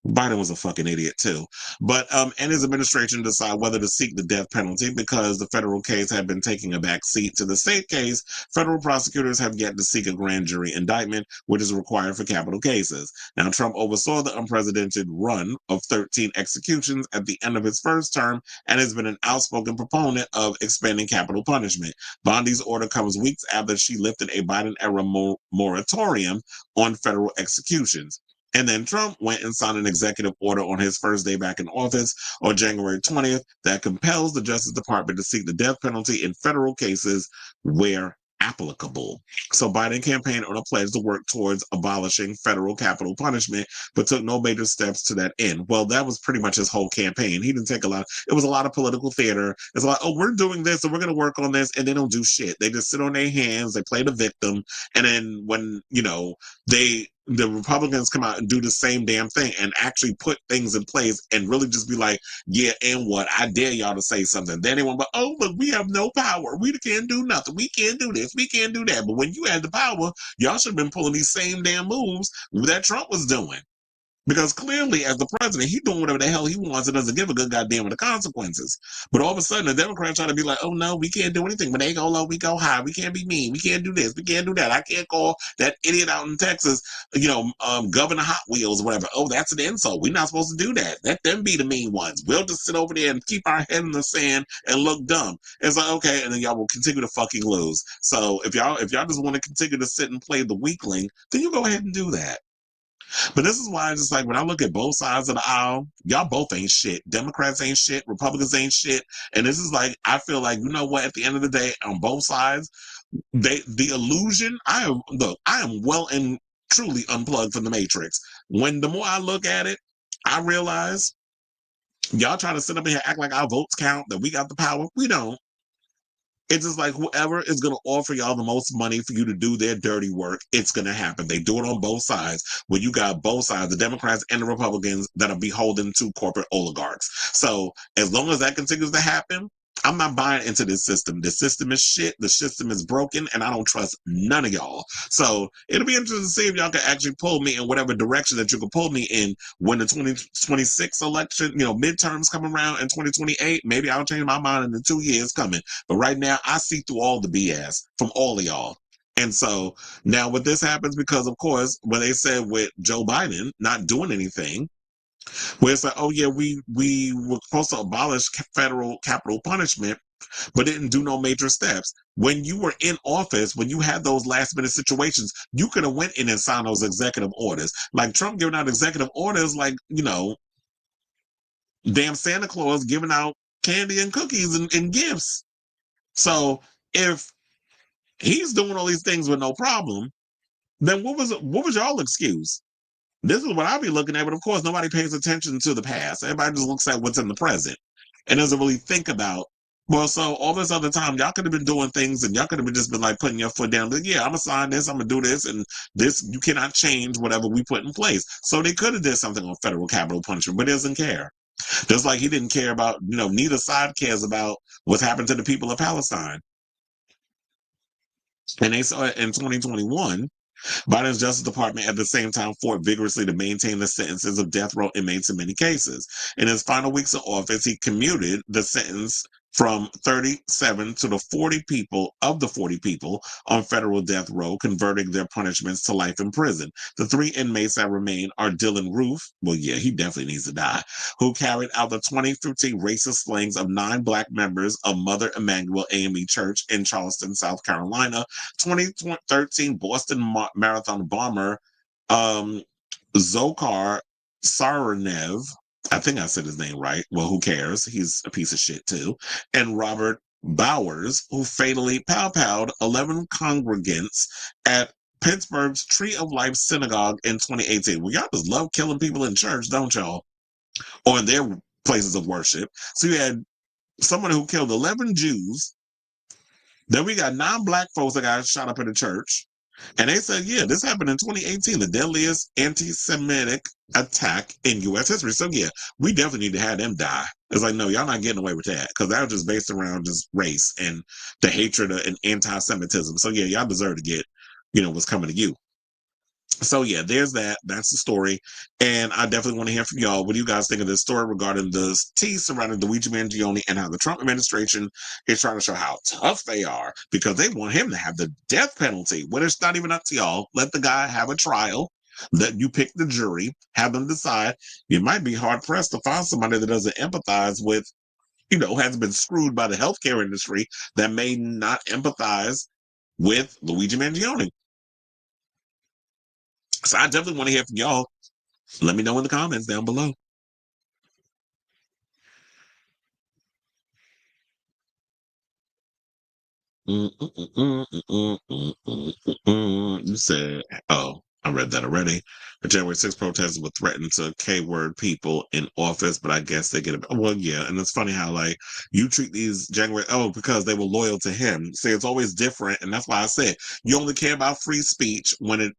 Biden was a fucking idiot too. But and his administration decide whether to seek the death penalty because the federal case had been taking a back seat to the state case. Federal prosecutors have yet to seek a grand jury indictment, which is required for capital cases. Now, Trump oversaw the unprecedented run of 13 executions at the end of his first term and has been an outspoken proponent of expanding capital punishment. Bondi's order comes weeks after she lifted a Biden-era moratorium on federal executions. And then Trump went and signed an executive order on his first day back in office on January 20th that compels the Justice Department to seek the death penalty in federal cases where applicable. So Biden campaigned on a pledge to work towards abolishing federal capital punishment, but took no major steps to that end. Well, that was pretty much his whole campaign. He didn't take a lot. It was a lot of political theater. It's like, oh, we're doing this and we're going to work on this. And they don't do shit. They just sit on their hands. They play the victim. And then when, the Republicans come out and do the same damn thing and actually put things in place and really just be like, yeah, and what? I dare y'all to say something. Then they want, but oh, look, we have no power. We can't do nothing. We can't do this. We can't do that. But when you had the power, y'all should have been pulling these same damn moves that Trump was doing. Because clearly, as the president, he's doing whatever the hell he wants and doesn't give a good goddamn with the consequences. But all of a sudden, the Democrats try to be like, oh, no, we can't do anything. When they go low, we go high. We can't be mean. We can't do this. We can't do that. I can't call that idiot out in Texas, Governor Hot Wheels or whatever. Oh, that's an insult. We're not supposed to do that. Let them be the mean ones. We'll just sit over there and keep our head in the sand and look dumb. It's like, okay, and then y'all will continue to fucking lose. So if y'all just want to continue to sit and play the weakling, then you go ahead and do that. But this is why it's just like when I look at both sides of the aisle, y'all both ain't shit. Democrats ain't shit. Republicans ain't shit. And this is like, I feel like, you know what, at the end of the day, on both sides, the illusion, I am well and truly unplugged from the Matrix. When the more I look at it, I realize y'all trying to sit up here and act like our votes count, that we got the power. We don't. It's just like whoever is going to offer y'all the most money for you to do their dirty work, it's going to happen. They do it on both sides. When you got both sides, the Democrats and the Republicans, that are beholden to corporate oligarchs. So as long as that continues to happen, I'm not buying into this system. The system is shit. The system is broken, and I don't trust none of y'all. So it'll be interesting to see if y'all can actually pull me in whatever direction that you can pull me in when the 2026 election, midterms come around in 2028. Maybe I'll change my mind in the 2 years coming. But right now, I see through all the BS from all of y'all. And so now what this happens because, of course, when they said with Joe Biden not doing anything, where it's like, oh yeah, we were supposed to abolish federal capital punishment, but didn't do no major steps. When you were in office, when you had those last minute situations, you could have went in and signed those executive orders. Like Trump giving out executive orders, like, damn Santa Claus giving out candy and cookies and gifts. So if he's doing all these things with no problem, then what was y'all excuse? This is what I'll be looking at, but of course nobody pays attention to the past. Everybody just looks at what's in the present and doesn't really think about, well, so all this other time y'all could have been doing things and y'all could have just been like putting your foot down, like, yeah, I'm gonna sign this, I'm gonna do this, and this, you cannot change whatever we put in place. So they could have did something on federal capital punishment, but he doesn't care. Just like he didn't care about, neither side cares about what's happened to the people of Palestine. And they saw it in 2021. Biden's Justice Department at the same time fought vigorously to maintain the sentences of death row inmates in many cases. In his final weeks of office, he commuted the sentence from 37 to the 40 people on federal death row, converting their punishments to life in prison. The 3 inmates that remain are Dylan Roof, well, yeah, he definitely needs to die, who carried out the 2015 racist slayings of 9 Black members of Mother Emanuel AME Church in Charleston, South Carolina, 2013 Boston Marathon bomber Dzhokhar Tsarnaev, I think I said his name right. Well, who cares? He's a piece of shit too. And Robert Bowers, who fatally pow-powed 11 congregants at Pittsburgh's Tree of Life Synagogue in 2018. Well, y'all just love killing people in church, don't y'all? Or in their places of worship. So you had someone who killed 11 Jews. Then we got 9 Black folks that got shot up in the church. And they said, yeah, this happened in 2018, the deadliest anti-Semitic attack in U.S. history. So, yeah, we definitely need to have them die. It's like, no, y'all not getting away with that because that was just based around just race and the hatred and anti-Semitism. So, yeah, y'all deserve to get, what's coming to you. So yeah, there's that. That's the story. And I definitely want to hear from y'all. What do you guys think of this story regarding the tea surrounding Luigi Mangione and how the Trump administration is trying to show how tough they are because they want him to have the death penalty when it's not even up to y'all. Let the guy have a trial. Let you pick the jury, have them decide. You might be hard pressed to find somebody that doesn't empathize with, has been screwed by the healthcare industry that may not empathize with Luigi Mangione. So I definitely want to hear from y'all. Let me know in the comments down below. You said, oh, I read that already. The January 6th protesters were threatened to K-word people in office, but I guess they get it. Well, yeah, and it's funny how, like, you treat these because they were loyal to him. See, it's always different, and that's why I said, you only care about free speech when it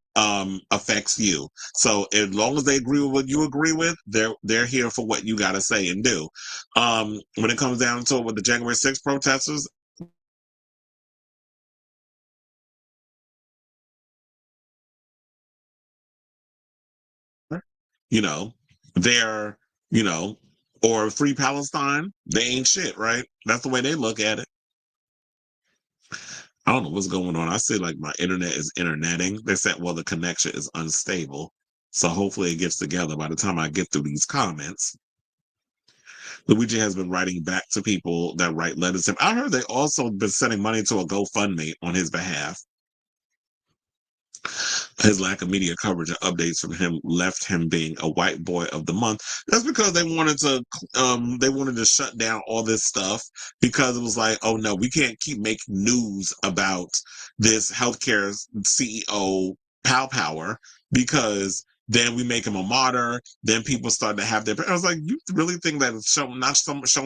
affects you. So as long as they agree with what you agree with, they're here for what you got to say and do. When it comes down to it with the January 6th protesters, you know, they're, or free Palestine, they ain't shit, right? That's the way they look at it. I don't know what's going on. I see like my internet is interneting. They said, well, the connection is unstable. So hopefully it gets together by the time I get through these comments. Luigi has been writing back to people that write letters to him. I heard they also been sending money to a GoFundMe on his behalf. His lack of media coverage and updates from him left him being a white boy of the month. That's because they wanted to shut down all this stuff because it was like, oh no, we can't keep making news about this healthcare CEO power because then we make him a martyr. Then people start to have their. I was like, you really think that showing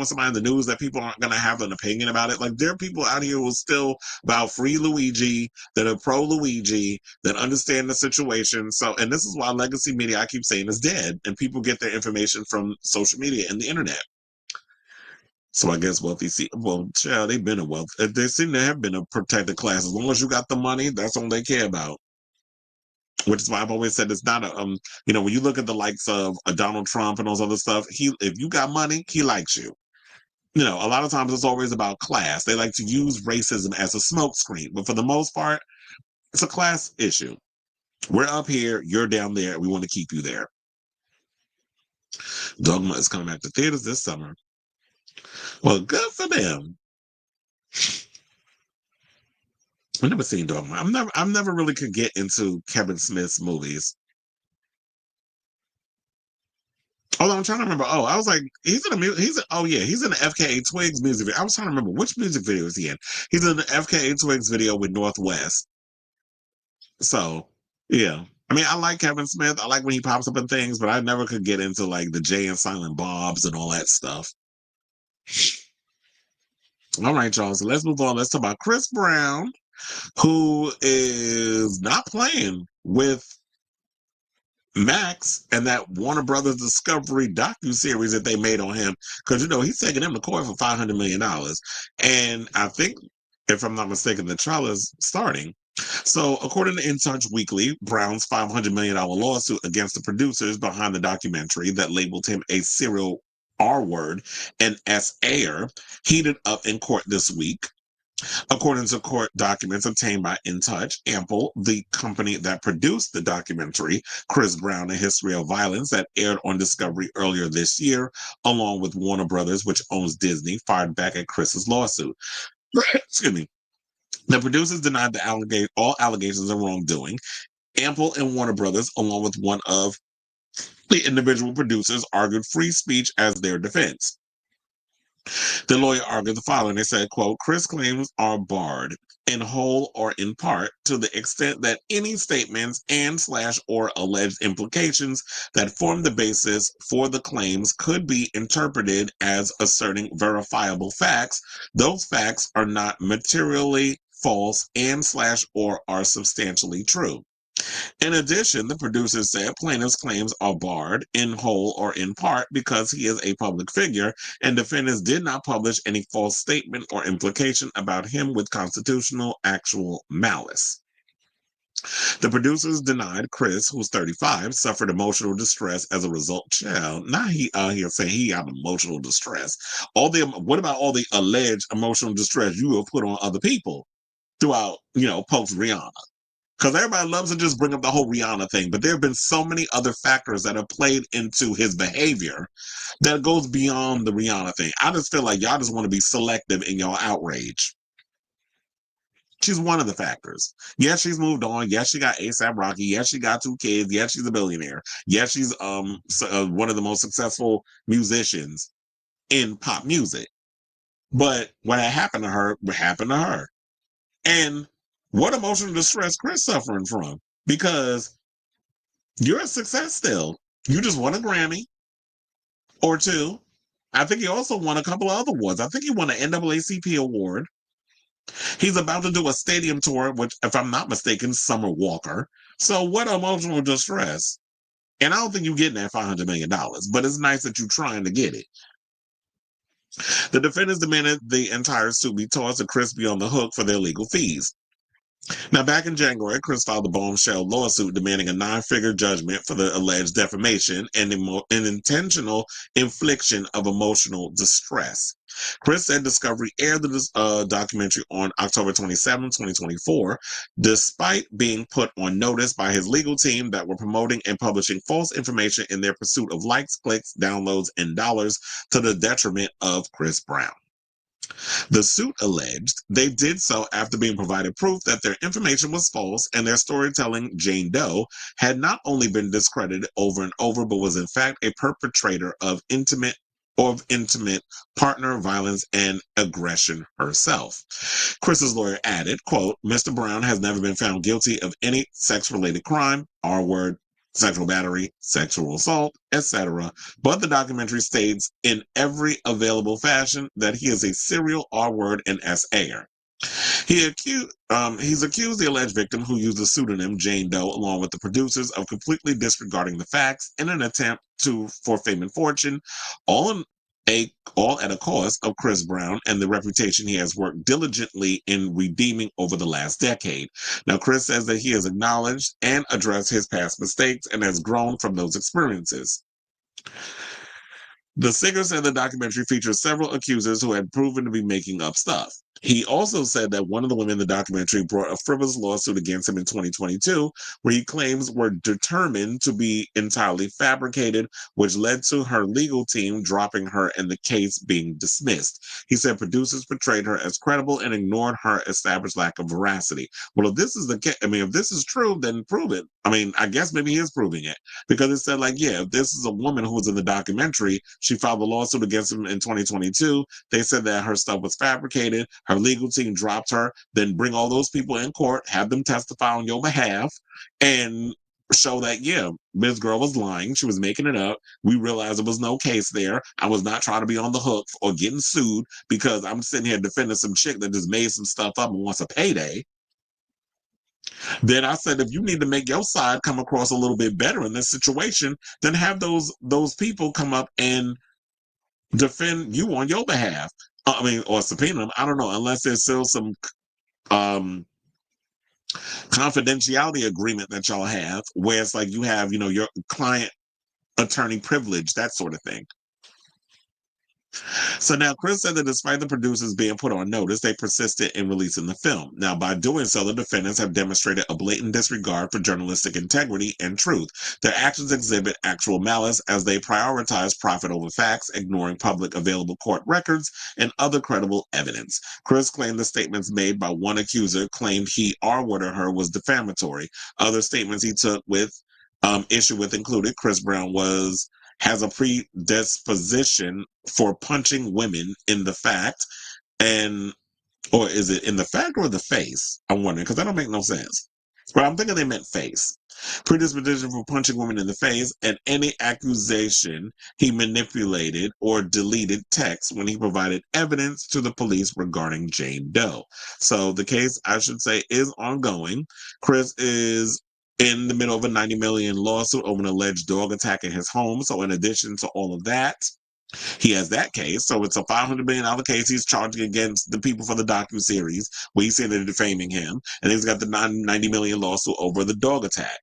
somebody in the news that people aren't going to have an opinion about it? Like there are people out here who are still about free Luigi, that are pro Luigi, that understand the situation. So, and this is why legacy media, I keep saying, is dead, and people get their information from social media and the internet. So I guess wealthy see child, they've been a wealth. They seem to have been a protected class. As long as you got the money, that's all they care about. Which is why I've always said it's not a when you look at the likes of Donald Trump and those other stuff, if you got money, he likes you. A lot of times it's always about class. They like to use racism as a smokescreen, but for the most part, it's a class issue. We're up here, you're down there. We want to keep you there. Dogma is coming back to theaters this summer. Well, good for them. I've never seen Dogma. I've never really could get into Kevin Smith's movies. Oh, I'm trying to remember. Oh, I was like, he's in the FKA Twigs music video. I was trying to remember which music video is he in. He's in the FKA Twigs video with Northwest. So, yeah. I mean, I like Kevin Smith. I like when he pops up in things, but I never could get into like the Jay and Silent Bobs and all that stuff. All right, y'all. So let's move on. Let's talk about Chris Brown, who is not playing with Max and that Warner Brothers Discovery docuseries that they made on him, because he's taking them to court for $500 million. And I think, if I'm not mistaken, the trial is starting. So, according to In Touch Weekly, Brown's $500 million lawsuit against the producers behind the documentary that labeled him a serial R word and S-ayer heated up in court this week. According to court documents obtained by In Touch, Ample, the company that produced the documentary, Chris Brown, A History of Violence, that aired on Discovery earlier this year, along with Warner Brothers, which owns Disney, fired back at Chris's lawsuit. Excuse me. The producers denied all allegations of wrongdoing. Ample and Warner Brothers, along with one of the individual producers, argued free speech as their defense. The lawyer argued the following. They said, quote, Chris claims are barred in whole or in part to the extent that any statements and/or alleged implications that form the basis for the claims could be interpreted as asserting verifiable facts. Those facts are not materially false and/or are substantially true. In addition, the producers said plaintiff's claims are barred in whole or in part because he is a public figure, and defendants did not publish any false statement or implication about him with constitutional actual malice. The producers denied Chris, who's 35, suffered emotional distress as a result. Child, now he out here saying he got emotional distress. What about all the alleged emotional distress you have put on other people throughout, post Rihanna? Because everybody loves to just bring up the whole Rihanna thing, but there have been so many other factors that have played into his behavior that goes beyond the Rihanna thing. I just feel like y'all just want to be selective in your outrage. She's one of the factors. Yes, she's moved on. Yes, she got ASAP Rocky. Yes, she got 2 kids. Yes, she's a billionaire. Yes, she's one of the most successful musicians in pop music. But what happened to her happened to her. And what emotional distress Chris suffering from? Because you're a success still. You just won a Grammy or 2. I think he also won a couple of other awards. I think he won an NAACP award. He's about to do a stadium tour, which, if I'm not mistaken, Summer Walker. So what emotional distress? And I don't think you're getting that $500 million, but it's nice that you're trying to get it. The defendants demanded the entire suit be tossed and Chris be on the hook for their legal fees. Now, back in January, Chris filed a bombshell lawsuit demanding a 9-figure judgment for the alleged defamation and an intentional infliction of emotional distress. Chris said Discovery aired the documentary on October 27, 2024, despite being put on notice by his legal team that were promoting and publishing false information in their pursuit of likes, clicks, downloads, and dollars to the detriment of Chris Brown. The suit alleged they did so after being provided proof that their information was false and their storytelling, Jane Doe, had not only been discredited over and over, but was in fact a perpetrator of intimate partner violence and aggression herself. Chris's lawyer added, quote, Mr. Brown has never been found guilty of any sex-related crime, R-word, sexual battery, sexual assault, etc. But the documentary states in every available fashion that he is a serial R-word and S-ayer. He's accused the alleged victim, who used the pseudonym Jane Doe, along with the producers, of completely disregarding the facts in an attempt for fame and fortune, all all at a cost of Chris Brown and the reputation he has worked diligently in redeeming over the last decade. Now, Chris says that he has acknowledged and addressed his past mistakes and has grown from those experiences. The singer said the documentary features several accusers who had proven to be making up stuff. He also said that one of the women in the documentary brought a frivolous lawsuit against him in 2022, where he claims were determined to be entirely fabricated, which led to her legal team dropping her and the case being dismissed. He said producers portrayed her as credible and ignored her established lack of veracity. Well, if this is the case, I mean, if this is true, then prove it. I mean, I guess maybe he is proving it, because it said, like, yeah, if this is a woman who was in the documentary, she filed a lawsuit against him in 2022. They said that her stuff was fabricated. Her legal team dropped her. Then bring all those people in court, have them testify on your behalf, and show that, yeah, Ms. Girl was lying. She was making it up. We realized there was no case there. I was not trying to be on the hook or getting sued because I'm sitting here defending some chick that just made some stuff up and wants a payday. Then I said, if you need to make your side come across a little bit better in this situation, then have those people come up and defend you on your behalf. I mean, or subpoena them. I don't know, unless there's still some confidentiality agreement that y'all have, where it's like you have, your client attorney privilege, that sort of thing. So now Chris said that despite the producers being put on notice, they persisted in releasing the film. Now, by doing so, the defendants have demonstrated a blatant disregard for journalistic integrity and truth. Their actions exhibit actual malice as they prioritize profit over facts, ignoring public available court records and other credible evidence. Chris claimed the statements made by one accuser claimed he R-worded her was defamatory. Other statements he took with issue with included Chris Brown has a predisposition for punching women in the fact, or is it in the fact or the face? I'm wondering, because that don't make no sense. But I'm thinking they meant face. Predisposition for punching women in the face, and any accusation he manipulated or deleted text when he provided evidence to the police regarding Jane Doe. So the case, I should say, is ongoing. Chris is in the middle of a $90 million lawsuit over an alleged dog attack in his home. So in addition to all of that, he has that case. So it's a $500 million case he's charging against the people for the docuseries, where he said they're defaming him. And he's got the $90 million lawsuit over the dog attack.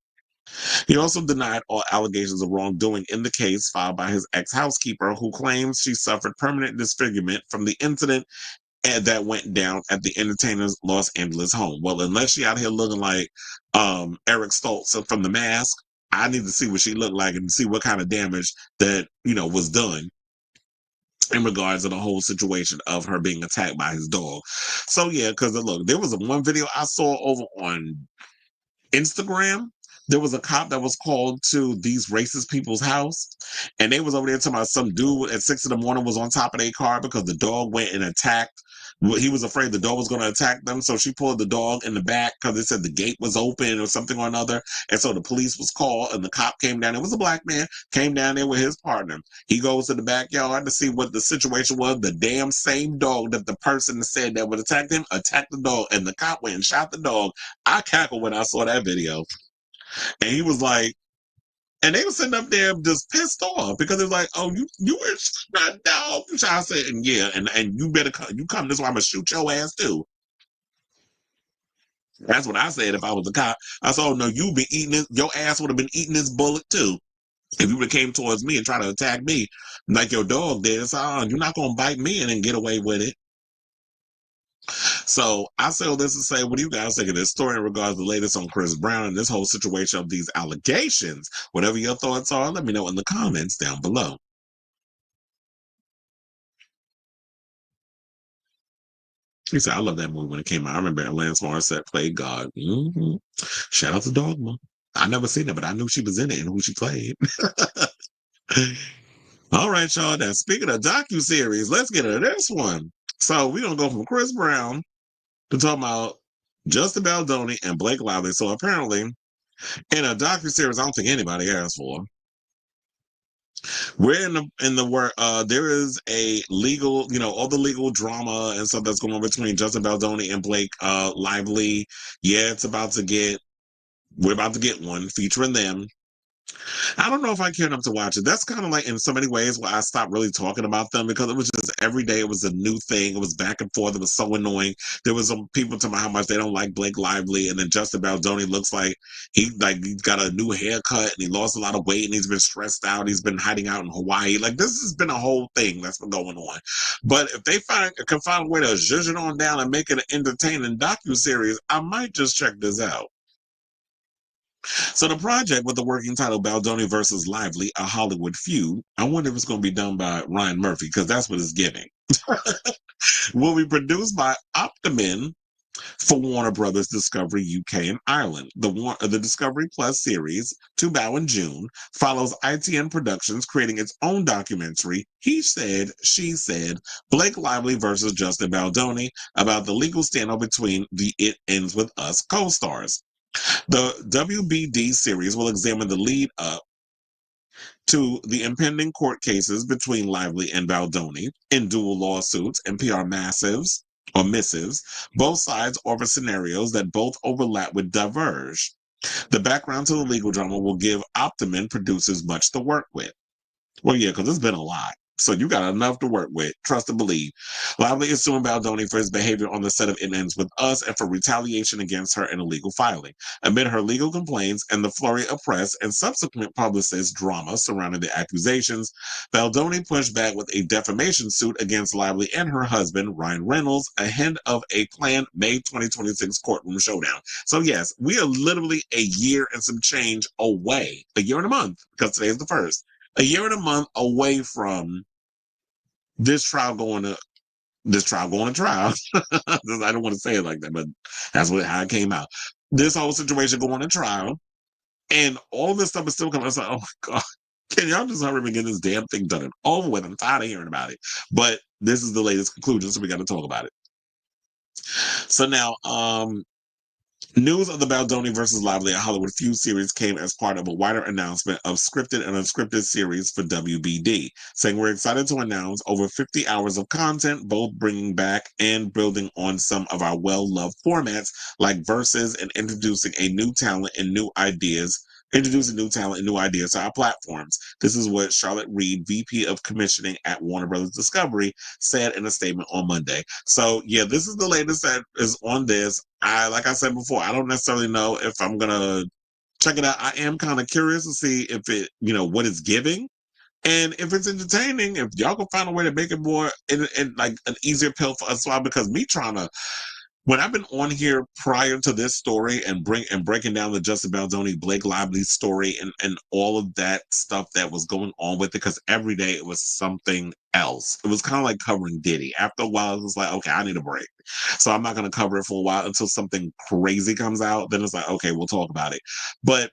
He also denied all allegations of wrongdoing in the case filed by his ex-housekeeper, who claims she suffered permanent disfigurement from the incident that went down at the entertainer's Los Angeles home. Well, unless she out here looking like Eric Stoltz from The Mask, I need to see what she looked like and see what kind of damage that, was done in regards to the whole situation of her being attacked by his dog. So yeah, because look, there was one video I saw over on Instagram. There was a cop that was called to these racist people's house, and they was over there talking about some dude at 6 a.m. was on top of their car because the dog went and attacked. He was afraid the dog was going to attack them, so she pulled the dog in the back because they said the gate was open or something or another. And so the police was called, and the cop came down. It was a black man, came down there with his partner. He goes to the backyard to see what the situation was. The damn same dog that the person said that would attack him attacked the dog, and the cop went and shot the dog. I cackled when I saw that video. And he was like, and they were sitting up there just pissed off because it was like, oh, you were shot dog. I said, and yeah, and you better come. You come this way, I'm gonna shoot your ass too. That's what I said if I was a cop. I said, oh no, you been eating it. Your ass would have been eating this bullet too. If you would have came towards me and tried to attack me like your dog did, so you're not gonna bite me and then get away with it. So I say all this to say, what do you guys think of this story in regards to the latest on Chris Brown and this whole situation of these allegations? Whatever your thoughts are, let me know in the comments down below. He said, I love that movie when it came out. I remember Alanis Morissette played God. Mm-hmm. Shout out to Dogma. I never seen it, but I knew she was in it and who she played. All right, y'all. Now, speaking of docuseries, let's get into this one. So we're going to go from Chris Brown to talk about Justin Baldoni and Blake Lively. So apparently, in a docuseries, I don't think anybody asked for. We're in the where there is a legal, all the legal drama and stuff that's going on between Justin Baldoni and Blake Lively. Yeah, we're about to get one featuring them. I don't know if I care enough to watch it. That's kind of like in so many ways where I stopped really talking about them because it was just every day it was a new thing. It was back and forth. It was so annoying. There was some people talking about how much they don't like Blake Lively, and then Justin Baldoni looks like he got a new haircut and he lost a lot of weight and he's been stressed out. He's been hiding out in Hawaii. Like this has been a whole thing that's been going on. But if they can find a way to zhuzh it on down and make it an entertaining docuseries, I might just check this out. So the project with the working title Baldoni versus Lively, a Hollywood feud. I wonder if it's going to be done by Ryan Murphy because that's what it's giving. Will be produced by Optimin for Warner Brothers Discovery UK and Ireland. The Discovery Plus series, to bow in June, follows ITN Productions creating its own documentary, He Said, She Said, Blake Lively versus Justin Baldoni, about the legal standoff between the It Ends With Us co-stars. The WBD series will examine the lead up to the impending court cases between Lively and Baldoni in dual lawsuits and PR massives or missives. Both sides offer scenarios that both overlap with diverge. The background to the legal drama will give Optimin producers much to work with. Well, yeah, because it's been a lot. So you got enough to work with. Trust and believe. Lively is suing Baldoni for his behavior on the set of It Ends With Us and for retaliation against her in a legal filing. Amid her legal complaints and the flurry of press and subsequent publicist drama surrounding the accusations, Baldoni pushed back with a defamation suit against Lively and her husband, Ryan Reynolds, ahead of a planned May 2026 courtroom showdown. So yes, we are literally a year and some change away, a year and a month, because today is the 1st. A year and a month away from this trial going to trial. I don't want to say it like that, but that's how it came out. This whole situation going to trial, and all this stuff is still coming. It's like, oh my god, can y'all just hurry and get this damn thing done and over with? I'm tired of hearing about it. But this is the latest conclusion, so we got to talk about it. So now, news of the Baldoni versus Lively, a Hollywood feud series came as part of a wider announcement of scripted and unscripted series for WBD, saying we're excited to announce over 50 hours of content, both bringing back and building on some of our well-loved formats like Versus and introducing new talent and new ideas to our platforms. This is what Charlotte Reed, VP of Commissioning at Warner Brothers Discovery, said in a statement on Monday. So yeah, this is the latest that is on this. Like I said before, I don't necessarily know if I'm gonna check it out. I am kind of curious to see if it, what it's giving. And if it's entertaining, if y'all can find a way to make it more in like an easier pill for us to swallow, because me trying to when I've been on here prior to this story and breaking down the Justin Baldoni, Blake Lively story and all of that stuff that was going on with it, because every day it was something else. It was kind of like covering Diddy. After a while, it was like, okay, I need a break. So I'm not going to cover it for a while until something crazy comes out. Then it's like, okay, we'll talk about it. But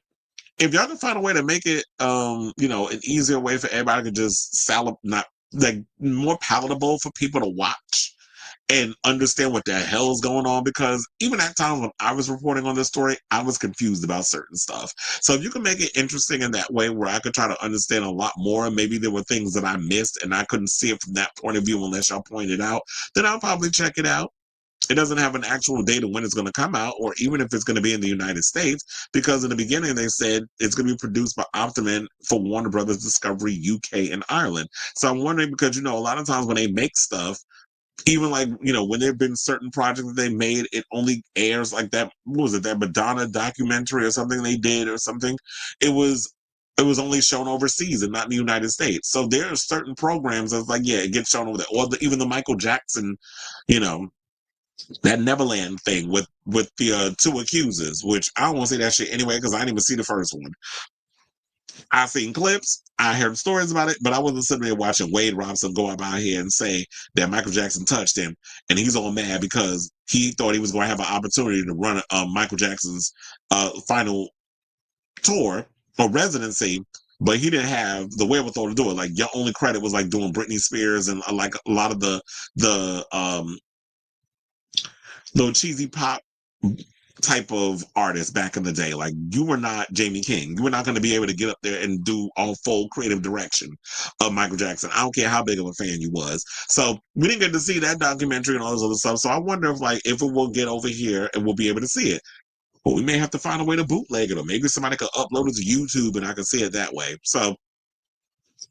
if y'all can find a way to make it, an easier way for everybody to just not like more palatable for people to watch and understand what the hell is going on, because even at times when I was reporting on this story, I was confused about certain stuff. So if you can make it interesting in that way where I could try to understand a lot more, maybe there were things that I missed and I couldn't see it from that point of view unless y'all pointed out, then I'll probably check it out. It doesn't have an actual date of when it's going to come out, or even if it's going to be in the United States, because in the beginning they said it's going to be produced by Optimin for Warner Brothers Discovery UK and Ireland. So I'm wondering, because a lot of times when they make stuff, even like when there have been certain projects that they made, it only airs like that. What was it, that Madonna documentary or something they did or something? It was only shown overseas and not in the United States. So there are certain programs that's like, yeah, it gets shown over there. Or even the Michael Jackson, that Neverland thing with the two accusers, which I don't want to say that shit anyway because I didn't even see the first one. I seen clips, I heard stories about it, but I wasn't sitting there watching Wade Robson go up out here and say that Michael Jackson touched him, and he's all mad because he thought he was going to have an opportunity to run Michael Jackson's final tour or residency, but he didn't have the wherewithal to do it. Like your only credit was like doing Britney Spears and like a lot of the little cheesy pop type of artist back in the day. Like you were not Jamie King. You were not going to be able to get up there and do all full creative direction of Michael Jackson. I don't care how big of a fan you was. So we didn't get to see that documentary and all this other stuff. So I wonder if it will get over here and we'll be able to see it. But we may have to find a way to bootleg it, or maybe somebody could upload it to YouTube and I can see it that way. So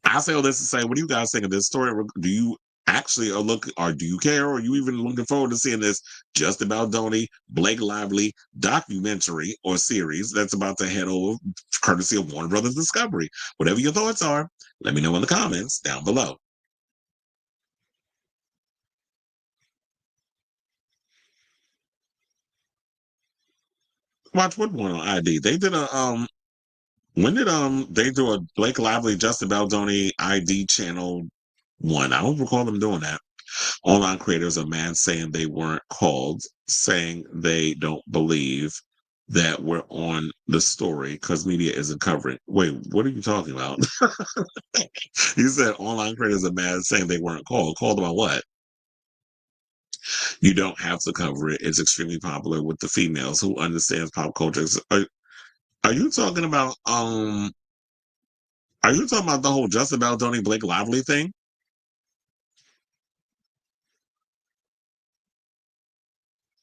I say all this to say, what do you guys think of this story? Do you actually are looking, or do you care, or are you even looking forward to seeing this Just About Baldoni, Blake Lively documentary or series that's about to head over, courtesy of Warner Brothers Discovery? Whatever your thoughts are, let me know in the comments down below. Watch what one on ID? They did a when did they do a Blake Lively Justin Baldoni ID channel one? I don't recall them doing that. Online creators are mad saying they weren't called, saying they don't believe that we're on the story because media isn't covering. Wait, what are you talking about? You said online creators are mad saying they weren't called. Called about what? You don't have to cover it. It's extremely popular with the females who understands pop culture. Are you talking about are you talking about the whole Justin Baldoni Blake Lively thing?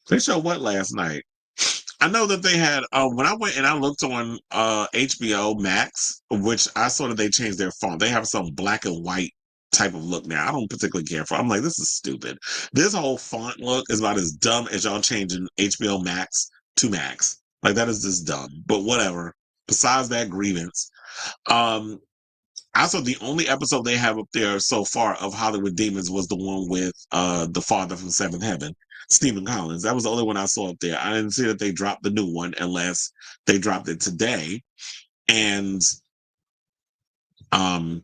They showed what last night? I know that they had when I went and I looked on HBO Max, which I saw that they changed their font. They have some black and white type of look now. I don't particularly care for. I'm like, this is stupid. This whole font look is about as dumb as y'all changing HBO Max to Max. Like that is just dumb. But whatever. Besides that grievance, um, I saw the only episode they have up there so far of Hollywood Demons was the one with the father from Seventh Heaven, Stephen Collins. That was the only one I saw up there. I didn't see that they dropped the new one unless they dropped it today. And um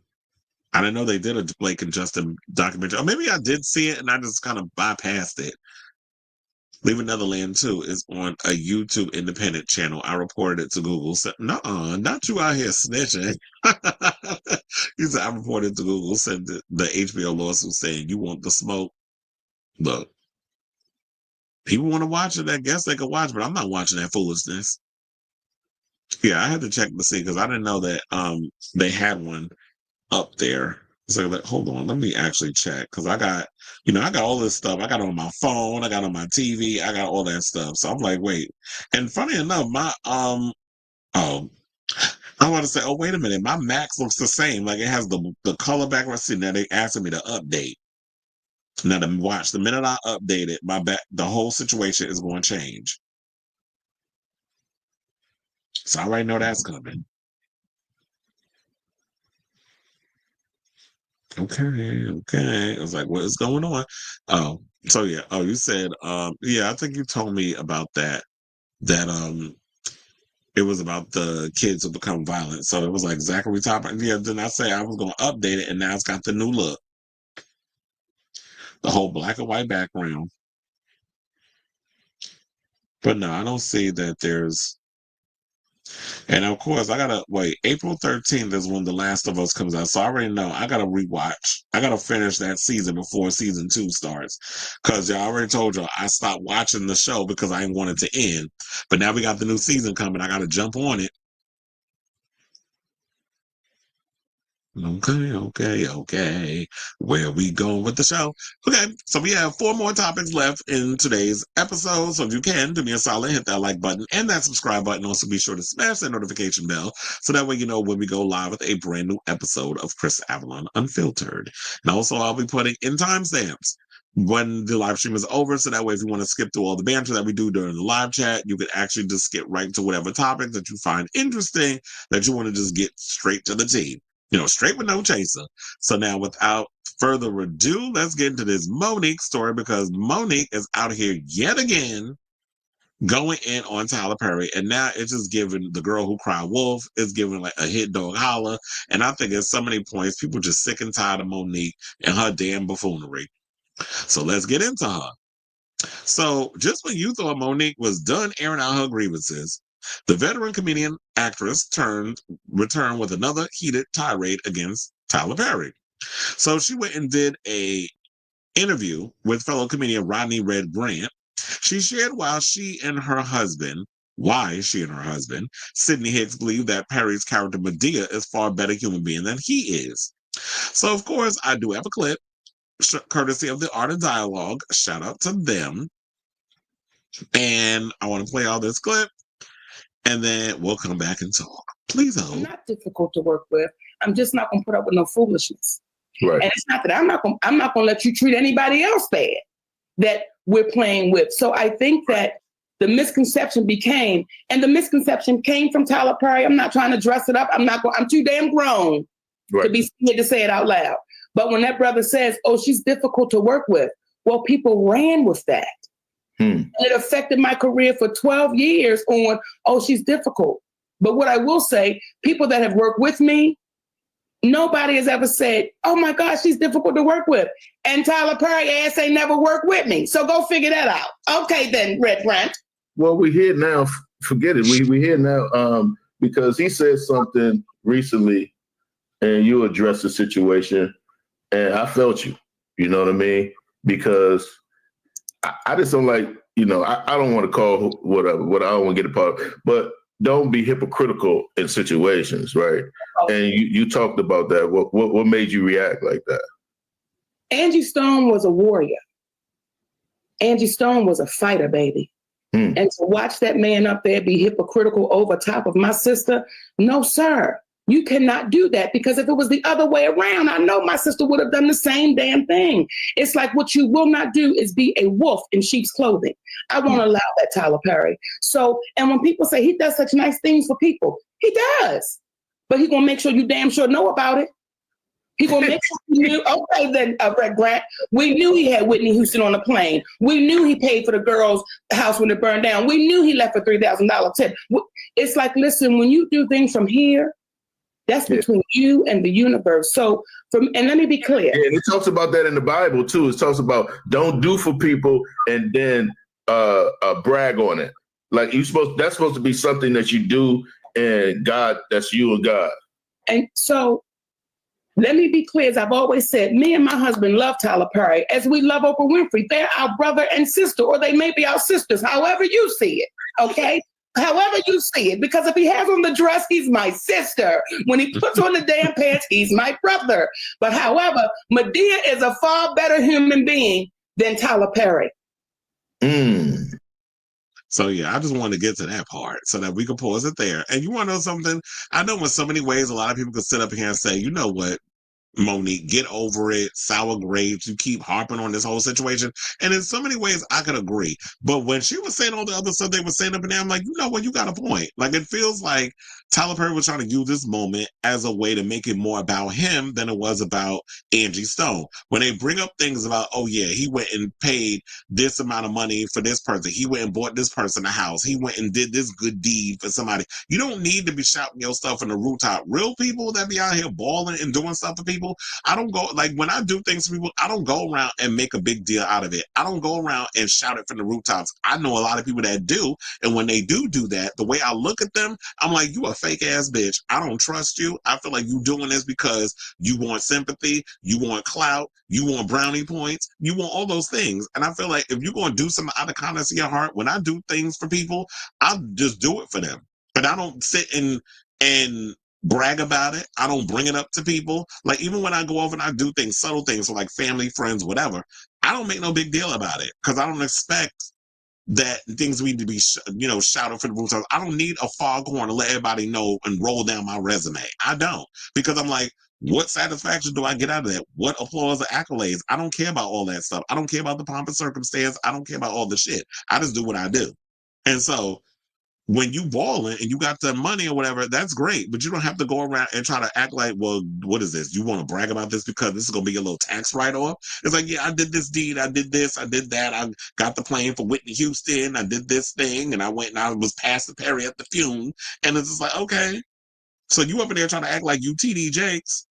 I didn't know they did a Blake and Justin documentary. Or maybe I did see it and I just kind of bypassed it. Leave Another Land 2 is on a YouTube independent channel. I reported it to Google. Said, "Nuh-uh, not you out here snitching." He said, "I reported it to Google." Said the HBO lawsuit saying, "You want the smoke?" Look, people want to watch it. I guess they could watch, but I'm not watching that foolishness. Yeah, I had to check to see because I didn't know that they had one up there. So like, hold on, let me actually check because I got, I got all this stuff. I got it on my phone, I got it on my TV, I got all that stuff. So I'm like, wait. And funny enough, my oh, I want to say, oh, wait a minute, my Max looks the same. Like it has the color background. See, now they asking me to update. Now to watch, the minute I update it, the whole situation is going to change. So I already know that's coming. Okay, okay. I was like, what is going on? Oh, so yeah. Oh, you said, yeah, I think you told me about that. That it was about the kids who become violent. So it was like Zachary Top. Yeah, then I say I was gonna update it and now it's got the new look. The whole black and white background. But no, I don't see that there's. And of course, I gotta wait. April 13th is when The Last of Us comes out, so I already know I gotta rewatch. I gotta finish that season before season 2 starts, because y'all already told y'all I stopped watching the show because I didn't want it to end. But now we got the new season coming. I gotta jump on it. Okay, okay, okay. Where we going with the show? Okay, so we have 4 more topics left in today's episode. So if you can, do me a solid, hit that like button and that subscribe button. Also, be sure to smash that notification bell so that way you know when we go live with a brand new episode of Chris Avalon Unfiltered. And also, I'll be putting in timestamps when the live stream is over. So that way, if you want to skip through all the banter that we do during the live chat, you can actually just get right to whatever topic that you find interesting that you want to just get straight to the team. Straight with no chaser. So now, without further ado, let's get into this Monique story because Monique is out here yet again going in on Tyler Perry. And now it's just giving The Girl Who Cried Wolf, it's giving like a hit dog holler. And I think at so many points, people just sick and tired of Monique and her damn buffoonery. So let's get into her. So just when you thought Monique was done airing out her grievances, the veteran comedian actress returned with another heated tirade against Tyler Perry. So she went and did a interview with fellow comedian Rodney Red Grant. She shared why she and her husband, Sidney Hicks, believe that Perry's character Madea is far better human being than he is. So of course I do have a clip, courtesy of the Art of Dialogue. Shout out to them. And I want to play all this clip. and then we'll come back and talk. Please I'm hold. not difficult to work with. I'm just not going to put up with no foolishness. Right. And it's not that I'm not going to let you treat anybody else bad that we're playing with. So I think that the misconception came from Tyler Perry. I'm not trying to dress it up. I'm too damn grown to be scared to say it out loud. But when that brother says, oh, she's difficult to work with, well, people ran with that. It affected my career for 12 years on, oh, she's difficult. But what I will say, people that have worked with me, nobody has ever said, oh my God, she's difficult to work with. And Tyler Perry ass ain't never worked with me. So go figure that out. Okay then, Red Brand. Well, we're here now. Forget it. We're here now because he said something recently and you addressed the situation and I felt you. You know what I mean? Because I just don't like, I don't want to call whatever, what I don't want to get a part of, but don't be hypocritical in situations, right? And you talked about that. What made you react like that? Angie Stone was a warrior. Angie Stone was a fighter, baby. And to watch that man up there be hypocritical over top of my sister, no, sir. You cannot do that, because if it was the other way around, I know my sister would have done the same damn thing. It's like, what you will not do is be a wolf in sheep's clothing. I won't allow that, Tyler Perry. So, and when people say he does such nice things for people, he does. But he's going to make sure you damn sure know about it. He's going to make sure you knew. Okay, then, Red Grant, we knew he had Whitney Houston on the plane. We knew he paid for the girl's house when it burned down. We knew he left a $3,000 tip. It's like, listen, when you do things from here, that's between you and the universe. So, and let me be clear. Yeah, and it talks about that in the Bible too. It talks about don't do for people and then brag on it. Like that's supposed to be something that you do, and God, that's you and God. And so, let me be clear. As I've always said, me and my husband love Tyler Perry as we love Oprah Winfrey. They're our brother and sister, or they may be our sisters, however you see it. Okay. However you see it, because if he has on the dress, he's my sister. When he puts on the damn pants, he's my brother. But however, Madea is a far better human being than Tyler Perry. So yeah, I just wanted to get to that part so that we can pause it there. And you want to know something? I know in so many ways, a lot of people could sit up here and say, you know what, Monique, get over it, sour grapes. You keep harping on this whole situation. And in so many ways, I could agree. But when she was saying all the other stuff they were saying up and down, I'm like, you know what, you got a point. Like, it feels like Tyler Perry was trying to use this moment as a way to make it more about him than it was about Angie Stone. When they bring up things about, oh yeah, he went and paid this amount of money for this person. He went and bought this person a house. He went and did this good deed for somebody. You don't need to be shouting your stuff in the rooftop. Real people that be out here balling and doing stuff for people, I don't go, like, when I do things for people, I don't go around and make a big deal out of it. I don't go around and shout it from the rooftops. I know a lot of people that do, and when they do that, the way I look at them, I'm like, you a fake ass bitch. I don't trust you. I feel like you doing this because you want sympathy, you want clout, you want brownie points, you want all those things. And I feel like if you're going to do something out of kindness of your heart, when I do things for people, I'll just do it for them. But I don't sit and brag about it. I don't bring it up to people. Like, even when I go over and I do things, subtle things, so like family, friends, whatever, I don't make no big deal about it, because I don't expect that things need to be, shouted for the rooftops. I don't need a foghorn to let everybody know and roll down my resume. I don't, because I'm like, what satisfaction do I get out of that? What applause or accolades? I don't care about all that stuff. I don't care about the pomp and circumstance. I don't care about all the shit. I just do what I do. And so, when you balling and you got the money or whatever, that's great. But you don't have to go around and try to act like, well, what is this? You want to brag about this because this is going to be a little tax write-off? It's like, yeah, I did this deed. I did this. I did that. I got the plane for Whitney Houston. I did this thing. And I went and I was Pastor Perry at the Feud. And it's just like, okay. So you up in there trying to act like you TD Jakes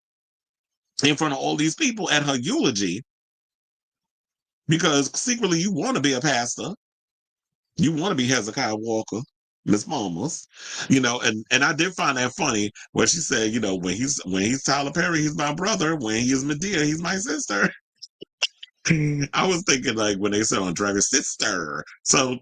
in front of all these people at her eulogy because secretly you want to be a pastor. You want to be Hezekiah Walker, Miss Mamas, and I did find that funny when she said, when he's Tyler Perry, he's my brother. When he is Madea, he's my sister. I was thinking, like, when they said on Dragger, sister. So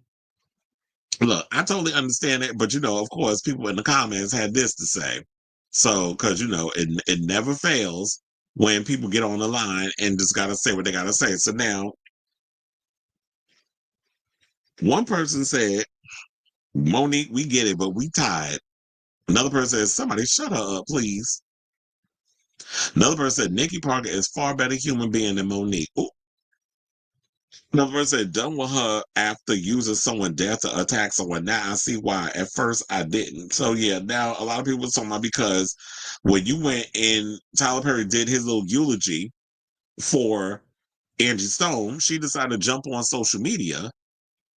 look, I totally understand it, but of course, people in the comments had this to say. So, because it never fails when people get on the line and just gotta say what they gotta say. So now, one person said, Monique, we get it, but we tired. Another person says, somebody shut her up, please. Another person said, Nikki Parker is far better human being than Monique. Ooh. Another person said, done with her after using someone dead to attack someone. Now I see why. At first I didn't. So yeah, now a lot of people are talking about because when you went and Tyler Perry did his little eulogy for Angie Stone, she decided to jump on social media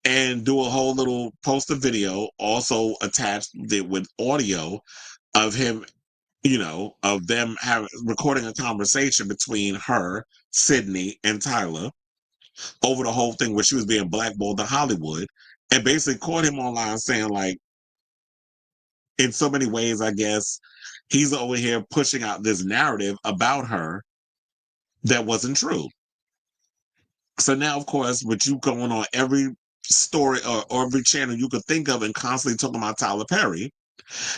and do a whole little poster video, also attached it with audio of him, of them recording a conversation between her, Sydney, and Tyler over the whole thing where she was being blackballed in Hollywood, and basically caught him online saying, like, in so many ways, I guess, he's over here pushing out this narrative about her that wasn't true. So now, of course, with you going on every story or every channel you could think of and constantly talking about Tyler Perry,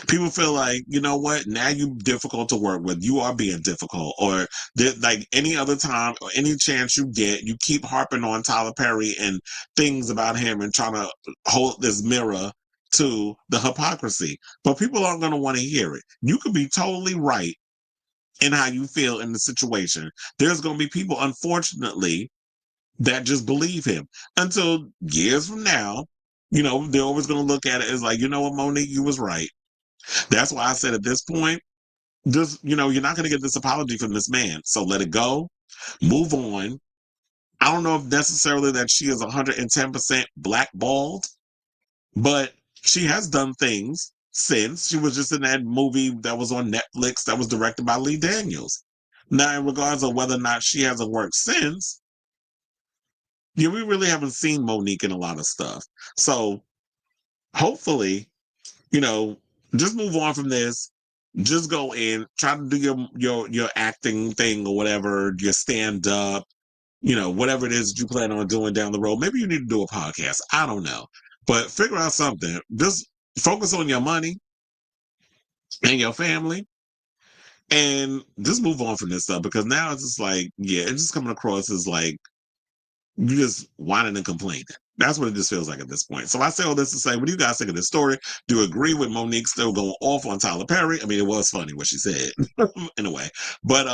people feel like, you know what, now you're difficult to work with. You are being difficult. Or like any other time or any chance you get, you keep harping on Tyler Perry and things about him and trying to hold this mirror to the hypocrisy. But people aren't going to want to hear it. You could be totally right in how you feel in the situation. There's going to be people, unfortunately, that just believe him until years from now. They're always going to look at it as like, you know what, Monique, you was right. That's why I said at this point, just, you're not going to get this apology from this man. So let it go. Move on. I don't know if necessarily that she is 110% blackballed, but she has done things since. She was just in that movie that was on Netflix that was directed by Lee Daniels. Now, in regards of whether or not she hasn't worked since, we really haven't seen Monique in a lot of stuff. So hopefully, just move on from this. Just go in, try to do your acting thing or whatever, your stand up, whatever it is that you plan on doing down the road. Maybe you need to do a podcast. I don't know. But figure out something. Just focus on your money and your family and just move on from this stuff, because now it's just like, yeah, it's just coming across as like you just whining and complaining. That's what it just feels like at this point. So I say all this to say, what do you guys think of this story? Do you agree with Monique still going off on Tyler Perry? I mean, it was funny what she said in a way, but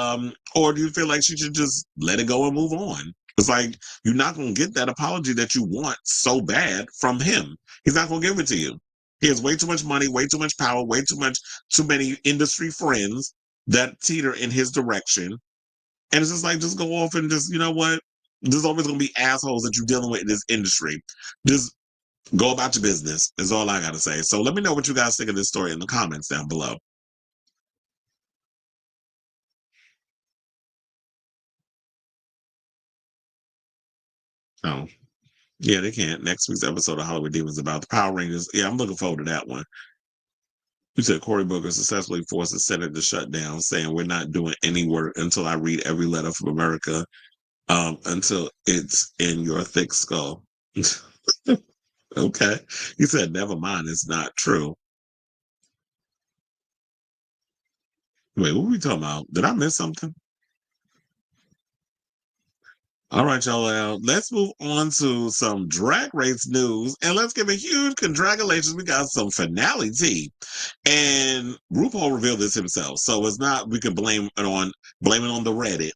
or do you feel like she should just let it go and move on? It's like you're not going to get that apology that you want so bad from him. He's not going to give it to you. He has way too much money, way too much power, too many industry friends that teeter in his direction. And it's just like, just go off and just, you know what? There's always going to be assholes that you're dealing with in this industry. Just go about your business is all I got to say. So let me know what you guys think of this story in the comments down below. Oh, yeah, they can't. Next week's episode of Hollywood Demons about the Power Rangers. Yeah, I'm looking forward to that one. You said Cory Booker successfully forced the Senate to shut down, saying we're not doing any work until I read every letter from America, until it's in your thick skull. Okay. He said, never mind, it's not true. Wait, what were we talking about? Did I miss something? All right, y'all. Let's move on to some Drag Race news, and let's give a huge congratulations. We got some finale tea, and RuPaul revealed this himself, so it's not we can blame it on the Reddit.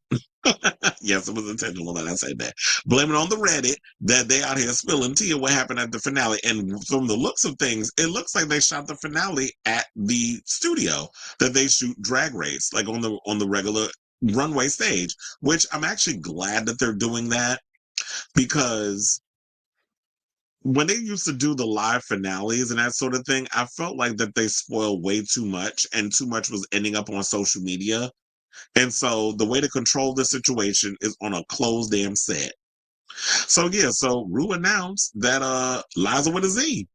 Yes, it was intentional that I said that. Blame it on the Reddit that they out here spilling tea of what happened at the finale. And from the looks of things, it looks like they shot the finale at the studio that they shoot Drag Race, like on the regular runway stage, which I'm actually glad that they're doing that, because when they used to do the live finales and that sort of thing, I felt like that they spoiled way too much, and too much was ending up on social media. And so the way to control the situation is on a closed damn set. So yeah, so Ru announced that Liza with a Z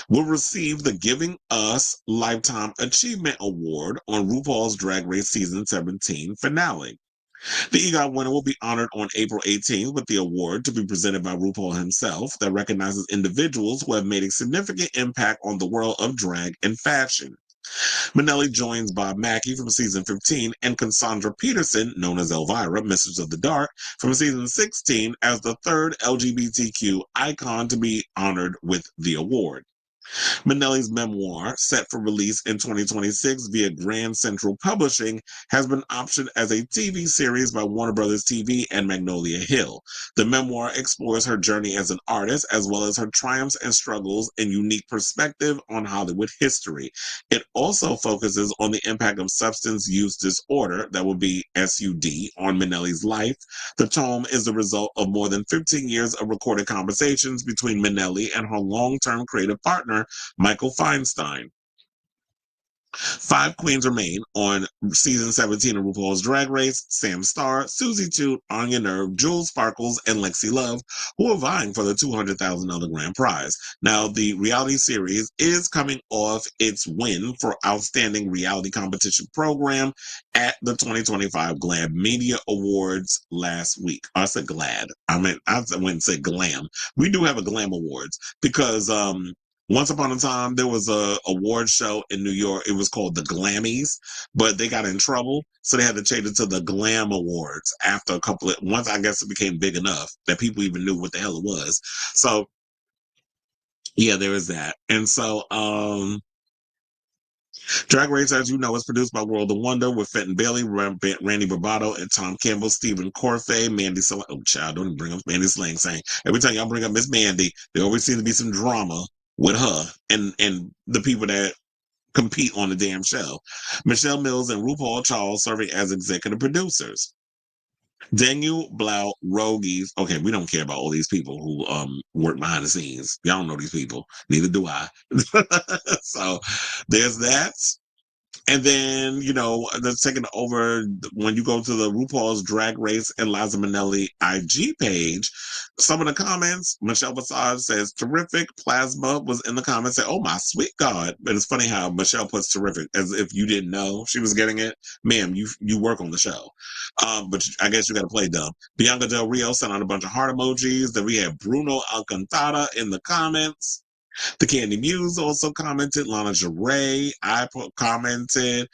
will receive the Giving Us Lifetime Achievement Award on RuPaul's Drag Race Season 17 finale. The EGOT winner will be honored on April 18th with the award to be presented by RuPaul himself that recognizes individuals who have made a significant impact on the world of drag and fashion. Minnelli joins Bob Mackie from season 15 and Cassandra Peterson, known as Elvira, Mistress of the Dark, from season 16 as the third LGBTQ icon to be honored with the award. Minnelli's memoir, set for release in 2026 via Grand Central Publishing, has been optioned as a TV series by Warner Brothers TV and Magnolia Hill. The memoir explores her journey as an artist, as well as her triumphs and struggles and unique perspective on Hollywood history. It also focuses on the impact of substance use disorder, that would be SUD, on Minnelli's life. The tome is the result of more than 15 years of recorded conversations between Minnelli and her long-term creative partner, Michael Feinstein. 5 queens remain on season 17 of RuPaul's Drag Race: Sam Starr, Susie Toot, Anya Nerve, Jules Sparkles, and Lexi Love, who are vying for the $200,000 grand prize. Now, the reality series is coming off its win for Outstanding Reality Competition Program at the 2025 GLAAD Media Awards last week. I said GLAAD. I went and said GLAM. We do have a GLAM Awards because once upon a time, there was a award show in New York. It was called the Glammies, but they got in trouble, so they had to change it to the Glam Awards after once I guess it became big enough that people even knew what the hell it was. So, yeah, there is that. And so, Drag Race, as you know, is produced by World of Wonder with Fenton Bailey, Randy Barbato, and Tom Campbell, Stephen Corfey, Mandy Slang. Oh, child, don't even bring up Mandy Slang saying. Every time y'all bring up Miss Mandy, there always seems to be some drama with her and the people that compete on the damn show. Michelle Mills and RuPaul Charles serving as executive producers. Daniel Blau Rogies. Okay, we don't care about all these people who work behind the scenes. Y'all don't know these people. Neither do I. So there's that. And then, that's taking over when you go to the RuPaul's Drag Race and Liza Minnelli IG page. Some of the comments, Michelle Visage says, terrific. Plasma was in the comments, said, oh my sweet God. But it's funny how Michelle puts terrific as if you didn't know she was getting it. Ma'am, you work on the show. But I guess you got to play dumb. Bianca Del Rio sent out a bunch of heart emojis. Then we had Bruno Alcantara in the comments. The Candy Muse also commented. Lana Geray, I commented.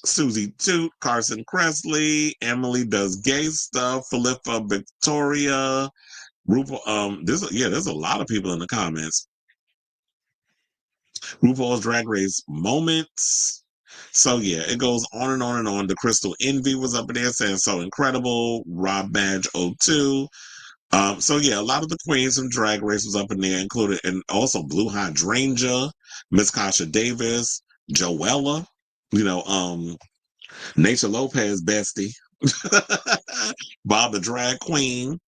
Susie Toot, Carson Kressley, Emily Does Gay Stuff, Philippa Victoria, RuPaul. There's a lot of people in the comments. RuPaul's Drag Race moments. So yeah, it goes on and on and on. The Crystal Envy was up in there saying so incredible. Rob Badge 02. So yeah, a lot of the queens from Drag Race was up in there, included, and also Blue Hydrangea, Miss Kasha Davis, Joella, Nature Lopez bestie, Bob the Drag Queen,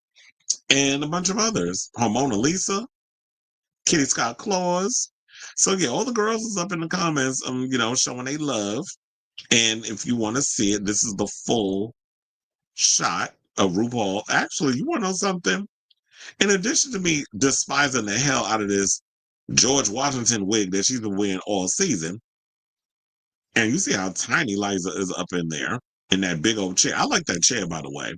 and a bunch of others. Hormona Lisa, Kitty Scott Claus. So yeah, all the girls is up in the comments, showing they love. And if you want to see it, this is the full shot of RuPaul. Actually, you want to know something? In addition to me despising the hell out of this George Washington wig that she's been wearing all season, and you see how tiny Liza is up in there in that big old chair. I like that chair, by the way.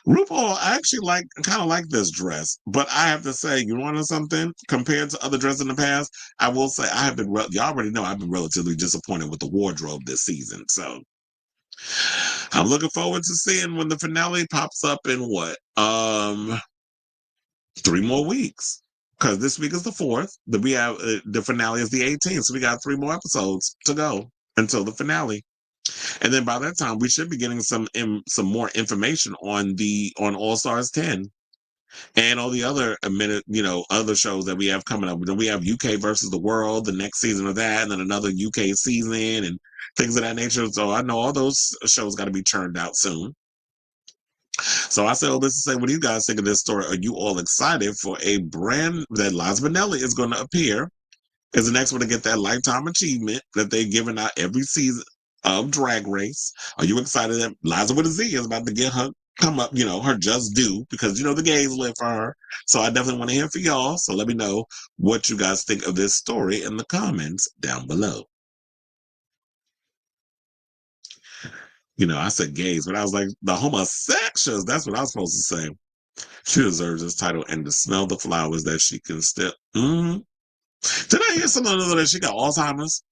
RuPaul, I actually kind of like this dress, but I have to say, you want to know something? Compared to other dresses in the past, I will say I have been. You already know I've been relatively disappointed with the wardrobe this season. So I'm looking forward to seeing when the finale pops up in what 3 more weeks, because this week is the 4th. We have the finale is the 18th, so we got 3 more episodes to go until the finale, and then by that time we should be getting some more information on All Stars 10 and all the other other shows that we have coming up. Then we have UK versus the World, the next season of that, and then another UK season and things of that nature. So I know all those shows got to be churned out soon. So I said, let's say, what do you guys think of this story? Are you all excited for a brand that Liza Minnelli is going to appear as the next one to get that lifetime achievement that they're giving out every season of Drag Race? Are you excited that Liza with a Z is about to get her her just due, because the gays live for her? So I definitely want to hear from y'all. So let me know what you guys think of this story in the comments down below. I said gays, but I was like, the homosexuals. That's what I was supposed to say. She deserves this title, and to smell the flowers that she can still. Did I hear something that she got Alzheimer's?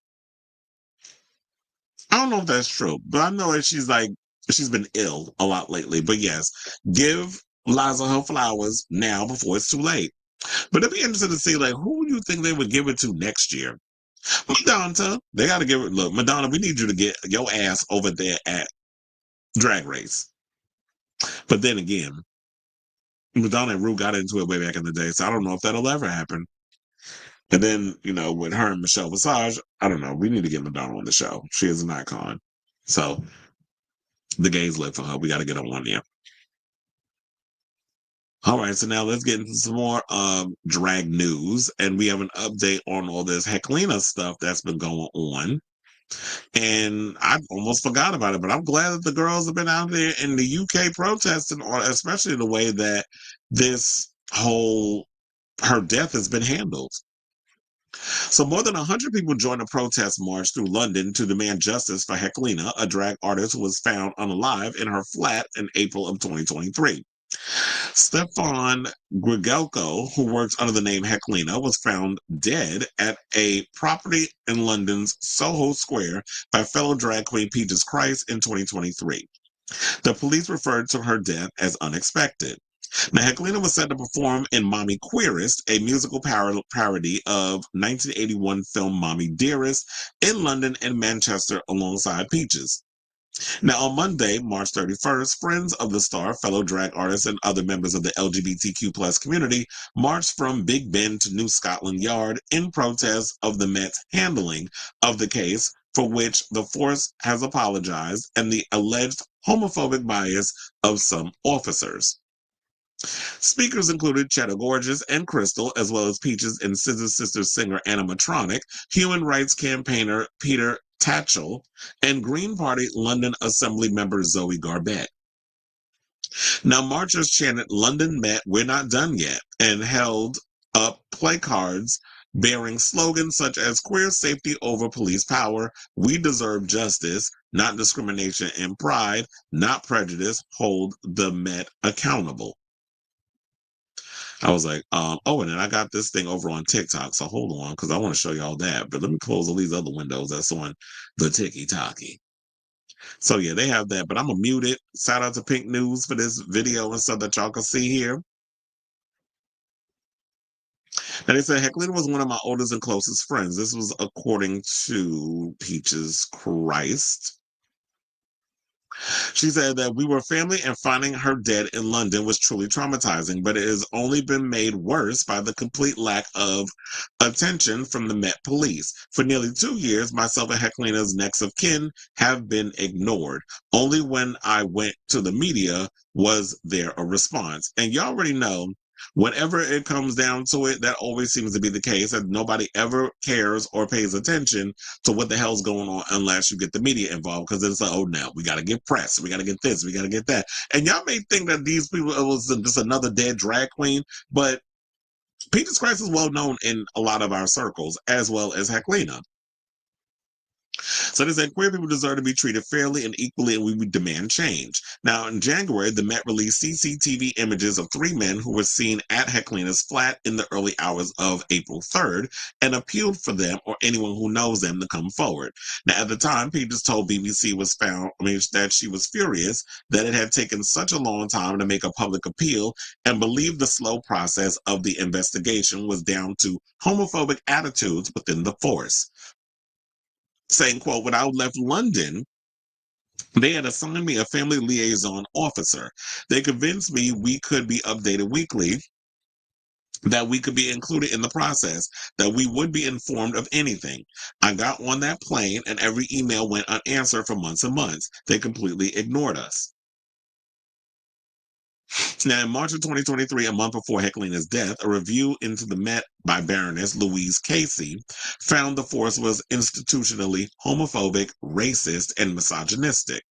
I don't know if that's true, but I know that she's been ill a lot lately. But yes, give Liza her flowers now before it's too late. But it'd be interesting to see, like, who do you think they would give it to next year? Madonna. They got to give it. Look, Madonna, we need you to get your ass over there at Drag Race. But then again, Madonna and Ru got into it way back in the day, so I don't know if that'll ever happen. And then, with her and Michelle Visage, I don't know. We need to get Madonna on the show. She is an icon. So the gays live for her. We got to get her on there. All right, so now let's get into some more drag news. And we have an update on all this Heklina stuff that's been going on. And I almost forgot about it, but I'm glad that the girls have been out there in the UK protesting, or especially the way that her death has been handled. So more than 100 people joined a protest march through London to demand justice for Heklina, a drag artist who was found unalive in her flat in April of 2023. Stefan Grigelko, who works under the name Heklina, was found dead at a property in London's Soho Square by fellow drag queen Peaches Christ in 2023. The police referred to her death as unexpected. Now, Heklina was set to perform in Mommy Queerest, a musical parody of 1981 film Mommy Dearest, in London and Manchester alongside Peaches. Now, on Monday, March 31st, friends of the star, fellow drag artists, and other members of the LGBTQ+ community marched from Big Ben to New Scotland Yard in protest of the Met's handling of the case, for which the force has apologized, and the alleged homophobic bias of some officers. Speakers included Cheddar Gorgeous and Crystal, as well as Peaches and Scissor Sisters singer animatronic, human rights campaigner Peter Tatchell, and Green Party London Assembly member Zoe Garbett. Now, marchers chanted "London Met, we're not done yet," and held up placards bearing slogans such as "Queer safety over police power," "We deserve justice," "Not discrimination and pride," "Not prejudice," "Hold the Met accountable." I was like, and then I got this thing over on TikTok, so hold on, because I want to show y'all that. But let me close all these other windows that's on the Tiki-Taki. So yeah, they have that, but I'm gonna mute it. Shout out to Pink News for this video and stuff that y'all can see here. And they said Heklina was one of my oldest and closest friends. This was according to Peaches Christ. She said that we were family and finding her dead in London was truly traumatizing, but it has only been made worse by the complete lack of attention from the Met Police. For nearly 2 years, myself and Heklina's next of kin have been ignored. Only when I went to the media was there a response. And you already know, whenever it comes down to it, that always seems to be the case, that nobody ever cares or pays attention to what the hell's going on unless you get the media involved, because it's like, oh, now we got to get press, we got to get this, we got to get that. And y'all may think that these people, it was just another dead drag queen, but Peaches Christ is well known in a lot of our circles, as well as Heklina. So they said queer people deserve to be treated fairly and equally, and we would demand change. Now, in January, the Met released CCTV images of 3 men who were seen at Heklina's flat in the early hours of April 3rd and appealed for them or anyone who knows them to come forward. Now, at the time, Peaches told BBC that she was furious that it had taken such a long time to make a public appeal and believed the slow process of the investigation was down to homophobic attitudes within the force. Saying, quote, "When I left London, they had assigned me a family liaison officer. They convinced me we could be updated weekly, that we could be included in the process, that we would be informed of anything. I got on that plane and every email went unanswered for months and months. They completely ignored us." Now, in March of 2023, a month before Heklina's death, a review into the Met by Baroness Louise Casey found the force was institutionally homophobic, racist, and misogynistic.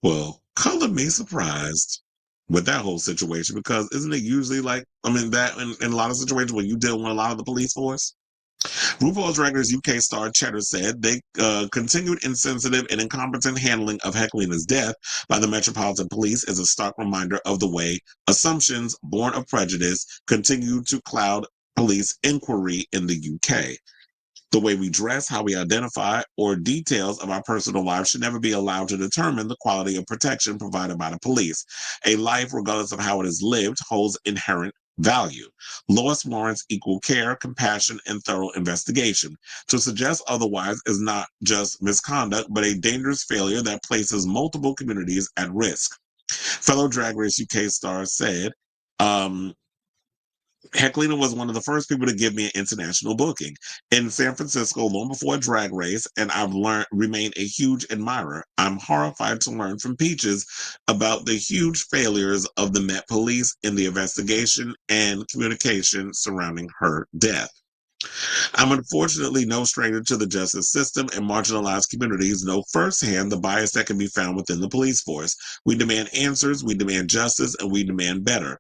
Well, color me surprised with that whole situation, because isn't it usually like, that in a lot of situations when you deal with a lot of the police force? RuPaul's Drag Race UK star Cheddar said they continued insensitive and incompetent handling of Heklina's death by the Metropolitan Police is a stark reminder of the way assumptions born of prejudice continue to cloud police inquiry in the UK. The way we dress, how we identify, or details of our personal lives should never be allowed to determine the quality of protection provided by the police. A life, regardless of how it is lived, holds inherent value. Loss warrants equal care, compassion, and thorough investigation. To suggest otherwise is not just misconduct, but a dangerous failure that places multiple communities at risk. Fellow Drag Race UK star said, Heklina was one of the first people to give me an international booking in San Francisco long before Drag Race, and I've remained a huge admirer. I'm horrified to learn from Peaches about the huge failures of the Met Police in the investigation and communication surrounding her death. I'm unfortunately no stranger to the justice system, and marginalized communities know firsthand the bias that can be found within the police force. We demand answers, we demand justice, and we demand better.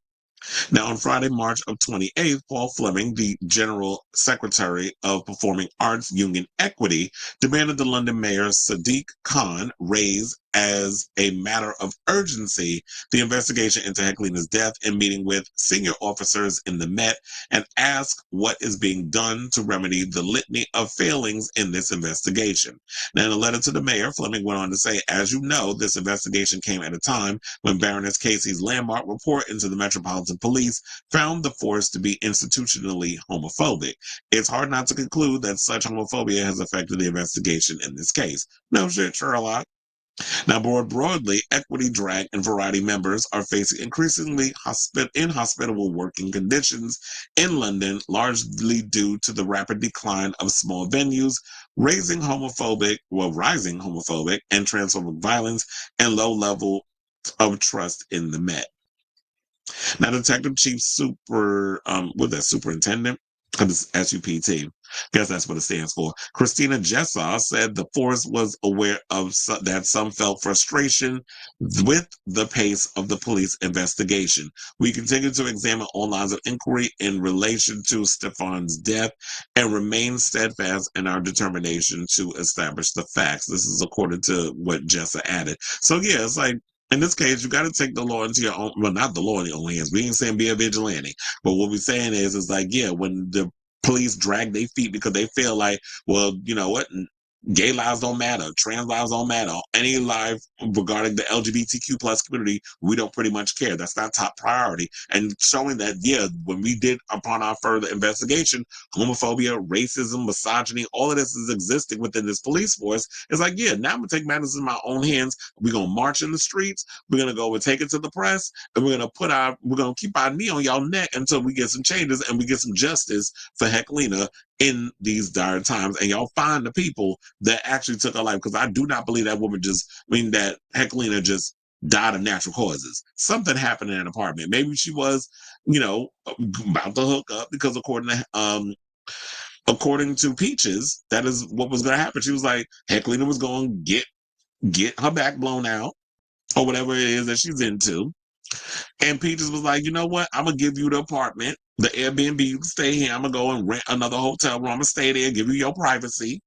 Now, on Friday, March of 28th, Paul Fleming, the General Secretary of Performing Arts Union Equity, demanded the London Mayor Sadiq Khan raise as a matter of urgency the investigation into Heklina's death and meeting with senior officers in the Met and ask what is being done to remedy the litany of failings in this investigation. Now, in a letter to the mayor, Fleming went on to say, as you know, this investigation came at a time when Baroness Casey's landmark report into the Metropolitan Police found the force to be institutionally homophobic. It's hard not to conclude that such homophobia has affected the investigation in this case. No shit, Sherlock. Now, more broadly, equity, drag, and variety members are facing increasingly inhospitable working conditions in London, largely due to the rapid decline of small venues, rising homophobic and transphobic violence, and low level of trust in the Met. Now, Detective Chief Superintendent, SUPT, guess that's what it stands for. Christina Jessa said the force was aware of that some felt frustration with the pace of the police investigation. We continue to examine all lines of inquiry in relation to Stefan's death and remain steadfast in our determination to establish the facts. This is according to what Jessa added. So yeah, it's like, in this case, you got to take the law into your own, well, not the law in your own hands. We ain't saying be a vigilante. But what we're saying is like, yeah, when the police drag their feet because they feel like, well, you know what? Gay lives don't matter. Trans lives don't matter. Any life regarding the LGBTQ plus community, we don't pretty much care. That's not top priority. And showing that, yeah, when we did upon our further investigation, homophobia, racism, misogyny, all of this is existing within this police force. It's like, yeah, now I'm going to take matters in my own hands. We're going to march in the streets. We're going to go and take it to the press. And we're going to keep our knee on y'all neck until we get some changes and we get some justice for Heklina in these dire times, and y'all find the people that actually took her life, because I do not believe that woman that Heklina just died of natural causes. Something happened in an apartment. Maybe she was, about to hook up, because according to Peaches, that is what was going to happen. She was like, Heklina was going to get her back blown out, or whatever it is that she's into. And Peaches was like, you know what? I'm going to give you the apartment, the Airbnb. You can stay here. I'm going to go and rent another hotel room. I'm going to stay there, give you your privacy.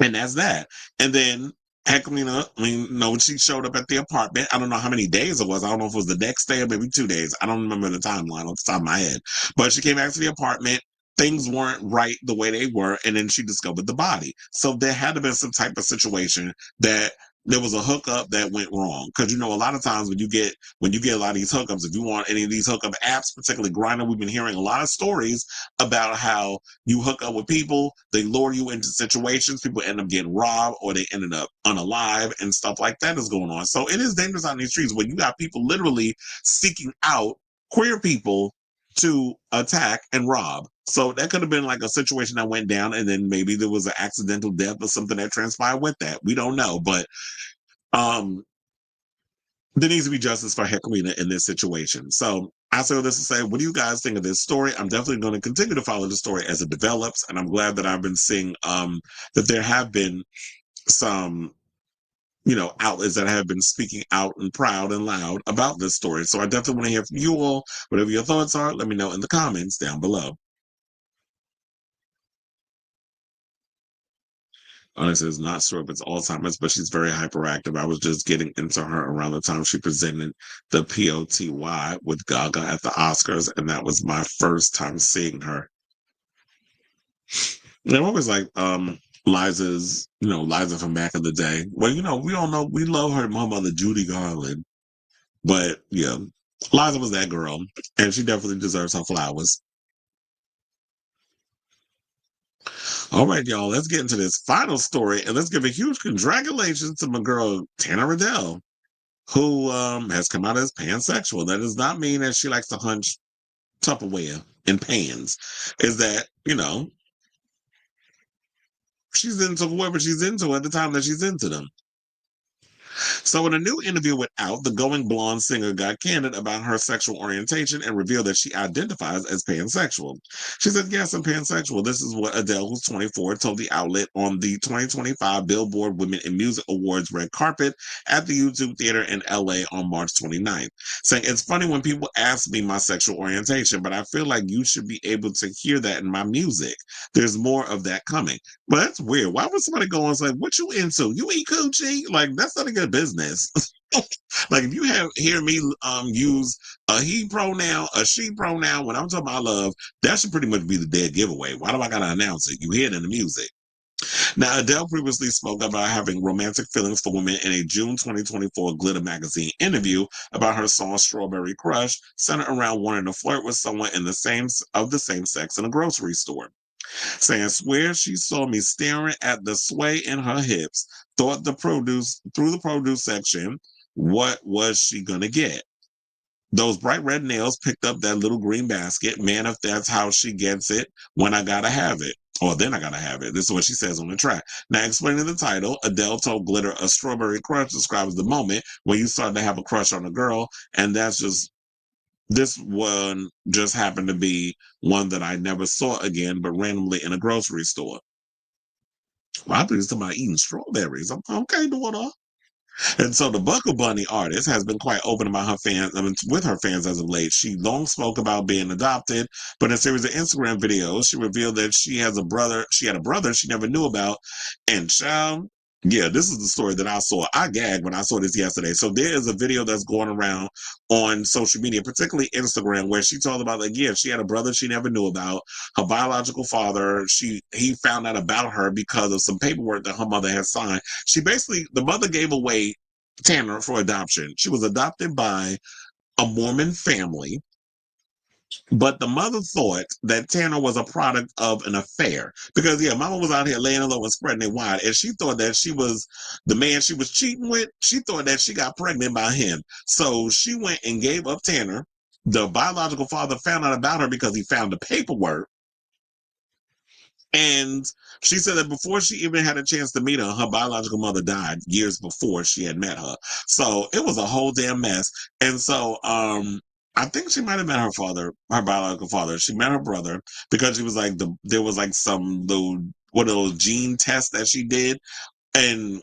And that's that. And then Heklina, when she showed up at the apartment, I don't know how many days it was. I don't know if it was the next day or maybe 2 days. I don't remember the timeline off the top of my head. But she came back to the apartment. Things weren't right the way they were. And then she discovered the body. So there had to be some type of situation that there was a hookup that went wrong. Because, a lot of times when you get a lot of these hookups, if you want any of these hookup apps, particularly Grindr, we've been hearing a lot of stories about how you hook up with people, they lure you into situations, people end up getting robbed or they ended up unalive and stuff like that is going on. So it is dangerous on these streets when you got people literally seeking out queer people to attack and rob. So that could have been like a situation that went down, and then maybe there was an accidental death or something that transpired with that. We don't know, but there needs to be justice for Heklina in this situation. So I say all this to say, what do you guys think of this story? I'm definitely going to continue to follow the story as it develops, and I'm glad that I've been seeing that there have been some outlets that have been speaking out and proud and loud about this story. So I definitely want to hear from you all. Whatever your thoughts are, let me know in the comments down below. Honestly, is not sure if it's Alzheimer's, but she's very hyperactive. I was just getting into her around the time she presented the POTY with Gaga at the Oscars, and that was my first time seeing her. And I'm always like, Liza's, Liza from back in the day. Well, we all know, we love her mother, Judy Garland. But, yeah, Liza was that girl, and she definitely deserves her flowers. All right, y'all, let's get into this final story, and let's give a huge congratulations to my girl, Tana Riddell, who has come out as pansexual. That does not mean that she likes to hunch Tupperware in pans. Is that, she's into whoever she's into at the time that she's into them. So in a new interview with Out, the Going Blonde singer got candid about her sexual orientation and revealed that she identifies as pansexual. She said, yes, I'm pansexual. This is what Adele, who's 24, told the outlet on the 2025 Billboard Women in Music Awards red carpet at the YouTube Theater in LA on March 29th, saying, it's funny when people ask me my sexual orientation, but I feel like you should be able to hear that in my music. There's more of that coming. But that's weird. Why would somebody go and say, what you into? You eat coochie? Like, that's not a good business. Like, if you hear me use a he pronoun, a she pronoun, when I'm talking about love, that should pretty much be the dead giveaway. Why do I gotta announce it? You hear it in the music. Now, Adele previously spoke about having romantic feelings for women in a June 2024 Glitter magazine interview about her song Strawberry Crush, centered around wanting to flirt with someone of the same sex in a grocery store. Saying, swear she saw me staring at the sway in her hips, through the produce section, what was she gonna get? Those bright red nails picked up that little green basket. Man, if that's how she gets it, when I gotta have it. Or then I gotta have it. This is what she says on the track. Now, explaining the title, Adele told Glitter a strawberry crush describes the moment when you start to have a crush on a girl, and this one just happened to be one that I never saw again, but randomly in a grocery store. Well, I thought he was talking about eating strawberries. I'm okay, daughter. And so the Buckle Bunny artist has been quite open about her fans, with her fans as of late. She long spoke about being adopted, but in a series of Instagram videos, she revealed that she had a brother she never knew about. And child, yeah, this is the story that I saw. I gagged when I saw this yesterday. So there is a video that's going around on social media, particularly Instagram, where she told about, like, yeah, she had a brother she never knew about. Her biological father, he found out about her because of some paperwork that her mother had signed. The mother gave away Tanner for adoption. She was adopted by a Mormon family, but the mother thought that Tanner was a product of an affair because, yeah, mama was out here laying low and spreading it wide, and she thought that she was the man she was cheating with. She thought that she got pregnant by him. So she went and gave up Tanner. The biological father found out about her because he found the paperwork. And she said that before she even had a chance to meet her, her biological mother died years before she had met her. So it was a whole damn mess. And so I think she might have met her biological father. She met her brother because she was like there was like some little gene test that she did. And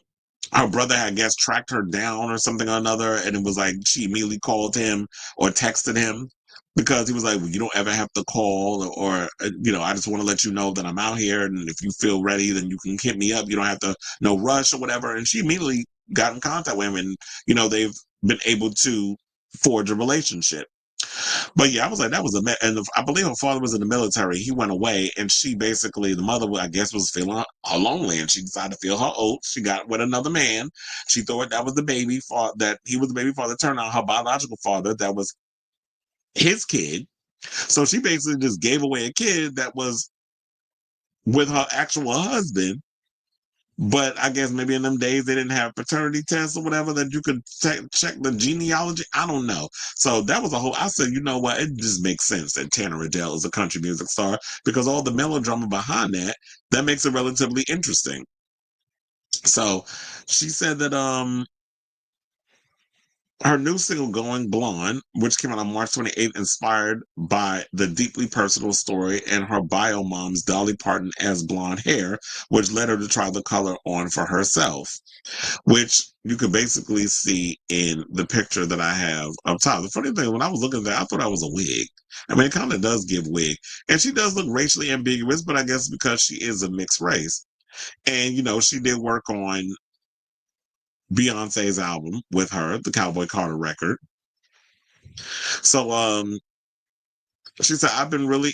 her brother, I guess, tracked her down or something or another. And it was like she immediately called him or texted him because he was like, well, you don't ever have to call or I just want to let you know that I'm out here. And if you feel ready, then you can hit me up. You don't have to, no rush or whatever. And she immediately got in contact with him. And, they've been able to forge a relationship. But yeah, I was like, that was and I believe her father was in the military. He went away, and she basically, the mother, I guess, was feeling lonely, and she decided to feel her oats. She got with another man. She thought that was the baby father, that he was the baby father. Turned out her biological father, that was his kid. So she basically just gave away a kid that was with her actual husband. But I guess maybe in them days they didn't have paternity tests or whatever that you could check the genealogy. I don't know. So that was I said, you know what? It just makes sense that Tanner Riddell is a country music star because all the melodrama behind that makes it relatively interesting. So she said that her new single, Going Blonde, which came out on March 28th, inspired by the deeply personal story and her bio mom's Dolly Parton as blonde hair, which led her to try the color on for herself, which you can basically see in the picture that I have up top. The funny thing, when I was looking at that, I thought that was a wig. I mean, it kind of does give wig. And she does look racially ambiguous, but I guess because she is a mixed race. And, she did work on Beyonce's album with her, the Cowboy Carter record. So she said, I've been really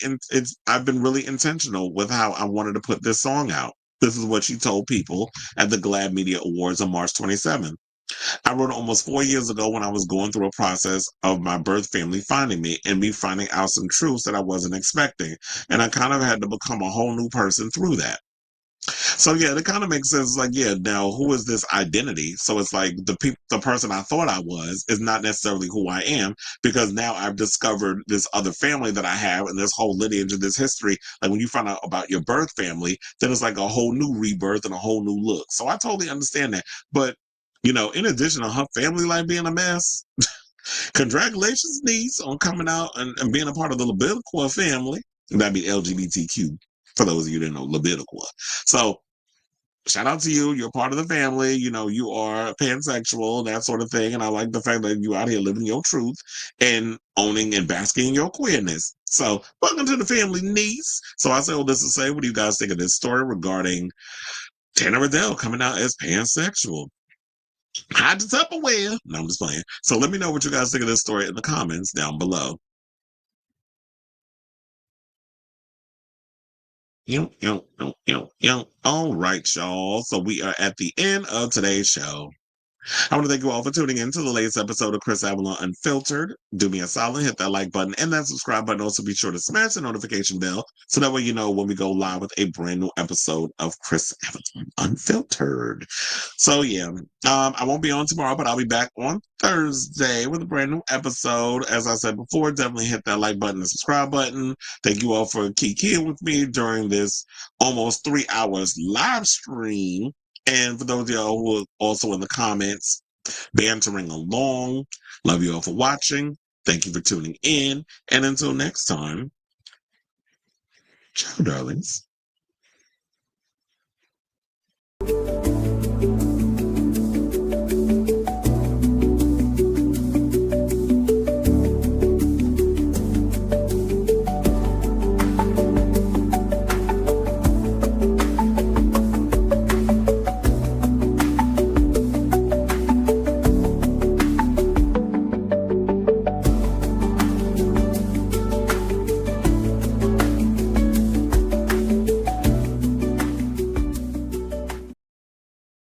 intentional with how I wanted to put this song out. This is what she told people at the GLAAD Media Awards on March 27th. I wrote it almost 4 years ago when I was going through a process of my birth family finding me and me finding out some truths that I wasn't expecting. And I kind of had to become a whole new person through that. So yeah, it kind of makes sense. Like, yeah, now who is this identity? So it's like the person I thought I was is not necessarily who I am, because now I've discovered this other family that I have and this whole lineage and this history. Like when you find out about your birth family, then it's like a whole new rebirth and a whole new look. So I totally understand that. But you know, in addition to her family life being a mess, congratulations, niece, on coming out and being a part of the Levitical family. That'd be LGBTQ, for those of you that didn't know Levitical. So shout out to you. You're part of the family. You know, you are pansexual, that sort of thing. And I like the fact that you out here living your truth and owning and basking in your queerness. So welcome to the family, niece. So I say all this to say, what do you guys think of this story regarding Tanner Riddell coming out as pansexual? Hide the Tupperware. No, I'm just playing. So let me know what you guys think of this story in the comments down below. All right, y'all. So we are at the end of today's show. I want to thank you all for tuning in to the latest episode of Chris Avalon Unfiltered. Do me a solid, hit that like button and that subscribe button. Also, be sure to smash the notification bell so that way you know when we go live with a brand new episode of Chris Avalon Unfiltered. So yeah, I won't be on tomorrow, but I'll be back on Thursday with a brand new episode. As I said before, definitely hit that like button and subscribe button. Thank you all for kicking with me during this almost 3 hours live stream. And for those of y'all who are also in the comments, bantering along, love you all for watching. Thank you for tuning in. And until next time, ciao, darlings.